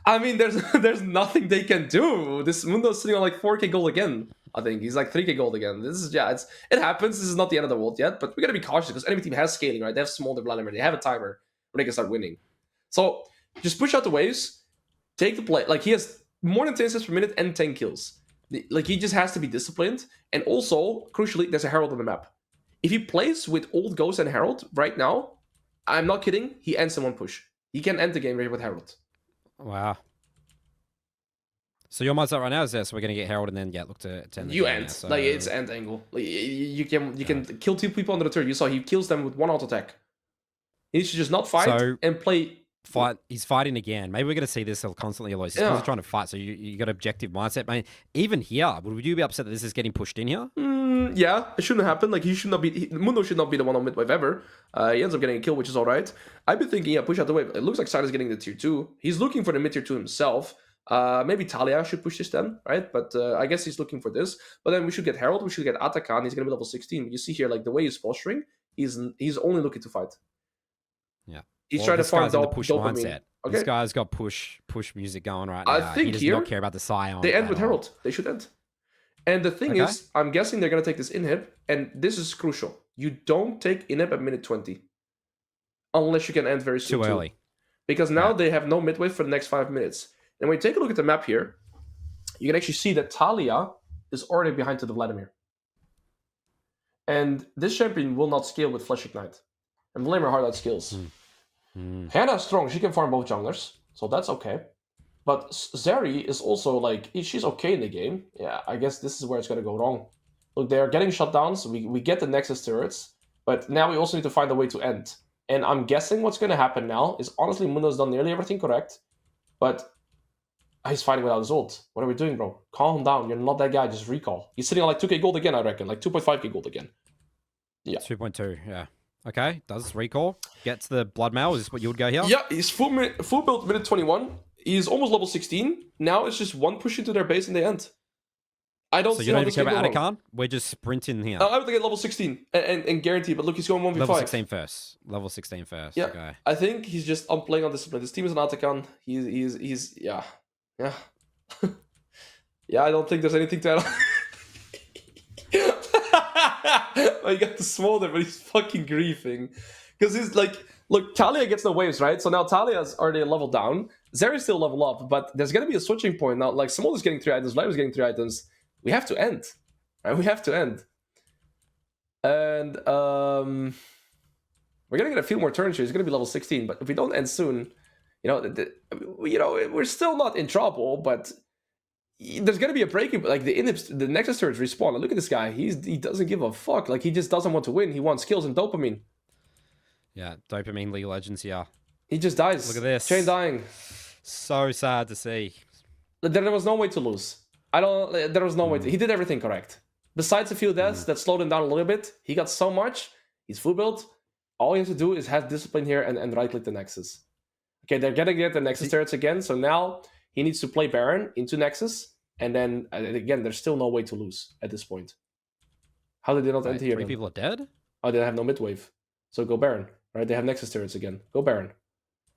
I mean, there's nothing they can do. This Mundo's sitting on like 4k gold again. I think he's like 3k gold again. This is it happens. This is not the end of the world yet, but we gotta be cautious because enemy team has scaling, right? They have small Vladimir. They have a timer where they can start winning. So just push out the waves, take the play. Like, he has more than 10 assists per minute and 10 kills. Like, he just has to be disciplined. And also, crucially, there's a Herald on the map. If he plays with old Ghost and Herald right now, I'm not kidding. He ends in one push. He can end the game right with Herald. Wow. So your mindset right now is this: we're going to get Herald and then look to end the you game end. now, so... Like, it's end angle. Like, you can kill 2 people on the turn. You saw he kills them with 1 auto attack. He needs to just not fight and play. He's fighting again. Maybe we're going to see this constantly, Alois. He's constantly trying to fight, so you got objective mindset. I mean, even here, would you be upset that this is getting pushed in here? Yeah, it shouldn't happen. Like, Mundo should not be the one on midwave ever. He ends up getting a kill, which is alright. I've been thinking, push out the wave. It looks like Sida's getting the tier 2. He's looking for the mid tier 2 himself. Maybe Talia should push this then, right? But I guess he's looking for this. But then we should get Herald, we should get Atakan. He's going to be level 16. You see here, like, the way he's posturing, he's only looking to fight. Yeah. He's trying to find the push dopamine. mindset. Okay. This guy's got push music going right now. I think he does here, not care about the Scion. They end with Herald. They should end. And the thing is, I'm guessing they're going to take this inhib, and this is crucial. You don't take inhib at minute 20. Unless you can end very soon. Too early. Because now they have no midway for the next 5 minutes. And when you take a look at the map here, you can actually see that Talia is already behind to the Vladimir. And this champion will not scale with Flesh Ignite. And Vladimir hard out skills. Hannah's strong, she can farm both junglers, so that's okay. But Zeri is also like, she's okay in the game. Yeah, I guess this is where it's gonna go wrong. Look, they are getting shut down, so we get the Nexus turrets, but now we also need to find a way to end. And I'm guessing what's gonna happen now is, honestly, Mundo's done nearly everything correct, but he's fighting without his ult. What are we doing, bro? Calm down, you're not that guy, just recall. He's sitting on like 2k gold again, I reckon, like 2.5k gold again. Yeah. 2.2, yeah. Okay, does recall. Gets the blood mail. Is this what you would go here? Yeah, he's full build minute 21. He's almost level 16. Now it's just one push into their base and they end. I don't so see you how don't this care can about go wrong. Atakan? We're just sprinting here. I would get level 16 and guarantee, but look, he's going 1v5. Level 16 first. Level 16 first. Yeah, okay. I think he's just playing on discipline. His team is an Atakan. He's yeah. Yeah, I don't think there's anything to add. Oh, he got the smolder, but he's fucking griefing. Because he's like, look, Talia gets no waves, right? So now Talia's already a level down. Zeri's still level up, but there's going to be a switching point now. Like, Smolder's getting 3 items, Vladim's getting 3 items. We have to end. Right? We have to end. And we're going to get a few more turns here. He's going to be level 16, but if we don't end soon, we're still not in trouble, but there's going to be a breaking. Like, the Nexus turrets respawn. And look at this guy. He doesn't give a fuck. Like, he just doesn't want to win. He wants kills and dopamine. Yeah, dopamine League of Legends, yeah. He just dies. Look at this. Chain dying. So sad to see. There was no way to lose. There was no way to. He did everything correct. Besides a few deaths that slowed him down a little bit, he got so much. He's full build. All he has to do is have discipline here and right click the Nexus. Okay, they're getting the Nexus turrets again, so now he needs to play Baron into Nexus, and then again, there's still no way to lose at this point. How did they not enter here? 3 people are dead? Oh, they have no mid wave. So go Baron, right? They have Nexus turrets again. Go Baron.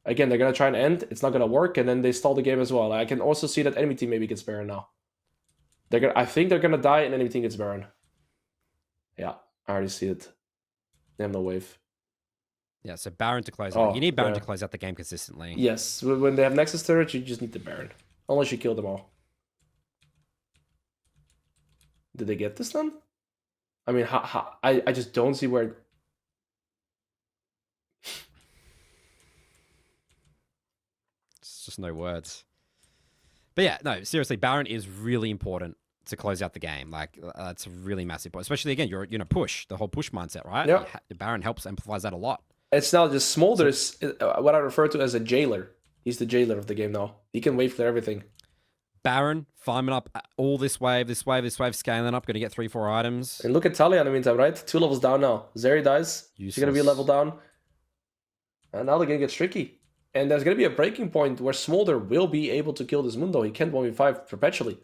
Again, they're going to try and end. It's not going to work, and then they stall the game as well. I can also see that enemy team maybe gets Baron now. I think they're going to die, and enemy team gets Baron. Yeah, I already see it. They have no wave. Yeah, so Baron to close out. You need Baron to close out the game consistently. Yes, when they have Nexus turrets, you just need the Baron. Unless you kill them all. Did they get this done? I mean, I just don't see where... It's just no words. But yeah, no, seriously, Baron is really important to close out the game. Like, that's a really massive point. Especially, again, you're in a push, the whole push mindset, right? Yeah. Baron helps amplifies that a lot. It's now just Smolder is what I refer to as a jailer. He's the jailer of the game now. He can wave clear everything. Baron, farming up all this wave, scaling up, going to get 3-4 items. And look at Talia in the meantime, right? 2 levels down now. Zeri dies. Useless. She's going to be a level down. And now they're going to get tricky. And there's going to be a breaking point where Smolder will be able to kill this Mundo. He can't 1v5 perpetually.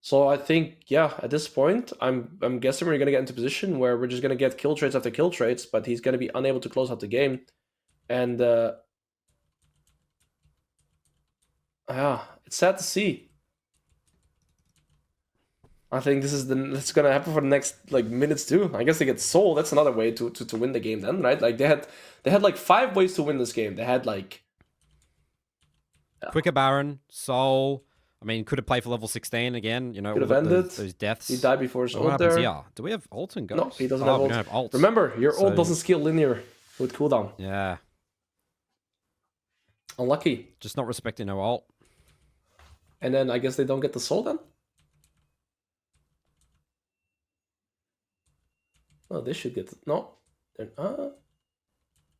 So I think, yeah, at this point, I'm guessing we're going to get into a position where we're just going to get kill trades after kill trades, but he's going to be unable to close out the game. And, yeah, it's sad to see. I think that's going to happen for the next minutes too. I guess they get Soul. That's another way to win the game then, right? Like they had like 5 ways to win this game. They had like Quicker Baron, Soul. I mean, could have played for level 16 again. You know, could have ended those deaths. He died before his ult. What happens here? Do we have ult and ghost? No, he doesn't have ult. We don't have ult. Remember, your ult doesn't scale linear with cooldown. Yeah. Unlucky. Just not respecting no ult. And then I guess they don't get the soul then? Oh, they should get... No. They're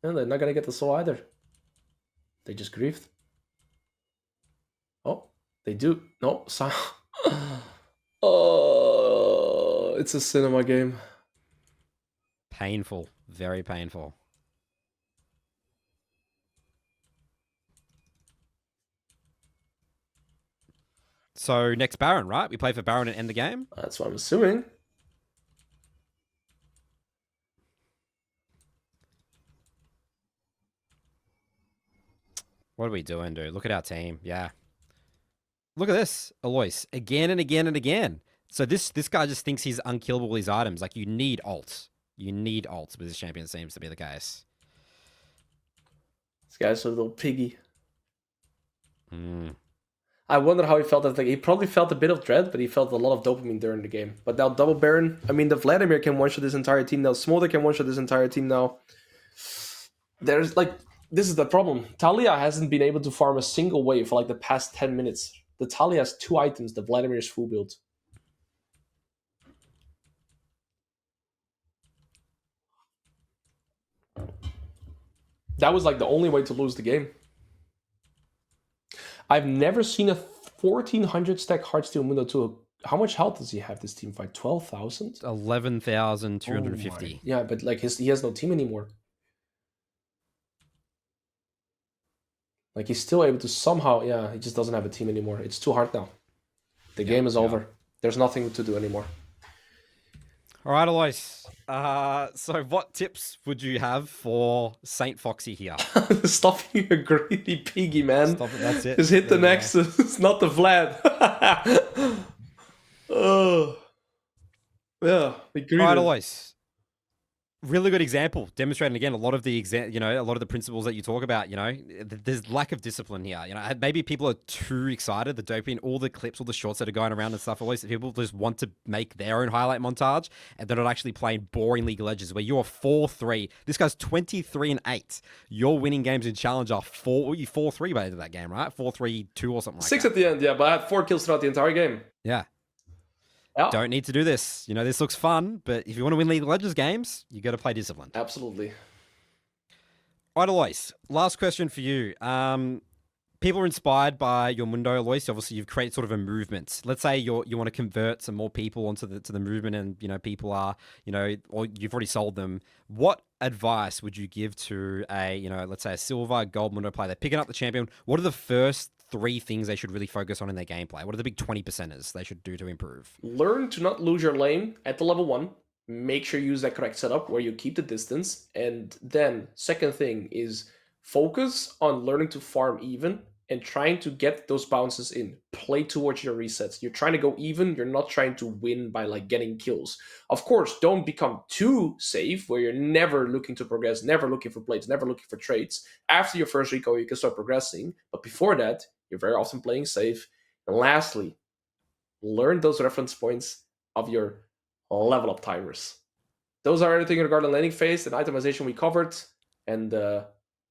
not going to get the soul either. They just griefed. Oh, they do. No, oh, it's a cinema game. Painful. Very painful. So, next Baron, right? We play for Baron and end the game? That's what I'm assuming. What are we doing, dude? Look at our team. Yeah. Look at this. Alois. Again and again and again. So this guy just thinks he's unkillable with these items. Like, you need ults. You need ults with this champion, seems to be the case. This guy's a little piggy. Hmm. I wonder how he felt. He probably felt a bit of dread, but he felt a lot of dopamine during the game. But now double Baron, I mean, the Vladimir can one-shot this entire team now. Smolder can one-shot this entire team now. There's this is the problem. Talia hasn't been able to farm a single wave for the past 10 minutes. The Talia has 2 items. The Vladimir is full build. That was the only way to lose the game. I've never seen a 1400 stack Heartsteel Mundo 2. How much health does he have this team fight? 12,000? 11,250. Oh yeah, but he has no team anymore. He's still able to somehow... Yeah, he just doesn't have a team anymore. It's too hard now. The game is over. There's nothing to do anymore. All right, Alois. So what tips would you have for Saint Foxy here? Stop being a greedy piggy, man. Stop it, that's it. Just hit the Nexus. It's not the Vlad. Oh. Yeah, the greedy. All right, Alois. Really good example, demonstrating again a lot of the a lot of the principles that you talk about. There's lack of discipline here. Maybe people are too excited. The dopamine, all the clips, all the shorts that are going around and stuff. At least people just want to make their own highlight montage, and they're not actually playing boring League of Legends where you're 4-3. This guy's 23-8. You're winning games in Challenger 4-3 by the end of that game, right? 4-3-2 or something like 6 that. at the end, yeah. But I had 4 kills throughout the entire game. Yeah. Don't need to do this. This looks fun, but if you want to win League of Legends games, you got to play disciplined. Absolutely. All right, Alois. Last question for you. People are inspired by your Mundo, Alois. Obviously, you've created sort of a movement. Let's say you want to convert some more people onto the movement, and people are or you've already sold them. What advice would you give to a let's say a silver, gold Mundo player? They're picking up the champion. What are the first 3 things they should really focus on in their gameplay? What are the big 20%ers they should do to improve? Learn to not lose your lane at the level 1. Make sure you use that correct setup where you keep the distance. And then, second thing is focus on learning to farm even and trying to get those bounces in. Play towards your resets. You're trying to go even. You're not trying to win by like getting kills. Of course, don't become too safe where you're never looking to progress, never looking for plates, never looking for trades. After your first recall, you can start progressing. But before that, you're very often playing safe. And lastly, learn those reference points of your level up timers. Those are everything regarding landing phase and itemization we covered. And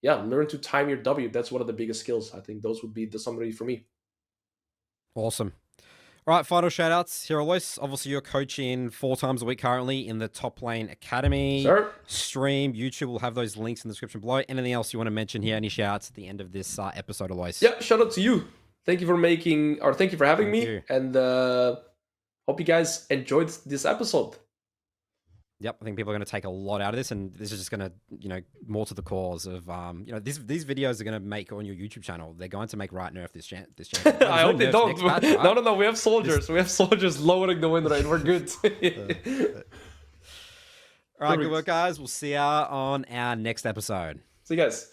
yeah, learn to time your W. That's one of the biggest skills. I think those would be the summary for me. Awesome. All right, final shout-outs here, Alois. Obviously, you're coaching 4 times a week currently in the Top Lane Academy. Sir. Stream, YouTube, will have those links in the description below. Anything else you want to mention here? Any shout-outs at the end of this episode, Alois? Yeah, shout out to you. Thank you for having me. And hope you guys enjoyed this episode. Yep, I think people are going to take a lot out of this, and this is just going to, more to the cause of, these videos are going to make on your YouTube channel. They're going to make right nerf this channel. I hope they don't. Patch, right? No. We have soldiers. We have soldiers lowering the win rate. We're good. All right, good work, guys. We'll see ya on our next episode. See you guys.